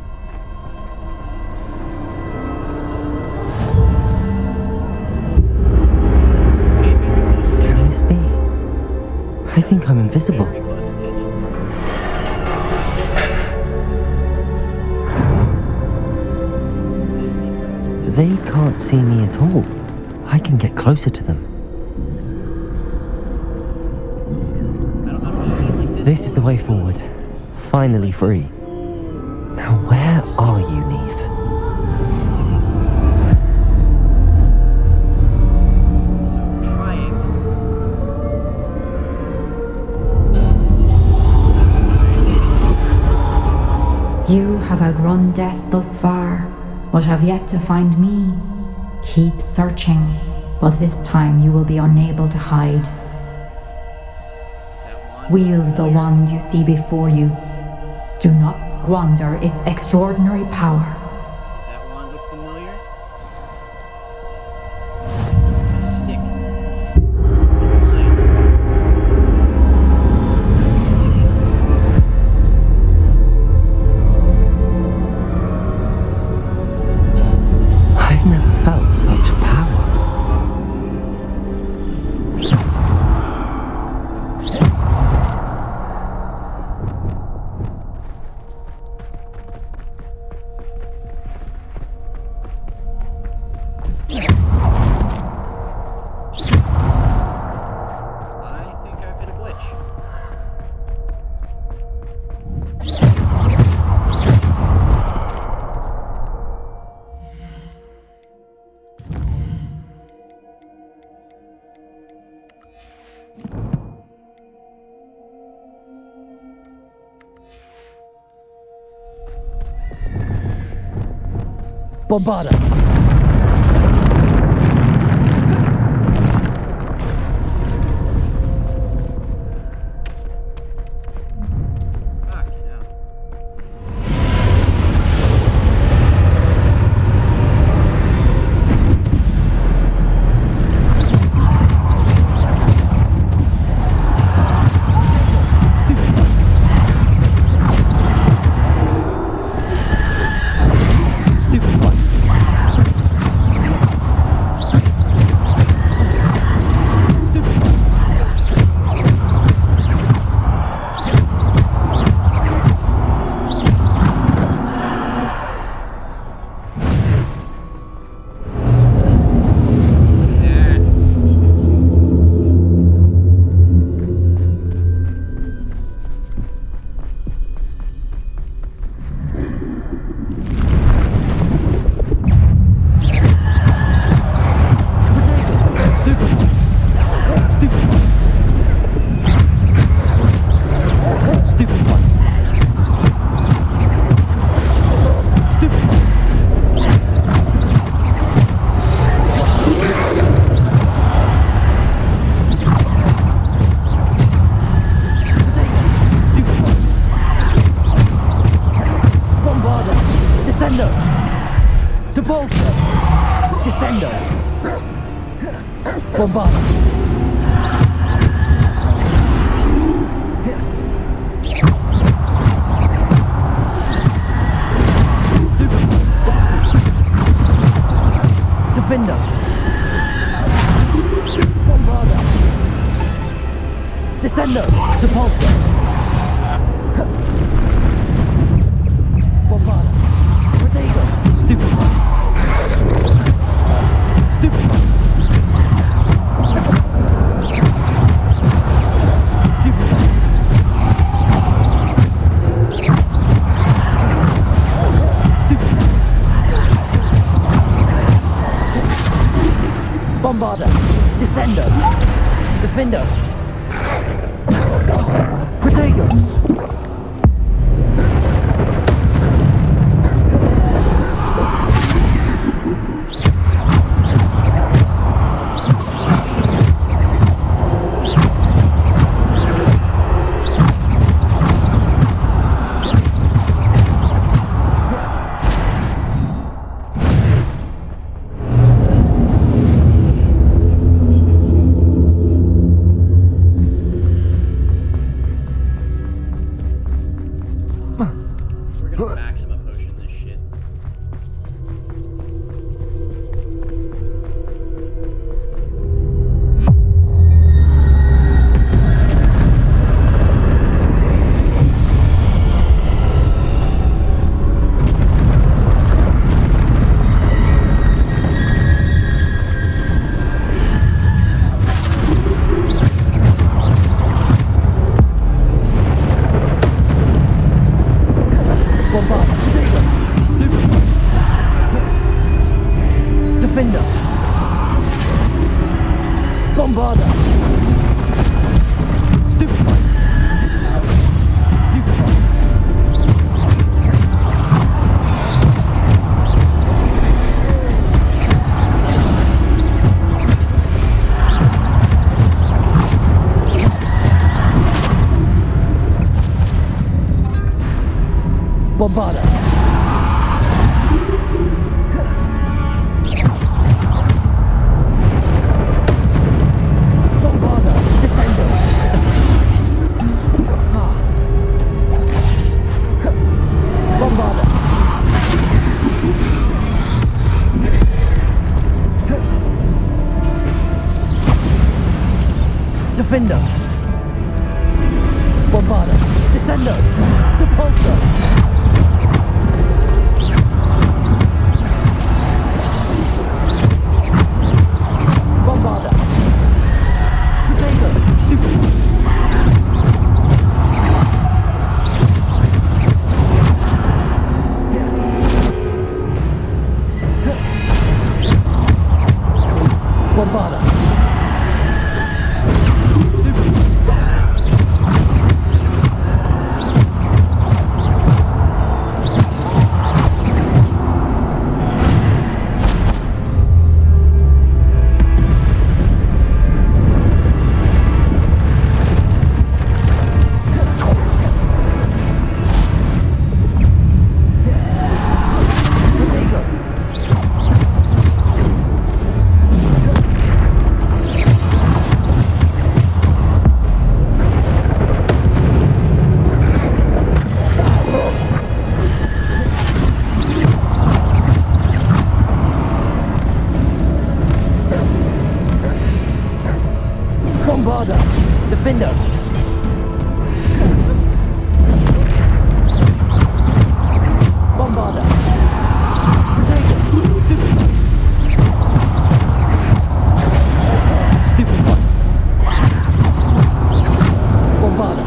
Can this be? I think I'm invisible. Very close attention to this. This sequence is They can't see me at all. I can get closer to them. This is the way forward. Finally free. Now where are you, Neve? You have outrun death thus far, but have yet to find me. Keep searching, but this time you will be unable to hide. Wield the wand you see before you. Do not squander its extraordinary power. Does that wand look familiar? A stick. I've never felt such power. I think I've hit a glitch. Bombarda! Descendo! Bombarda! Defender! Bombarda! Descendo! Depulso! Bombarda! Protego! Stupid! Bombarda! Descendo! Defender! Protego! Defender. Bombarder. Descender. Depulsor. Bombarder. Potato. Stupid. Bombarder. Bombarder. Defender. Bombarder. Potato. Stupid. Stupid one. Bombarder.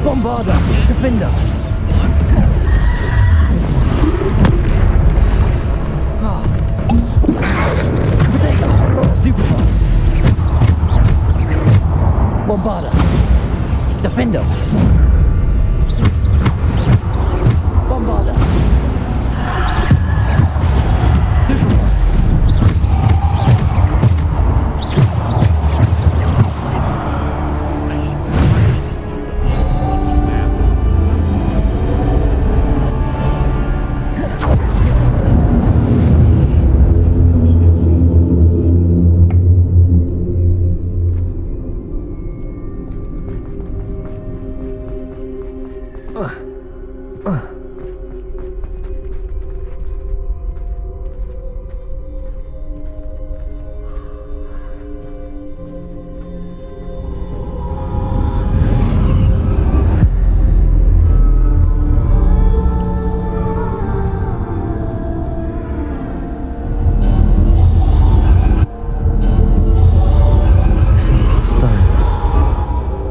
Bombarder, Defender. Potato, stupid one. Bombarder, Defender. Bombarder. Stupid one.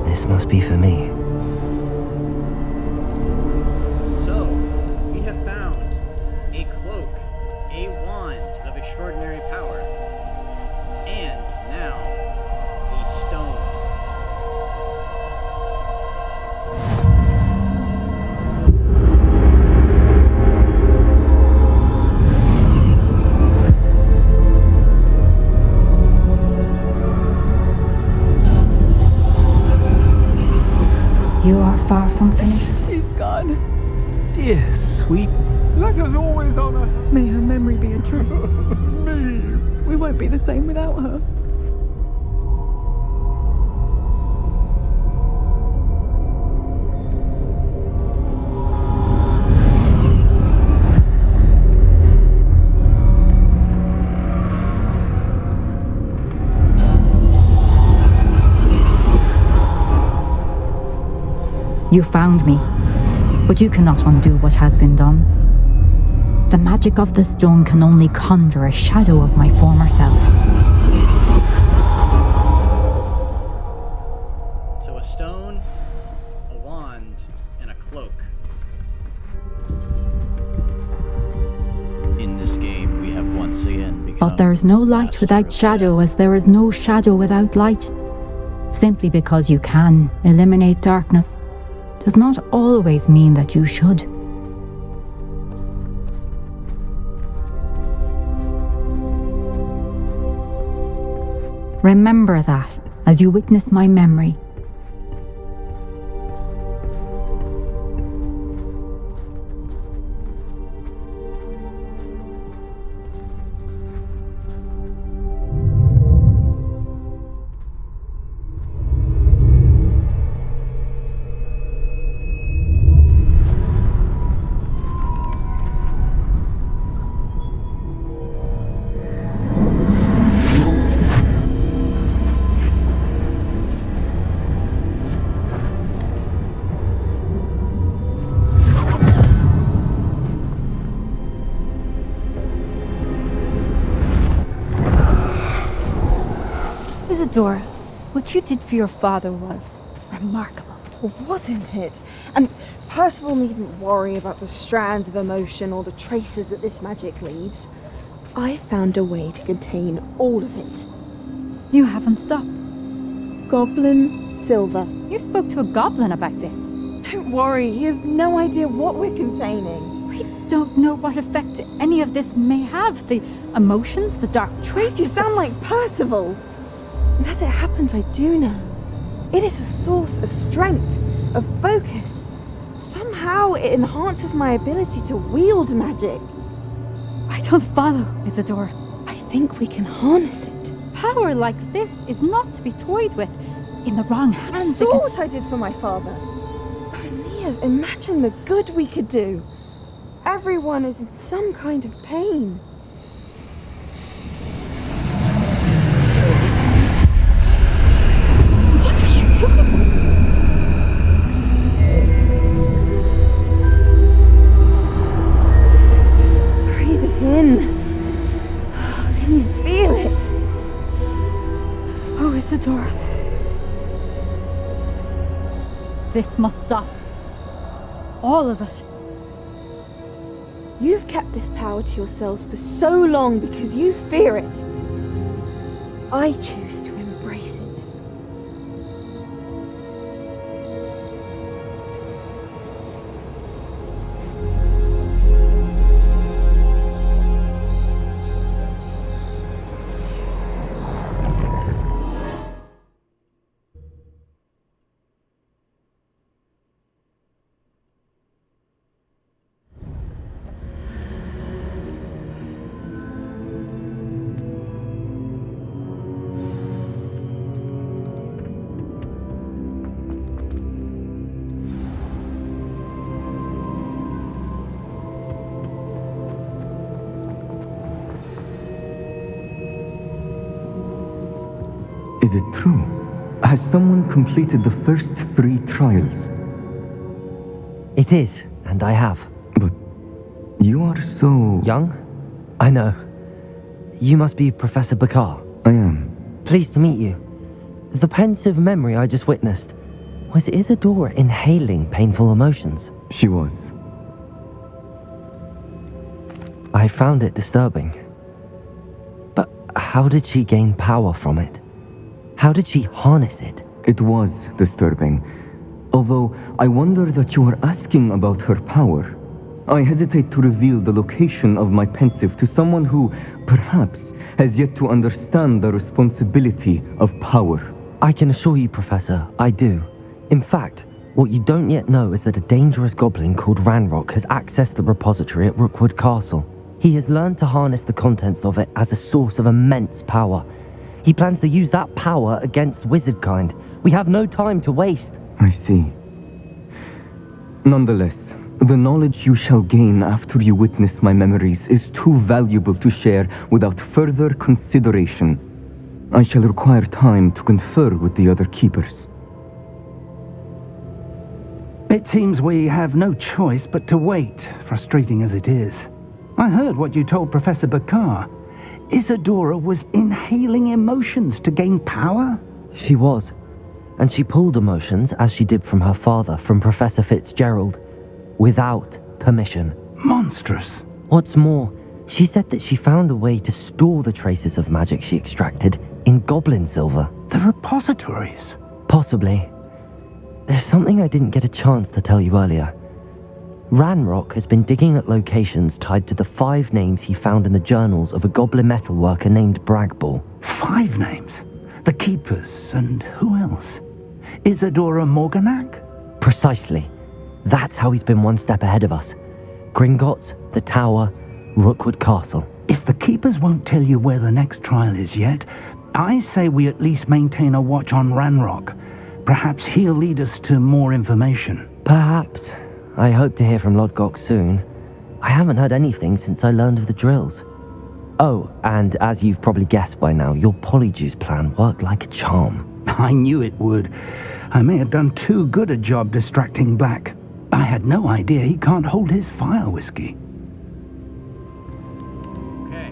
This must be for me. So, we have found a cloak, a wand of extraordinary power, and now a stone. You are far from finished. She's gone. Dear sweet. Let us always honor. May her memory be a truth. Me. We won't be the same without her. You found me, but you cannot undo what has been done. The magic of the stone can only conjure a shadow of my former self. So a stone, a wand, and a cloak. In this game, we have once again become... But there is no light without shadow, as there is no shadow without light. Simply because you can eliminate darkness does not always mean that you should. Remember that as you witness my memory. Isadora, what you did for your father was remarkable. Wasn't it? And Percival needn't worry about the strands of emotion or the traces that this magic leaves. I found a way to contain all of it. You haven't stopped. Goblin Silver. You spoke to a goblin about this. Don't worry, he has no idea what we're containing. We don't know what effect any of this may have. The emotions, the dark traits. You sound like Percival. And as it happens, I do know. It is a source of strength, of focus. Somehow it enhances my ability to wield magic. I don't follow, Isadora. I think we can harness it. Power like this is not to be toyed with. In the wrong hands. You saw what I did for my father. Only imagine the good we could do. Everyone is in some kind of pain. Breathe it in. Can you feel it? Oh, Isadora. This must stop. All of it. You've kept this power to yourselves for so long because you fear it. I choose to embrace it. Is it true? Has someone completed the first 3 trials? It is, and I have. But you are so... young? I know. You must be Professor Bakar. I am. Pleased to meet you. The pensive memory I just witnessed, was Isadora inhaling painful emotions? She was. I found it disturbing. But how did she gain power from it? How did she harness it? It was disturbing. Although I wonder that you are asking about her power. I hesitate to reveal the location of my pensive to someone who, perhaps, has yet to understand the responsibility of power. I can assure you, Professor, I do. In fact, what you don't yet know is that a dangerous goblin called Ranrock has accessed the repository at Rookwood Castle. He has learned to harness the contents of it as a source of immense power. He plans to use that power against wizardkind. We have no time to waste. I see. Nonetheless, the knowledge you shall gain after you witness my memories is too valuable to share without further consideration. I shall require time to confer with the other keepers. It seems we have no choice but to wait, frustrating as it is. I heard what you told Professor Bakar. Isadora was inhaling emotions to gain power? She was. And she pulled emotions, as she did from her father, from Professor Fitzgerald, without permission. Monstrous. What's more, she said that she found a way to store the traces of magic she extracted in goblin silver. The repositories? Possibly. There's something I didn't get a chance to tell you earlier. Ranrock has been digging at locations tied to the 5 names he found in the journals of a goblin metalworker named Bragball. 5 names? The Keepers, and who else? Isadora Morganac? Precisely. That's how he's been one step ahead of us. Gringotts, the Tower, Rookwood Castle. If the Keepers won't tell you where the next trial is yet, I say we at least maintain a watch on Ranrock. Perhaps he'll lead us to more information. Perhaps. I hope to hear from Lodgok soon. I haven't heard anything since I learned of the drills. Oh, and as you've probably guessed by now, your Polyjuice plan worked like a charm. I knew it would. I may have done too good a job distracting Black. I had no idea he can't hold his fire whiskey. Okay.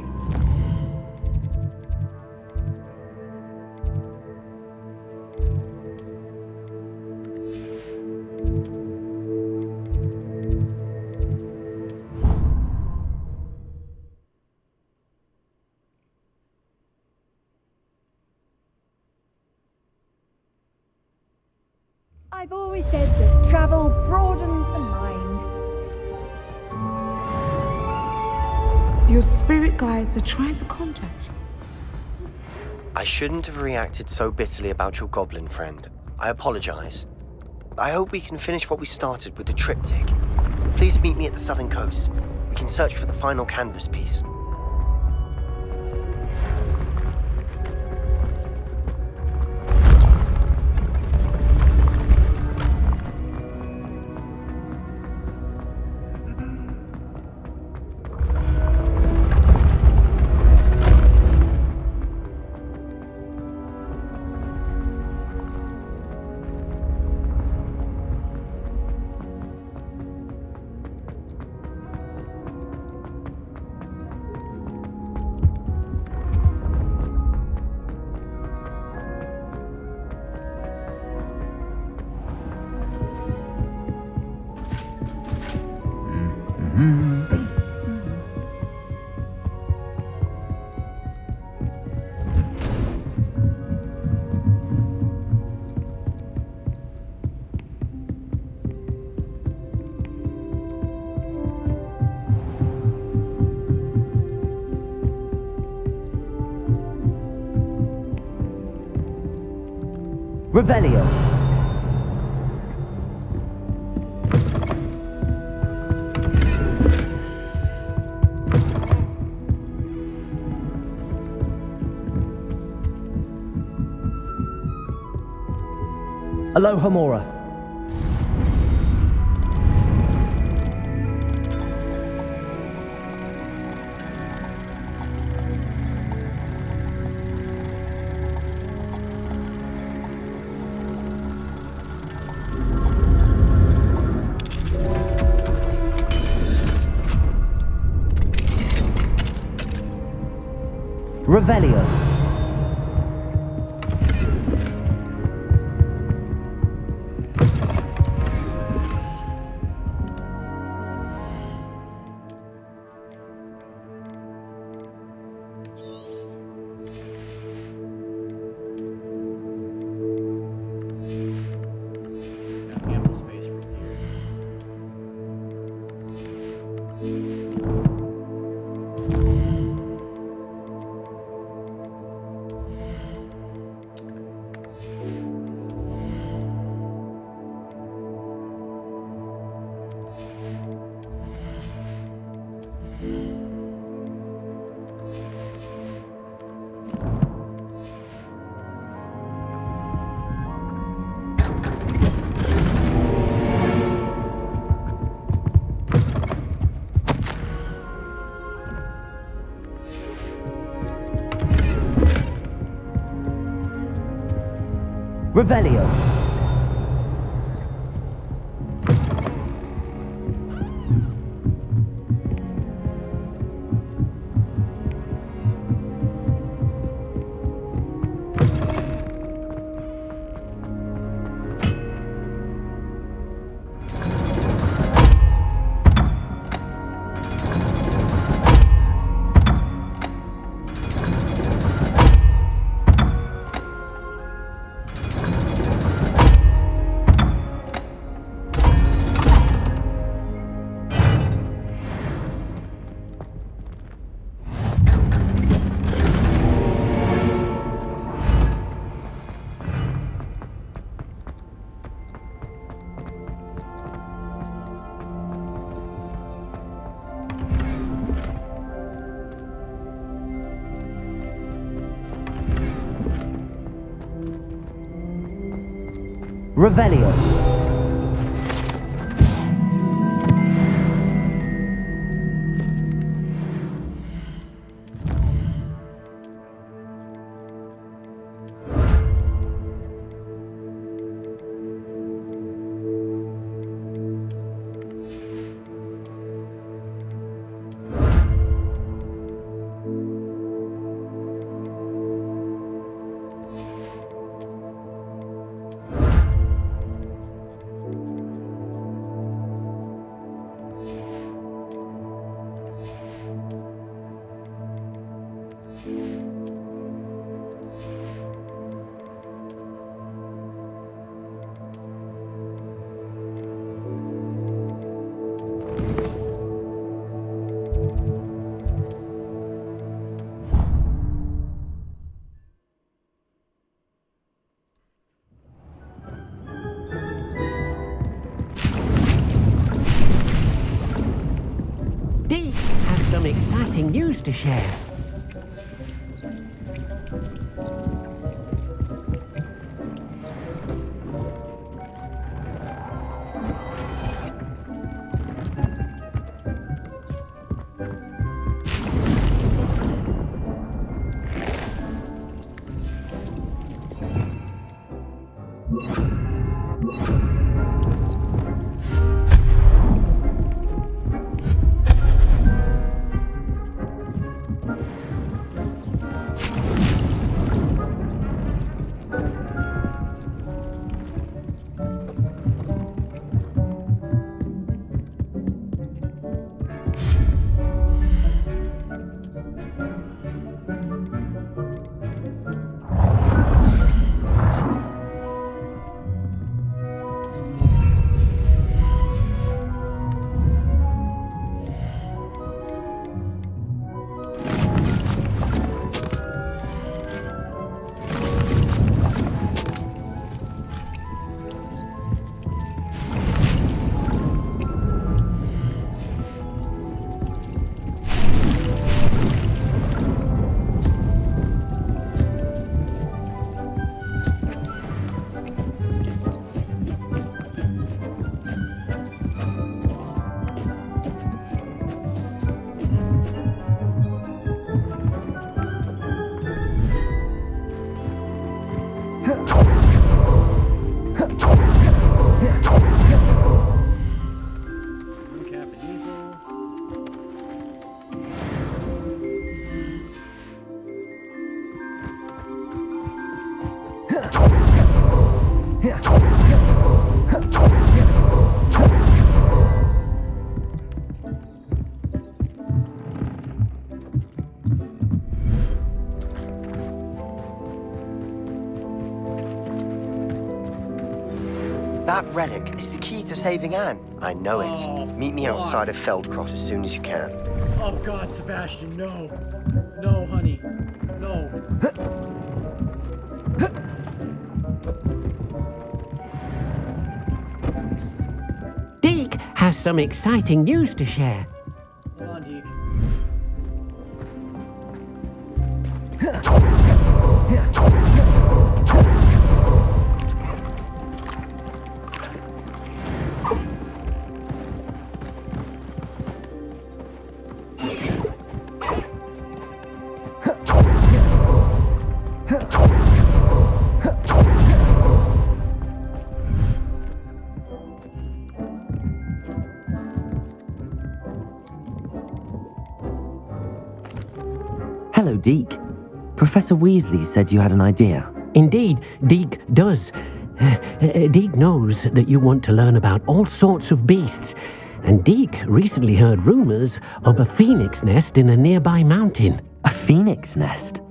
I've always said that travel broadens the mind. Your spirit guides are trying to contact you. I shouldn't have reacted so bitterly about your goblin friend. I apologize. I hope we can finish what we started with the triptych. Please meet me at the southern coast. We can search for the final canvas piece. Revelio. Aloha Mora. Revelio. Got ample space for here. Revelio. Revelio. Deke has some exciting news to share. That relic is the key to saving Anne. I know it. Meet me outside of Feldcroft as soon as you can. Oh God, Sebastian, no. No, honey. No. Deke has some exciting news to share. Hold on, Deke. Hello, Deke. Professor Weasley said you had an idea. Indeed, Deke does. Deke knows that you want to learn about all sorts of beasts, and Deke recently heard rumors of a phoenix nest in a nearby mountain. A phoenix nest?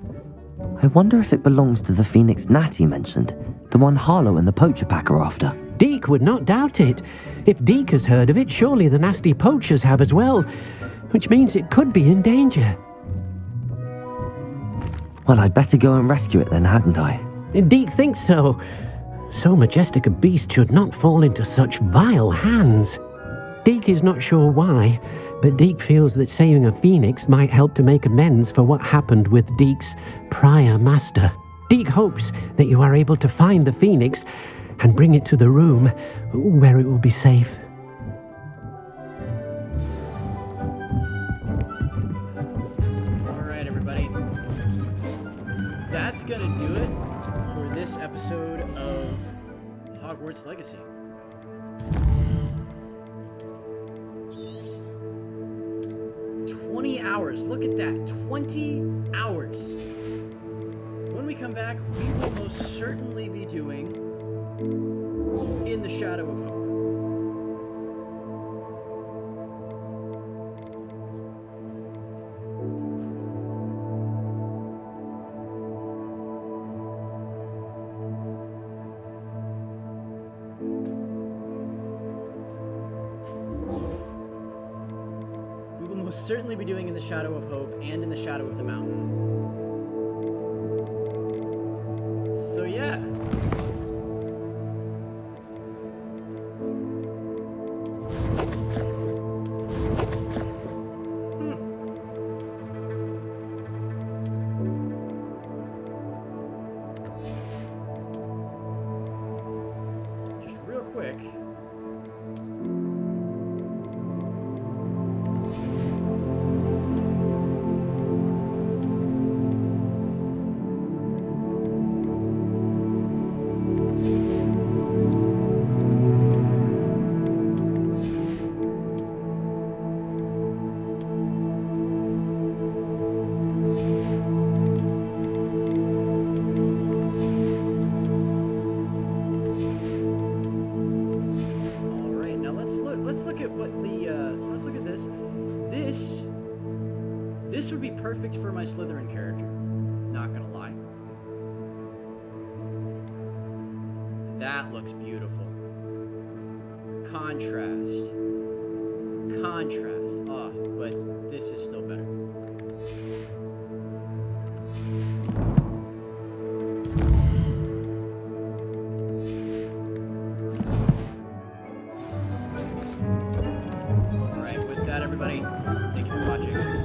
I wonder if it belongs to the phoenix gnat he mentioned, the one Harlow and the poacher pack are after. Deke would not doubt it. If Deke has heard of it, surely the nasty poachers have as well, which means it could be in danger. Well, I'd better go and rescue it then, hadn't I? Deke thinks so. So majestic a beast should not fall into such vile hands. Deke is not sure why, but Deke feels that saving a phoenix might help to make amends for what happened with Deke's prior master. Deke hopes that you are able to find the phoenix and bring it to the room where it will be safe. Alright, everybody. That's gonna do it for this episode of Hogwarts Legacy. Hours. Look at that. 20 hours. When we come back, we will most certainly be doing In the Shadow of Hope. Certainly be doing In the Shadow of Hope and In the Shadow of the Mountain. So yeah. Just real quick. This would be perfect for my Slytherin character. Not gonna lie. That looks beautiful. Contrast. Contrast. Oh, but this is still better. Alright, with that, everybody, thank you for watching.